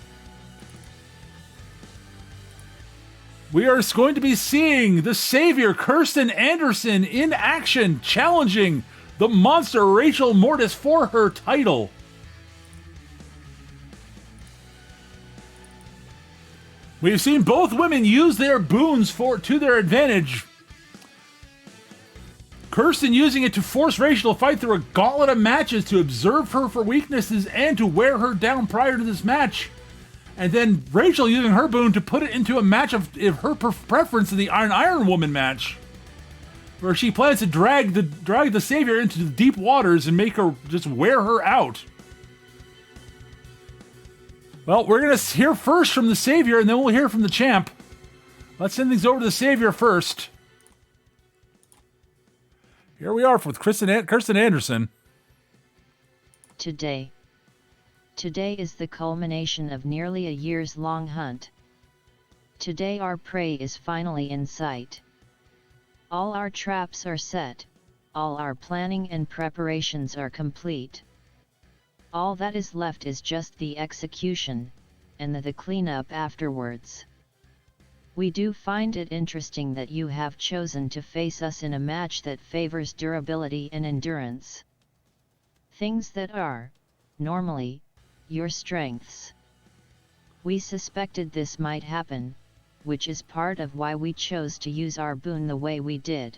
We are going to be seeing the Savior, Kirsten Anderson, in action, challenging the monster Rachel Mortis for her title. We've seen both women use their boons to their advantage. Kirsten using it to force Rachel to fight through a gauntlet of matches to observe her for weaknesses and to wear her down prior to this match. And then Rachel using her boon to put it into a match of her preference in the Iron Woman match, where she plans to drag the Savior into the deep waters and make her just wear her out. Well, we're going to hear first from the Savior, and then we'll hear from the champ. Let's send things over to the Savior first. Here we are with Kirsten Anderson. Today is the culmination of nearly a years-long hunt. Today our prey is finally in sight. All our traps are set, all our planning and preparations are complete. All that is left is just the execution, and the cleanup afterwards. We do find it interesting that you have chosen to face us in a match that favors durability and endurance. Things that are, normally, your strengths. We suspected this might happen, which is part of why we chose to use our boon the way we did.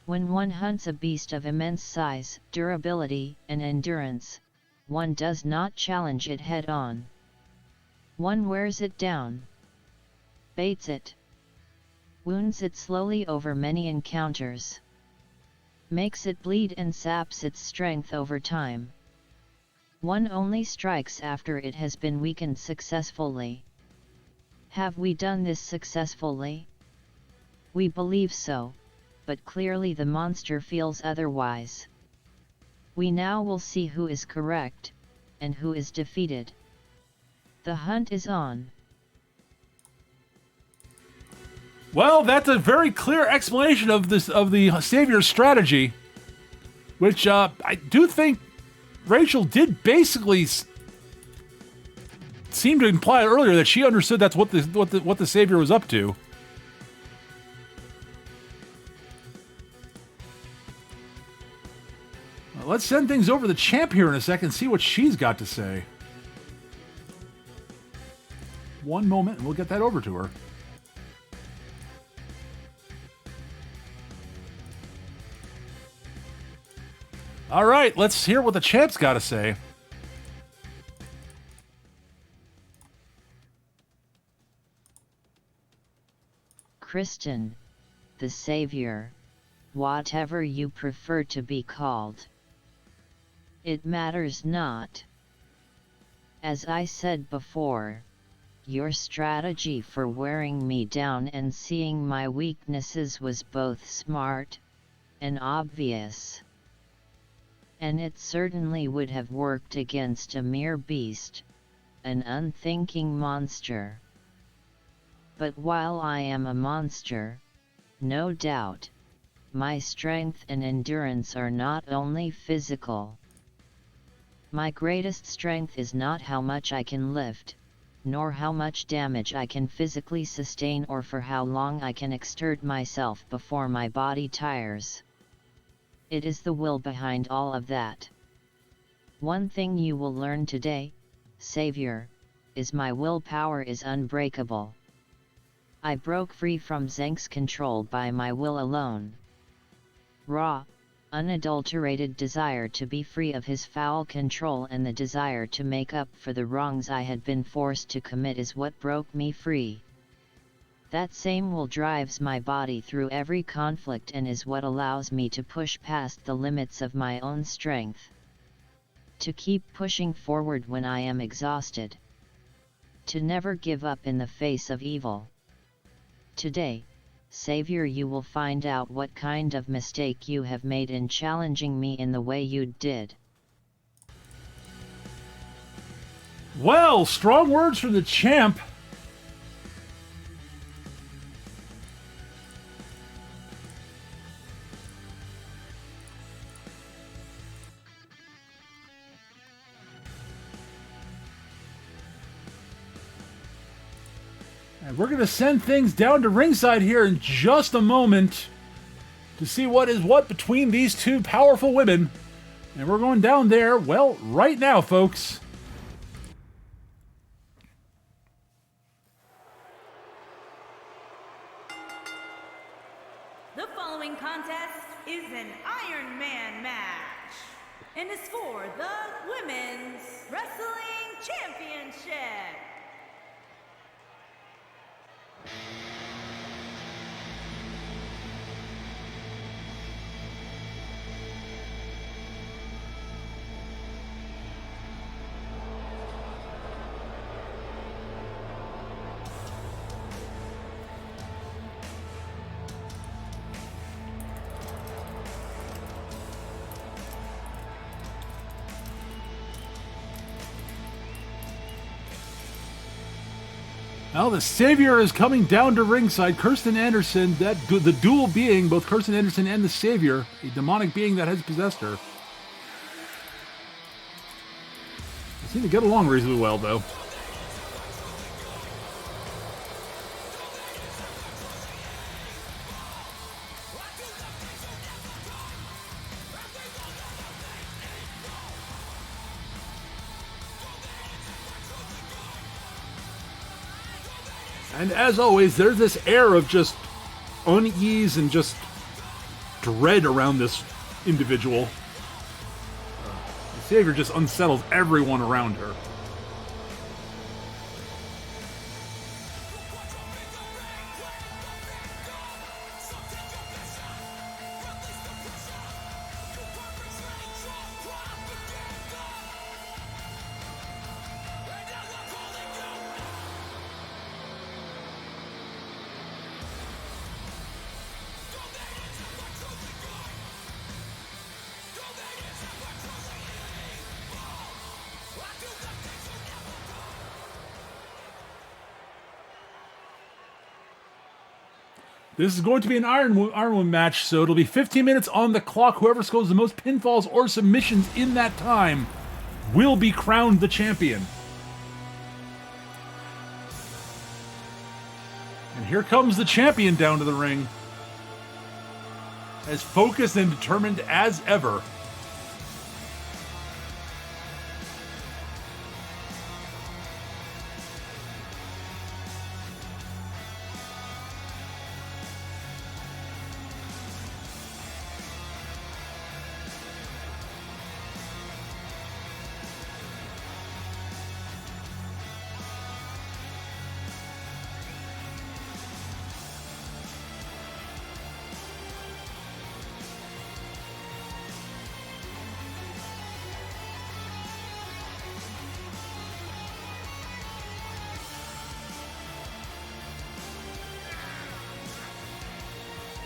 When one hunts a beast of immense size, durability, and endurance, one does not challenge it head-on. One wears it down, baits it, wounds it slowly over many encounters, makes it bleed and saps its strength over time. One only strikes after it has been weakened successfully. Have we done this successfully? We believe so, but clearly the monster feels otherwise. We now will see who is correct, and who is defeated. The hunt is on. Well, that's a very clear explanation of the Savior's strategy, which I do think Rachel did basically seem to imply earlier that she understood that's what the Savior was up to. Let's send things over to the champ here in a second and see what she's got to say. One moment, and we'll get that over to her. All right, let's hear what the champ's got to say. Kristen, the Savior, whatever you prefer to be called. It matters not. As I said before, your strategy for wearing me down and seeing my weaknesses was both smart and obvious. And it certainly would have worked against a mere beast, an unthinking monster. But while I am a monster, no doubt, my strength and endurance are not only physical. My greatest strength is not how much I can lift, nor how much damage I can physically sustain or for how long I can exert myself before my body tires. It is the will behind all of that. One thing you will learn today, Savior, is my willpower is unbreakable. I broke free from Zeng's control by my will alone. Raw, unadulterated desire to be free of his foul control and the desire to make up for the wrongs I had been forced to commit is what broke me free. That same will drives my body through every conflict and is what allows me to push past the limits of my own strength. To keep pushing forward when I am exhausted. To never give up in the face of evil. Today, Savior, you will find out what kind of mistake you have made in challenging me in the way you did. Well, strong words from the champ. And we're going to send things down to ringside here in just a moment to see what is what between these two powerful women. And we're going down there, well, right now, folks. The following contest is an Iron Man match and is for the Women's Wrestling Championship. Well, the Savior is coming down to ringside. Kirsten Anderson, the dual being, both Kirsten Anderson and the Savior, a demonic being that has possessed her. They seem to get along reasonably well, though. And as always, there's this air of just unease and just dread around this individual. The Savior just unsettles everyone around her. This is going to be an Iron Woman match, so it'll be 15 minutes on the clock. Whoever scores the most pinfalls or submissions in that time will be crowned the champion. And here comes the champion down to the ring. As focused and determined as ever.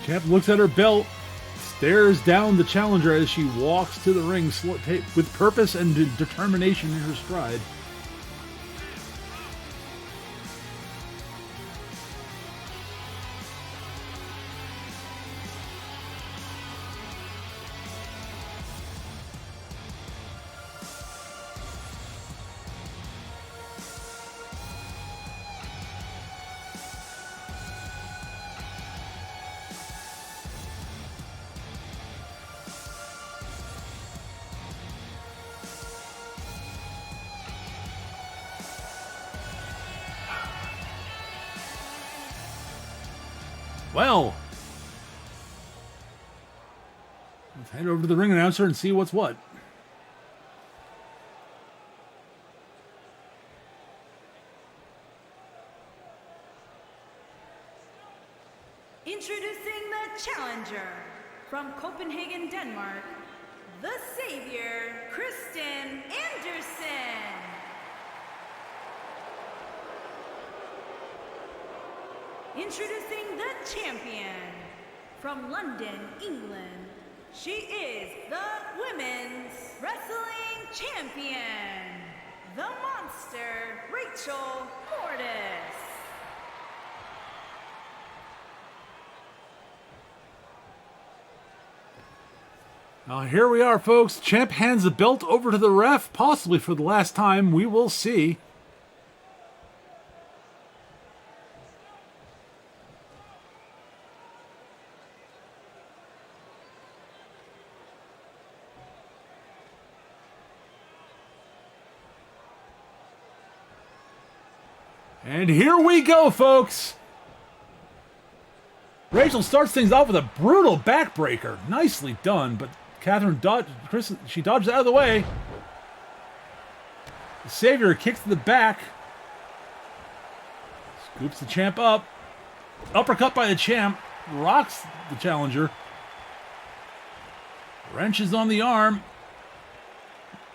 Champ looks at her belt, stares down the challenger as she walks to the ring with purpose and determination in her stride. Well, let's head over to the ring announcer and see what's what. Introducing the challenger from Copenhagen, Denmark, the Savior, Kristen Anderson. Introducing the champion from London, England. She is the Women's Wrestling Champion, the Monster, Rachel Mortis. Now here we are, folks. Champ hands the belt over to the ref, possibly for the last time. We will see. And here we go, folks. Rachel starts things off with a brutal backbreaker. Nicely done, but Catherine dodged. She dodged out of the way. The Savior kicks to the back. Scoops the champ up. Uppercut by the champ. Rocks the challenger. Wrenches on the arm.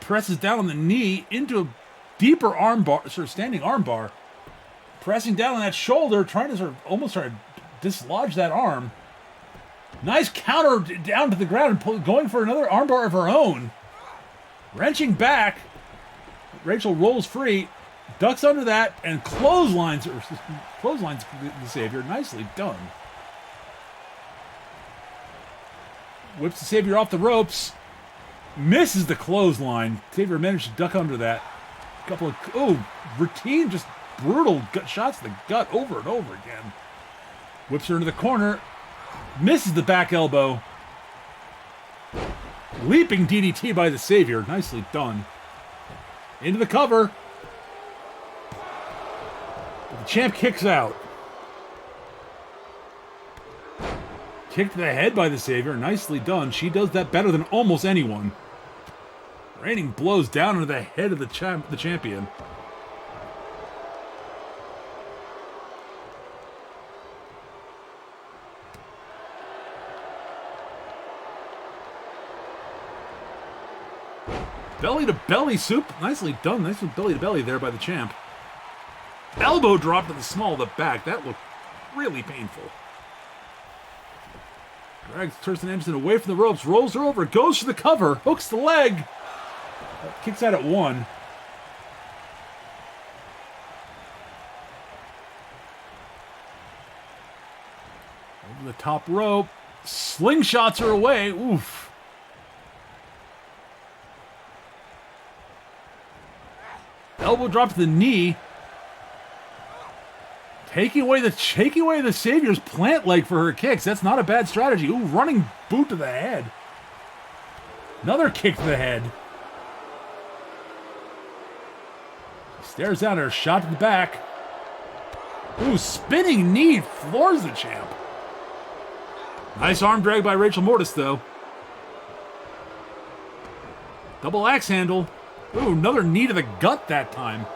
Presses down on the knee into a deeper arm bar, sort of standing arm bar. Pressing down on that shoulder, trying to almost try to dislodge that arm. Nice counter down to the ground and going for another armbar of her own. Wrenching back. Rachel rolls free, ducks under that, and clotheslines the Savior. Nicely done. Whips the Savior off the ropes. Misses the clothesline. Savior managed to duck under that. Couple of routine, just brutal shots to the gut over and over again. Whips her into the corner. Misses the back elbow. Leaping DDT by the Savior. Nicely done. Into the cover. But the champ kicks out. Kick to the head by the Savior. Nicely done. She does that better than almost anyone. Raining blows down into the head of the champion. Belly to belly soup. Nicely done. Nice with belly to belly there by the champ. Elbow drop to the small of the back. That looked really painful. Drags Kirsten Anderson away from the ropes. Rolls her over. Goes for the cover. Hooks the leg. Kicks out at one. Over the top rope. Slingshots her away. Oof. Elbow drop to the knee. Taking away the Savior's plant leg for her kicks. That's not a bad strategy. Ooh, running boot to the head. Another kick to the head. Stares down her, shot to the back. Ooh, spinning knee floors the champ. Nice arm drag by Rachel Mortis, though. Double axe handle. Ooh, another knee to the gut that time.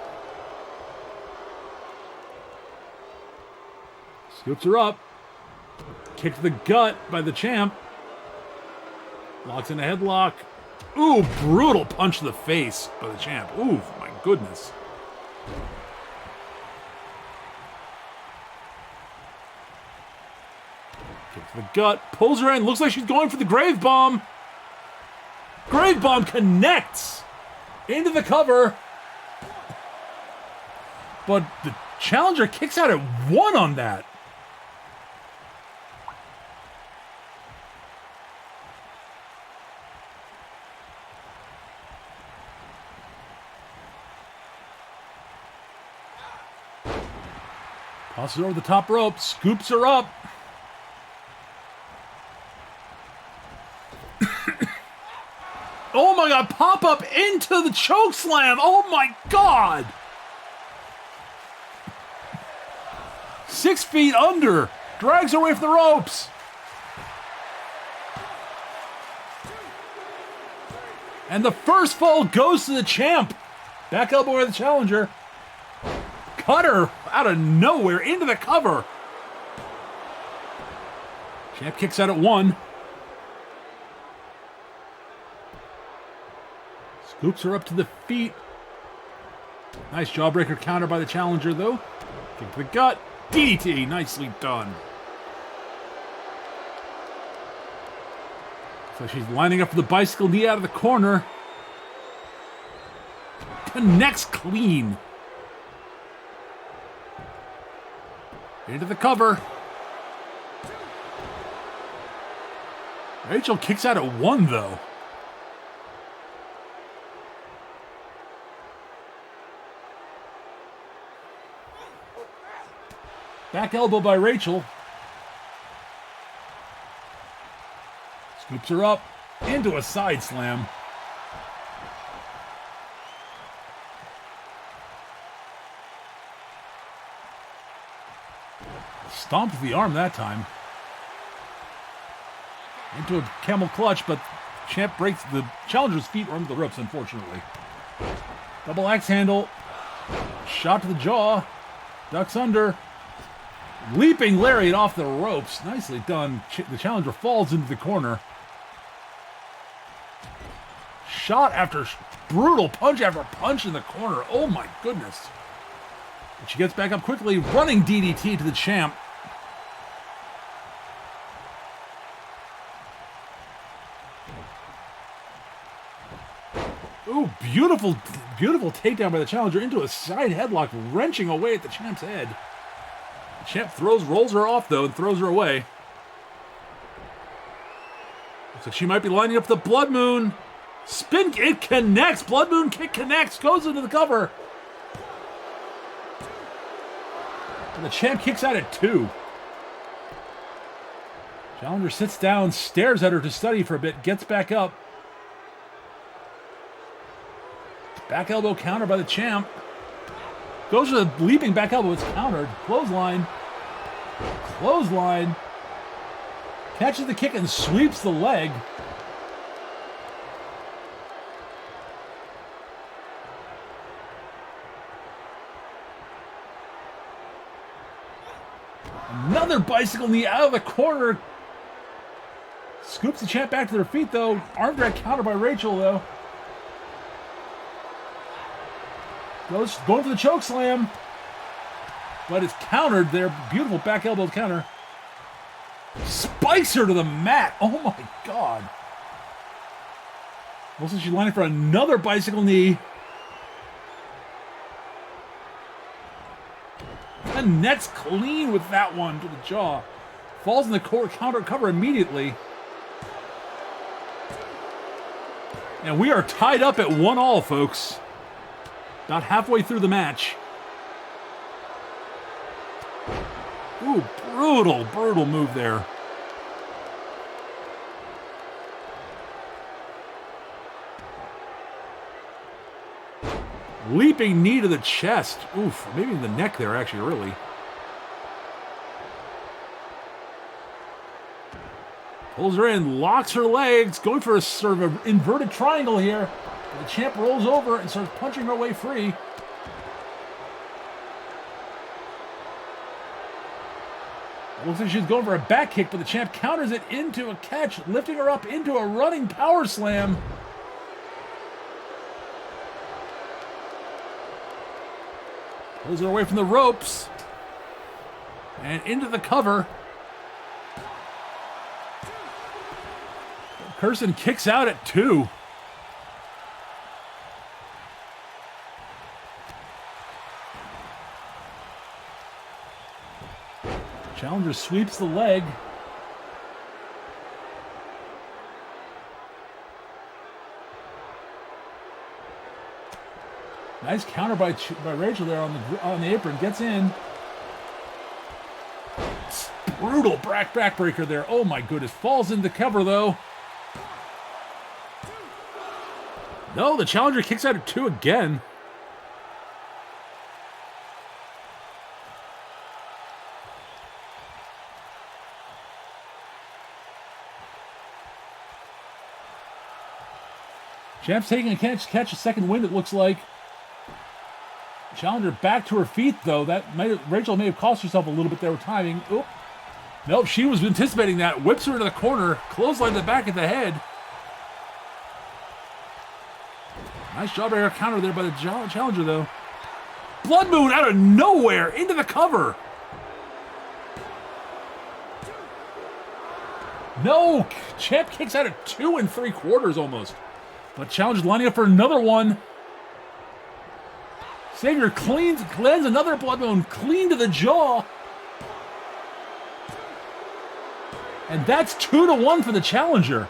Scoops her up. Kick to the gut by the champ. Locks in a headlock. Ooh, brutal punch to the face by the champ. Ooh, my goodness. Kick to the gut, pulls her in, looks like she's going for the grave bomb. Grave bomb connects into the cover. But the challenger kicks out at 1 on that. Tosses her over the top rope, scoops her up. Oh my god, pop up into the choke slam. Oh my god. 6 feet under. Drags her away from the ropes. And the first fall goes to the champ. Back elbow by the challenger. Cutter out of nowhere into the cover. Champ kicks out at 1. Scoops her up to the feet. Nice jawbreaker counter by the challenger, though. Kick to the gut. DDT. Nicely done. So she's lining up for the bicycle knee out of the corner. Connects clean. Into the cover. Rachel kicks out at 1, though. Back elbow by Rachel. Scoops her up into a side slam. Stomped the arm that time. Into a camel clutch, but champ breaks the challenger's feet or under the ropes, unfortunately. Double axe handle. Shot to the jaw. Ducks under. Leaping lariat off the ropes. Nicely done. The challenger falls into the corner. Shot after brutal punch after punch in the corner. Oh my goodness. But she gets back up quickly. Running DDT to the champ. Ooh, beautiful, beautiful takedown by the challenger into a side headlock, wrenching away at the champ's head. The champ rolls her off, though, and throws her away. Looks like she might be lining up the Blood Moon. Spin, it connects. Blood Moon kick connects, goes into the cover. And the champ kicks out at 2. Challenger sits down, stares at her to study for a bit, gets back up. Back elbow counter by the champ. Goes to the leaping back elbow. It's countered. Clothesline. Clothesline. Catches the kick and sweeps the leg. Another bicycle knee out of the corner. Scoops the champ back to their feet, though. Arm drag counter by Rachel, though. Going for the choke slam. But it's countered there. Beautiful back elbow counter. Spikes her to the mat. Oh my god. Looks like she's lining for another bicycle knee. Connects clean with that one to the jaw. Falls in the counter cover immediately. And we are tied up at 1-1, folks. About halfway through the match. Ooh, brutal, brutal move there. Leaping knee to the chest. Oof, maybe in the neck there, actually, really. Pulls her in, locks her legs, going for a sort of an inverted triangle here. The champ rolls over and starts punching her way free. Looks like she's going for a back kick, but the champ counters it into a catch, lifting her up into a running power slam. Pulls her away from the ropes. And into the cover. Kirsten kicks out at 2. Challenger sweeps the leg. Nice counter by Rachel there on the apron. Gets in. Brutal backbreaker there. Oh my goodness. Falls into cover though. No, the challenger kicks out at 2 again. Champ's taking a catch a second wind, it looks like. Challenger back to her feet, though. Rachel may have cost herself a little bit there with timing. Oop. Nope, she was anticipating that. Whips her into the corner. Clothesline to the back of the head. Nice jawbreaker counter there by the challenger, though. Blood Moon out of nowhere into the cover. No, Champ kicks out at 2 3/4 almost. But challenger's lining up for another one. Xavier lands another Blood Moon clean to the jaw. And that's 2-1 for the challenger.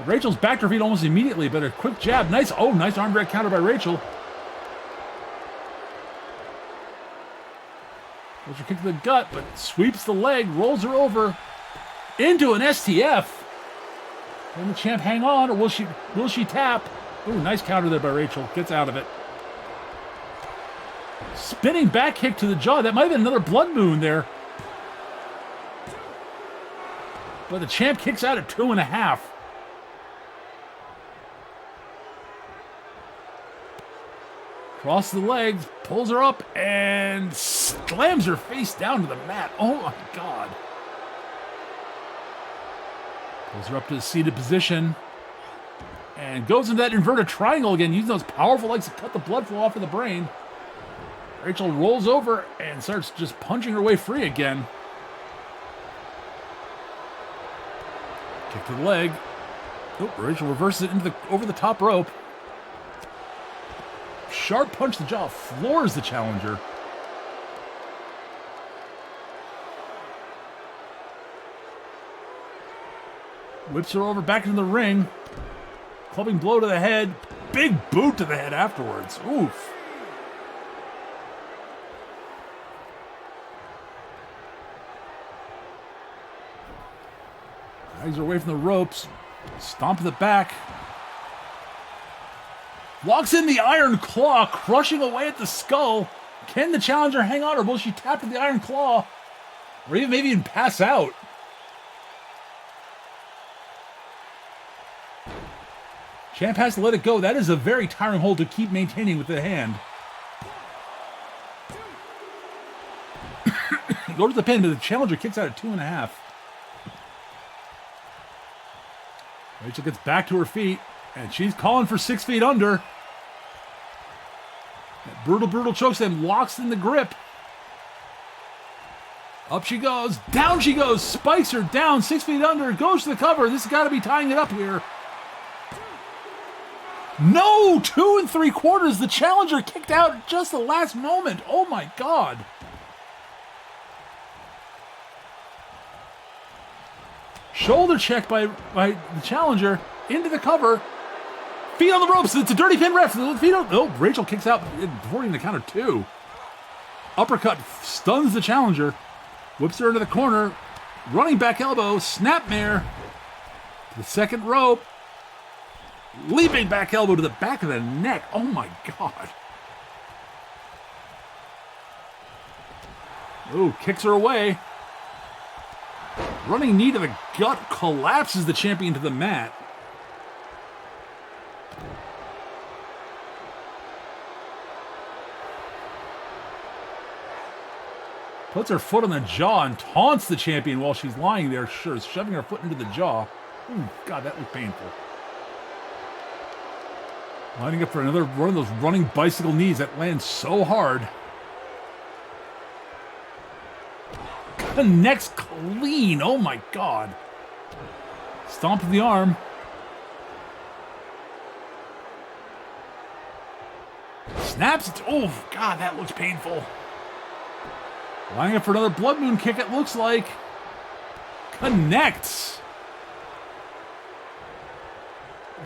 Rachel's back to her feet almost immediately, but a quick jab. Nice arm drag counter by Rachel. Goes her kick to the gut, but sweeps the leg, rolls her over into an STF. Can the champ hang on, or will she tap? Ooh, nice counter there by Rachel. Gets out of it. Spinning back kick to the jaw. That might have been another Blood Moon there. But the champ kicks out at 2.5. Crosses the legs, pulls her up, and slams her face down to the mat. Oh my God. Pulls her up to the seated position. And goes into that inverted triangle again, using those powerful legs to cut the blood flow off of the brain. Rachel rolls over and starts just punching her way free again. Kick to the leg. Oh, Rachel reverses it over the top rope. Sharp punch to the jaw, floors the challenger. Whips her over back into the ring. Clubbing blow to the head. Big boot to the head afterwards. Oof. Drags her away from the ropes. Stomp to the back. Locks in the iron claw, crushing away at the skull. Can the challenger hang on, or will she tap to the iron claw? Or maybe even pass out? Champ has to let it go. That is a very tiring hold to keep maintaining with the hand. Go to the pin, but the challenger kicks out at 2.5. Rachel gets back to her feet, and she's calling for 6 feet under. That brutal chokeslam locks in the grip. Up she goes, down she goes, spikes her down, 6 feet under, goes to the cover. This has got to be tying it up here. No, 2 3/4. The challenger kicked out at just the last moment. Oh my God. Shoulder check by the challenger into the cover. Feet on the ropes. It's a dirty pin ref. Rachel kicks out before the count of 2. Uppercut stuns the challenger. Whips her into the corner. Running back elbow. Snapmare. To the second rope. Leaping back elbow to the back of the neck. Oh my God. Ooh, kicks her away. Running knee to the gut collapses the champion to the mat. Puts her foot on the jaw and taunts the champion while she's lying there, shoving her foot into the jaw. Ooh, God, that was painful. Lining up for another one of those running bicycle knees that lands so hard. Connects clean. Oh my God. Stomp to the arm. Snaps it. Oh, God, that looks painful. Lining up for another Blood Moon kick, it looks like. Connects.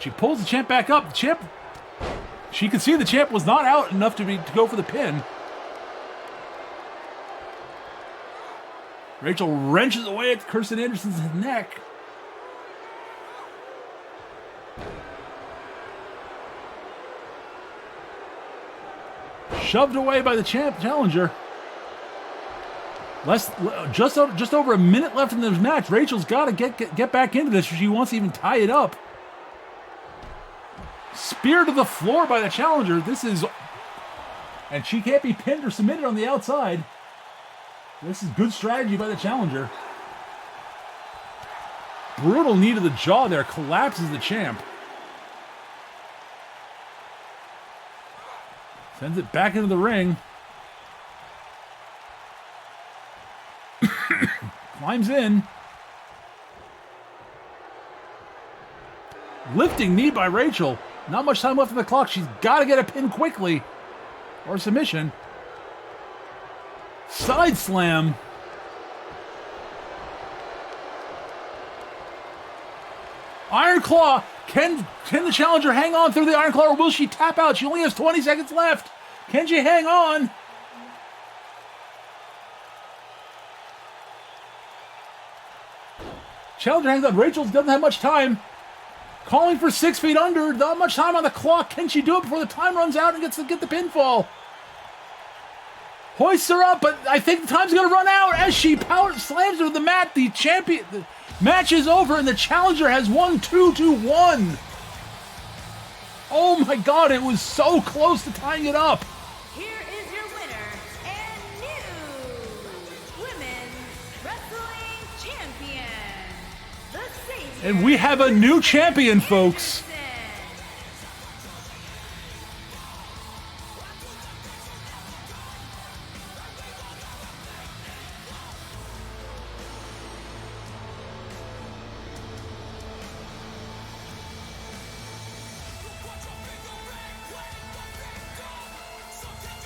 She pulls the champ back up. The champ, she could see the champ was not out enough to go for the pin. Rachel wrenches away at Kirsten Anderson's neck. Shoved away by the challenger. Just over a minute left in this match. Rachel's got to get back into this if she wants to even tie it up. Spear to the floor by the challenger. And she can't be pinned or submitted on the outside. This is good strategy by the challenger. Brutal knee to the jaw there. Collapses the champ. Sends it back into the ring. Climbs in. Lifting knee by Rachel. Not much time left on the clock. She's got to get a pin quickly. Or submission. Side slam. Iron Claw. Can the challenger hang on through the Iron Claw, or will she tap out? She only has 20 seconds left. Can she hang on? Challenger hangs on. Rachel doesn't have much time. Calling for 6 feet under. Not much time on the clock. Can she do it before the time runs out and get the pinfall? Hoists her up, but I think the time's going to run out as she slams her to the mat. The match is over, and the challenger has won 2-1. Oh my God, it was so close to tying it up. Here is your winner and new Women's Wrestling Champion, the Savior. And we have a new champion, folks.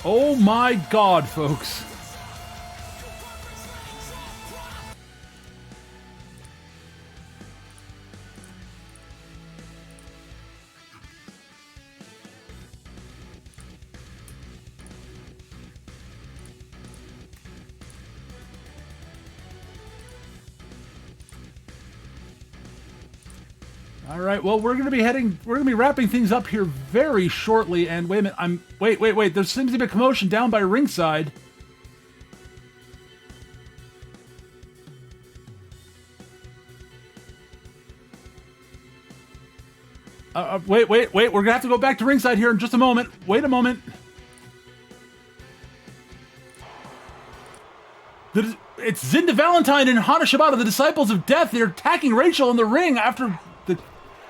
Oh my God, folks. All right, well, we're going to be wrapping things up here very shortly, and wait a minute, wait, there seems to be a commotion down by ringside. Wait, we're going to have to go back to ringside here in just a moment. Wait a moment. It's Zinda Valentine and Hana Shibata, the Disciples of Death. They're attacking Rachel in the ring after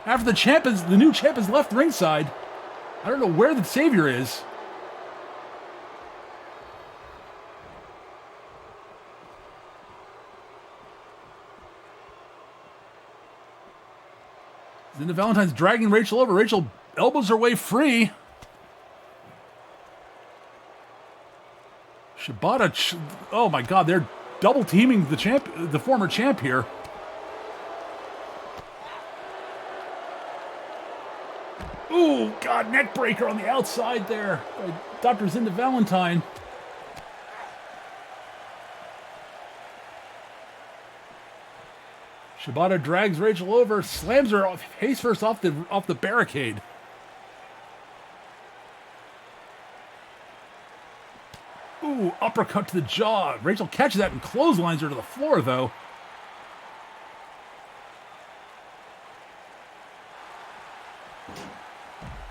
the new champ has left ringside. I don't know where the Savior is. Zinda Valentine's dragging Rachel over. Rachel elbows her way free. Shibata, oh my God, they're double teaming the former champ here. Ooh, God, neck breaker on the outside there by Dr. Zinda Valentine. Shibata drags Rachel over, slams her face first off the barricade. Ooh, uppercut to the jaw. Rachel catches that and clotheslines her to the floor, though.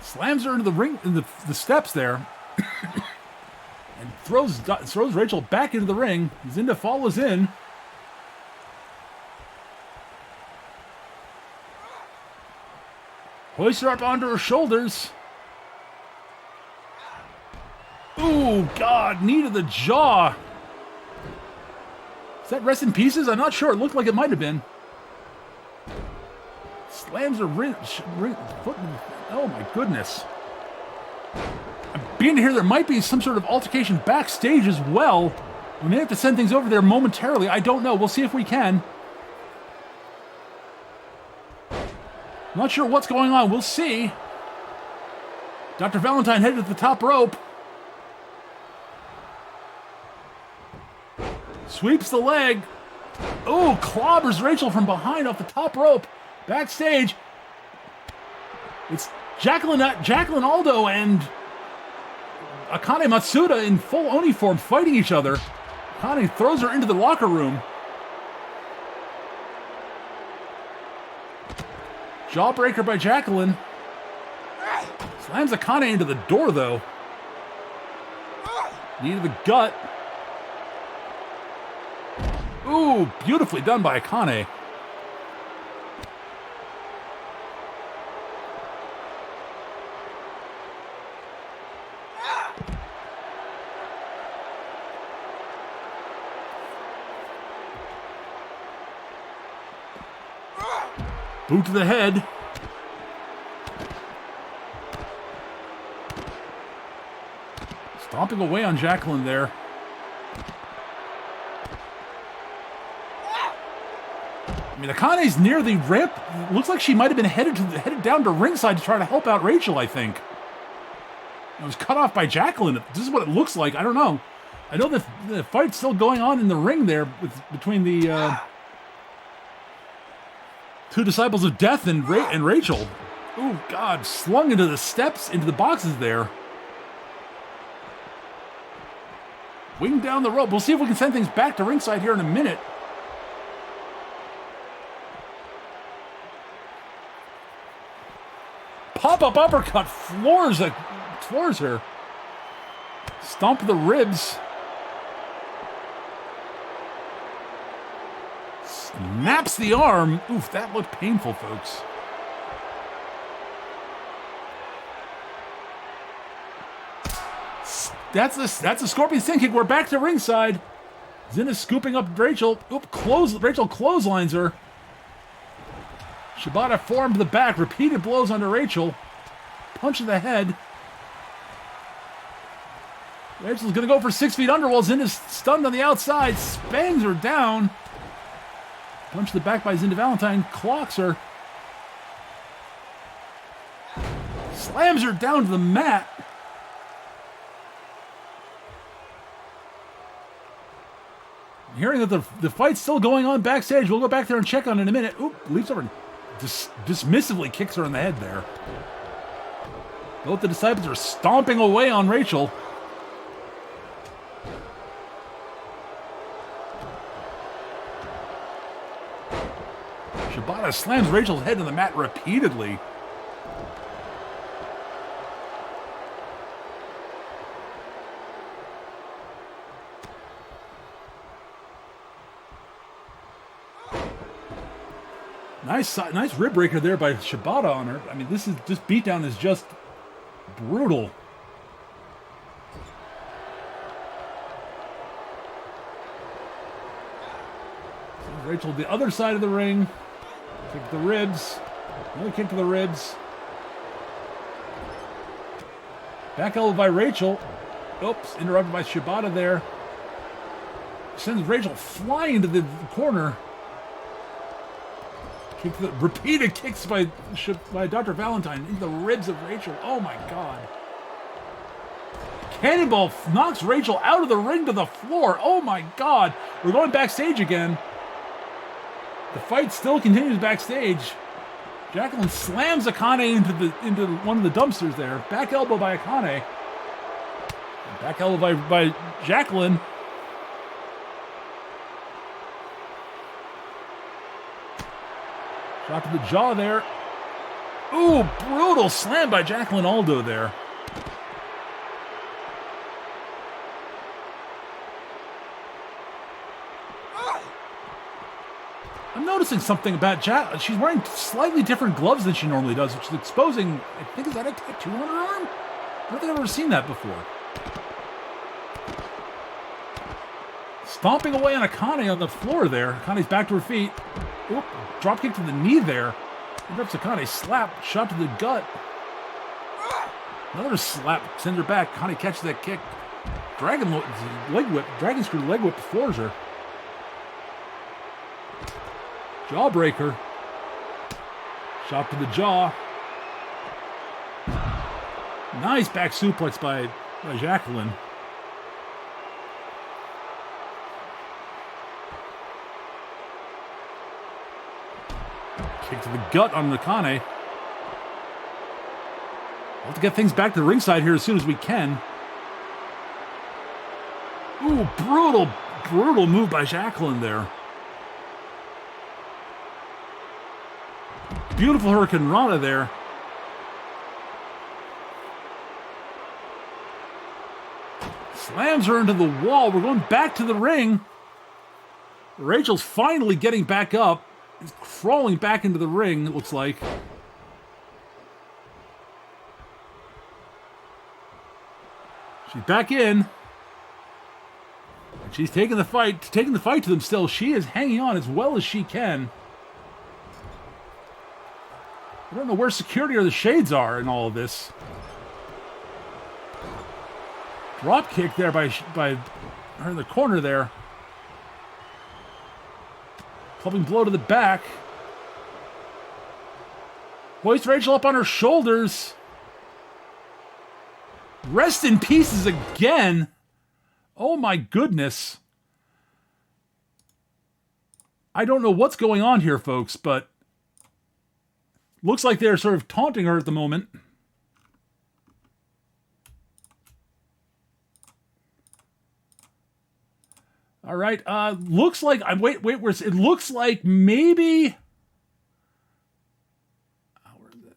Slams her into the ring, in the steps there, and throws Rachel back into the ring. Zinda follows in. Hoists her up onto her shoulders. Ooh, God, knee to the jaw. Is that rest in pieces? I'm not sure. It looked like it might have been. Slams her foot. Oh my goodness. I'm beginning to hear there might be some sort of altercation backstage as well. We may have to send things over there momentarily. I don't know. We'll see if we can. Not sure what's going on. We'll see. Dr. Valentine headed to the top rope. Sweeps the leg. Oh, clobbers Rachel from behind off the top rope. Backstage. It's Jacqueline Aldo and Akane Matsuda in full Oni form fighting each other. Akane throws her into the locker room. Jawbreaker by Jacqueline. Slams Akane into the door, though. Knee to the gut. Ooh, beautifully done by Akane. Boot to the head. Stomping away on Jacqueline there. I mean, Akane's near the ramp. Looks like she might have been headed down to ringside to try to help out Rachel, I think. It was cut off by Jacqueline. This is what it looks like. I don't know. I know the fight's still going on in the ring there between the two disciples of death and Rachel. Oh, God. Slung into the steps, into the boxes there. Wing down the rope. We'll see if we can send things back to ringside here in a minute. Pop-up uppercut floors her. Stomp the ribs. Snaps the arm. Oof, that looked painful, folks. That's a Scorpion Sting Kick. We're back to ringside. Zenna's scooping up Rachel. Oop, Rachel clotheslines her. Shibata forearm to the back. Repeated blows onto Rachel. Punch to the head. Rachel's going to go for 6 feet under while Zenna's stunned on the outside. Spangs her down. Punch to the back by Zinda Valentine. Clocks her. Slams her down to the mat. Hearing that the fight's still going on backstage, we'll go back there and check on it in a minute. Oop, leaps over and dismissively kicks her in the head there. Both the disciples are stomping away on Rachel. Shibata slams Rachel's head to the mat repeatedly. Nice rib breaker there by Shibata on her. I mean, this beatdown is just brutal. Rachel, the other side of the ring. Kick to the ribs. Another kick to the ribs. Back elbow by Rachel. Oops, interrupted by Shibata there. Sends Rachel flying into the corner. Repeated kicks by Dr. Valentine into the ribs of Rachel. Oh my God. Cannonball knocks Rachel out of the ring to the floor. Oh my God. We're going backstage again. The fight still continues backstage. Jacqueline slams Akane into one of the dumpsters there. Back elbow by Akane. Back elbow by Jacqueline. Shot to the jaw there. Ooh, brutal slam by Jacqueline Aldo there. I'm noticing something about Jack. She's wearing slightly different gloves than she normally does, which is exposing, I think, is that a tattoo on her arm? I don't think I've ever seen that before. Stomping away on Akane on the floor there. Akane's back to her feet. Oop, drop kick to the knee there. Interrupts Akane. Slap. Shot to the gut. Another slap. Sends her back. Akane catches that kick. Leg whip. Dragon screw leg whip floors her. Jawbreaker. Shot to the jaw. Nice back suplex by Jacqueline. Kick to the gut on Akane. We'll have to get things back to the ringside here as soon as we can. Ooh, brutal move by Jacqueline there. Beautiful Hurricane Rana there. Slams her into the wall. We're going back to the ring. Rachel's finally getting back up. He's crawling back into the ring, it looks like. She's back in. She's taking the fight to them still. She is hanging on as well as she can. I don't know where security or the shades are in all of this. Drop kick there by her in the corner there. Clubbing blow to the back. Hoist Rachel up on her shoulders. Rest in pieces again. Oh my goodness. I don't know what's going on here, folks, but looks like they're sort of taunting her at the moment. All right. Looks like it looks like maybe. Where is it?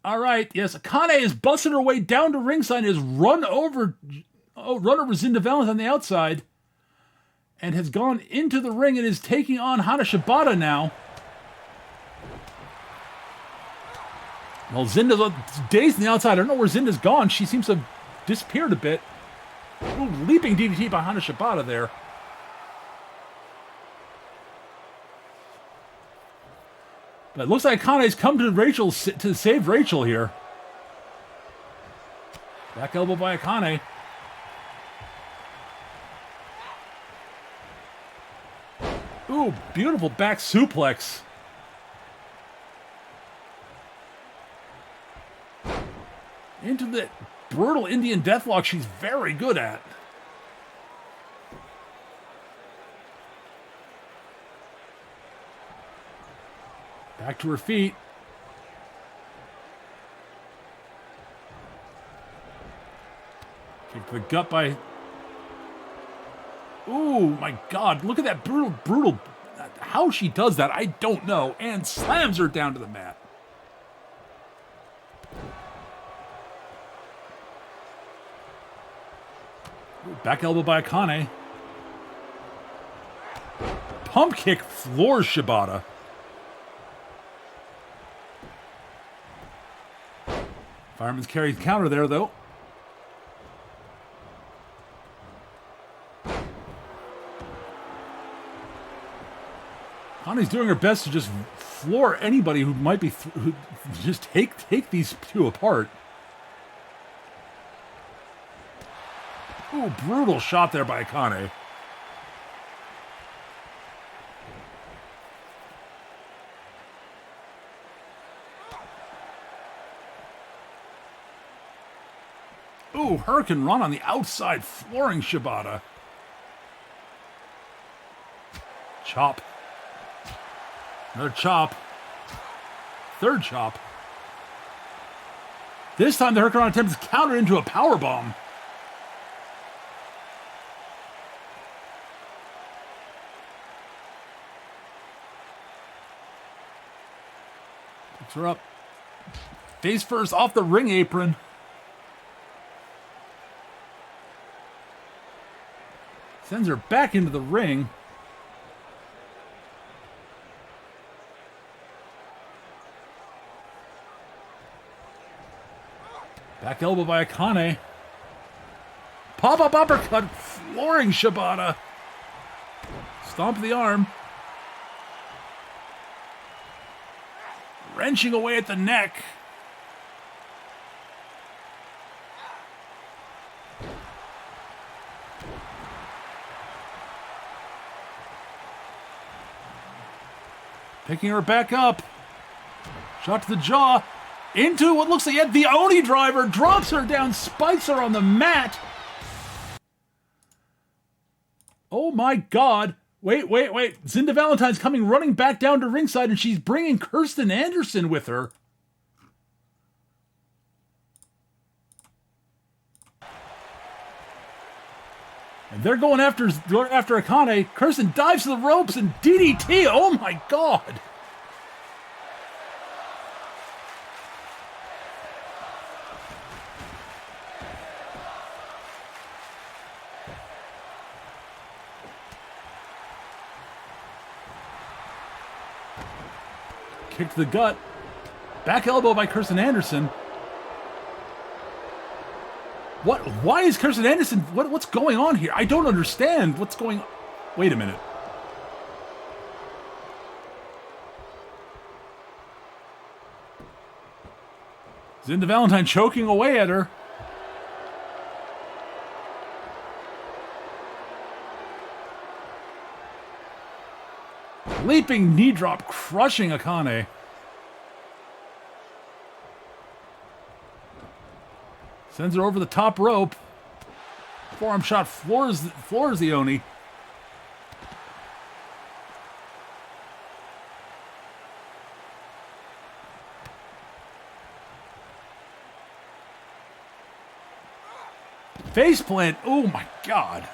All right. Yes, Akane is busting her way down to ringside. Has run over Zinda Valens on the outside, and has gone into the ring and is taking on Hana Shibata now. Well, Zinda's dazed on the outside. I don't know where Zinda's gone. She seems to have disappeared a bit. Ooh, leaping DDT by Hana Shibata there. But it looks like Akane's come to save Rachel here. Back elbow by Akane. Ooh, beautiful back suplex. Into the brutal Indian deathlock she's very good at. Back to her feet. Kick to the gut by... Ooh, my God. Look at that brutal... How she does that, I don't know. And slams her down to the mat. Ooh, back elbow by Akane. Pump kick floors Shibata. Fireman's carry counter there, though. Connie's doing her best to just floor anybody who might be who just take these two apart. Ooh, brutal shot there by Akane. Ooh, Hurricane Run on the outside, flooring Shibata. Chop. Another chop. Third chop. This time the Hurricane Run attempts to counter into a powerbomb. Picks her up. Face first off the ring apron. Sends her back into the ring. Back elbow by Akane. Pop-up uppercut, flooring Shibata. Stomp the arm. Wrenching away at the neck. Picking her back up. Shot to the jaw. Into what looks like yet the Oni driver. Drops her down. Spikes her on the mat. Oh my God. Wait. Zinda Valentine's coming running back down to ringside, and she's bringing Kirsten Anderson with her. And they're going after Akane. Kirsten dives to the ropes and DDT. Oh my God. Kick to the gut. Back elbow by Kirsten Anderson. What? Why is Kirsten Anderson... What's going on here? I don't understand what's going on. Wait a minute. Zinda Valentine choking away at her. Leaping knee drop, crushing Akane. Sends her over the top rope. Forearm shot floors the Oni. Face plant. Oh my God.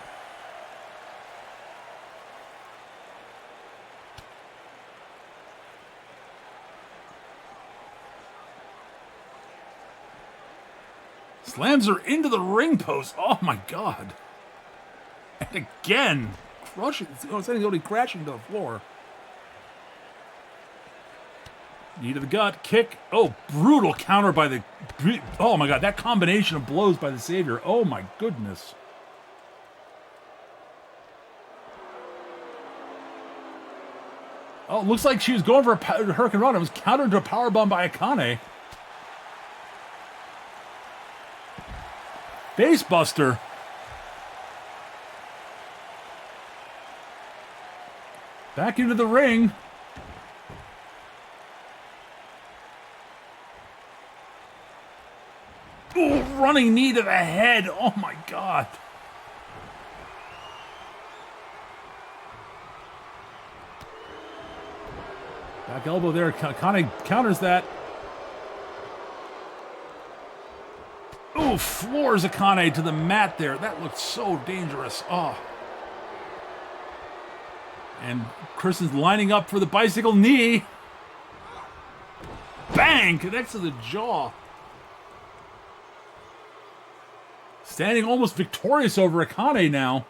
Slams her into the ring post. Oh my God. And again, crushing. Sending Oni crashing to the floor. Knee to the gut, kick. Oh, brutal counter by the... Oh my God, that combination of blows by the Savior. Oh my goodness. Oh, it looks like she was going for a Hurricane Run. It was countered to a powerbomb by Akane. Basebuster. Back into the ring. Ooh, running knee to the head. Oh my God. Back elbow there. Akane counters that. Ooh, floors Akane to the mat there. That looked so dangerous. Oh. And Kristen's lining up for the bicycle knee. Bang! Connects to the jaw. Standing almost victorious over Akane now.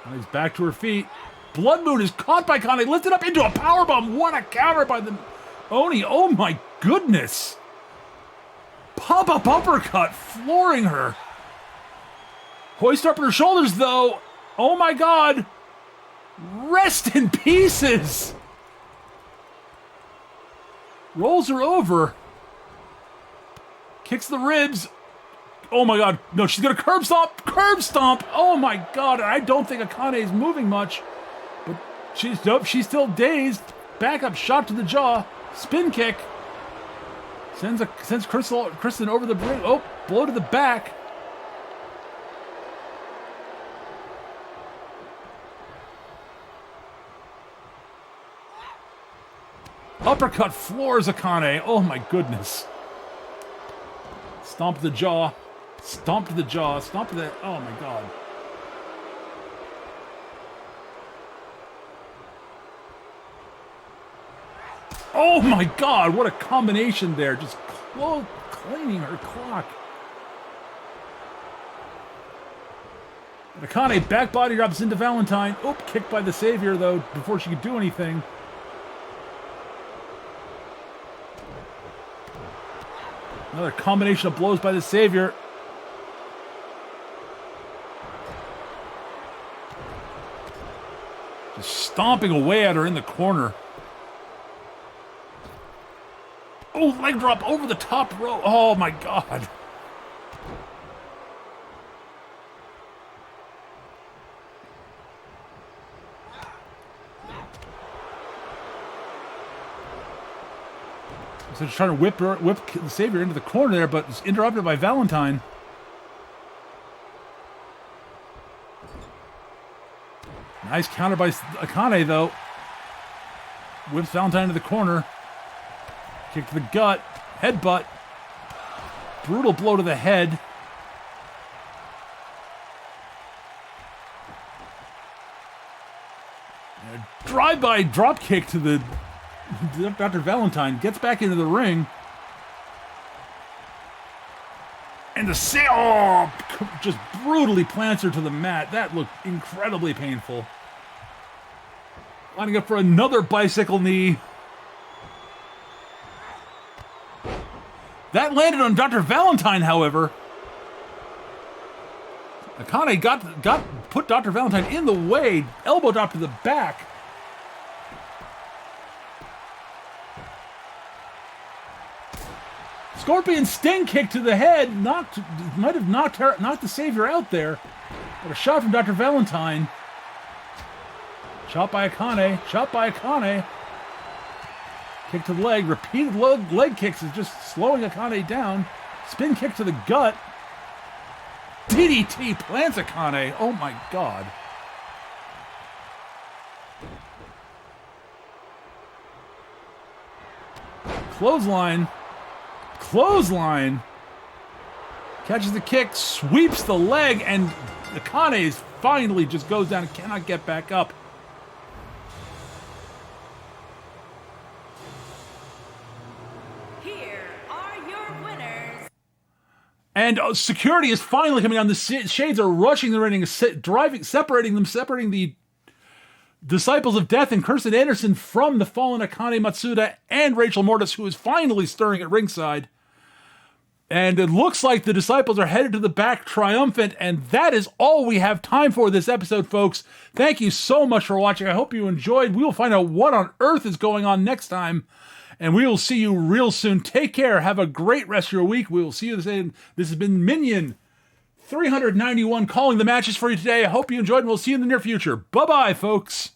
And he's back to her feet. Blood Moon is caught by Akane, lifted up into a powerbomb. What a counter by the Oni. Oh my goodness. Pop-up uppercut, flooring her. Hoist up her shoulders though. Oh my God. Rest in pieces. Rolls her over. Kicks the ribs. Oh my God. No, she's gonna curb stomp. Curb stomp. Oh my God. I don't think Akane is moving much. But she's still dazed. Back up shot to the jaw. Spin kick. Sends Kristen over the ring. Oh, blow to the back. Uppercut floors Akane. Oh my goodness. Stomp to the jaw. Stomp to the jaw. Stomp to the... Oh my God. Oh my God, what a combination there. Just cleaning her clock. Akane back body drops into Valentine. Oop, kicked by the Savior though before she could do anything. Another combination of blows by the Savior. stomping away at her in the corner. Oh, leg drop over the top row. Oh, my God. So she's trying to whip the Savior into the corner there, but it's interrupted by Valentine. Nice counter by Akane, though. Whips Valentine into the corner. Kick to the gut. Headbutt. Brutal blow to the head. Drive-by drop kick to the Dr. Valentine. Gets back into the ring. And just brutally plants her to the mat. That looked incredibly painful. Lining up for another bicycle knee. That landed on Dr. Valentine, however. Akane put Dr. Valentine in the way. Elbow drop to the back. Scorpion Sting kick to the head, might have knocked the Savior out there. But a shot from Dr. Valentine. Shot by Akane. Kick to the leg. Repeated leg kicks is just slowing Akane down. Spin kick to the gut. DDT plants Akane. Oh my God. Clothesline. Catches the kick, sweeps the leg, and Akane finally just goes down and cannot get back up. Here are your winners. And security is finally coming down. The Shades are rushing the ring, separating the Disciples of Death and Kirsten Anderson from the fallen Akane Matsuda and Rachel Mortis, who is finally stirring at ringside. And it looks like the Disciples are headed to the back triumphant, and that is all we have time for this episode, folks. Thank you so much for watching. I hope you enjoyed. We will find out what on earth is going on next time, and we will see you real soon. Take care. Have a great rest of your week. We will see you the same. This has been Minion 391 calling the matches for you today. I hope you enjoyed, and we'll see you in the near future. Bye-bye, folks.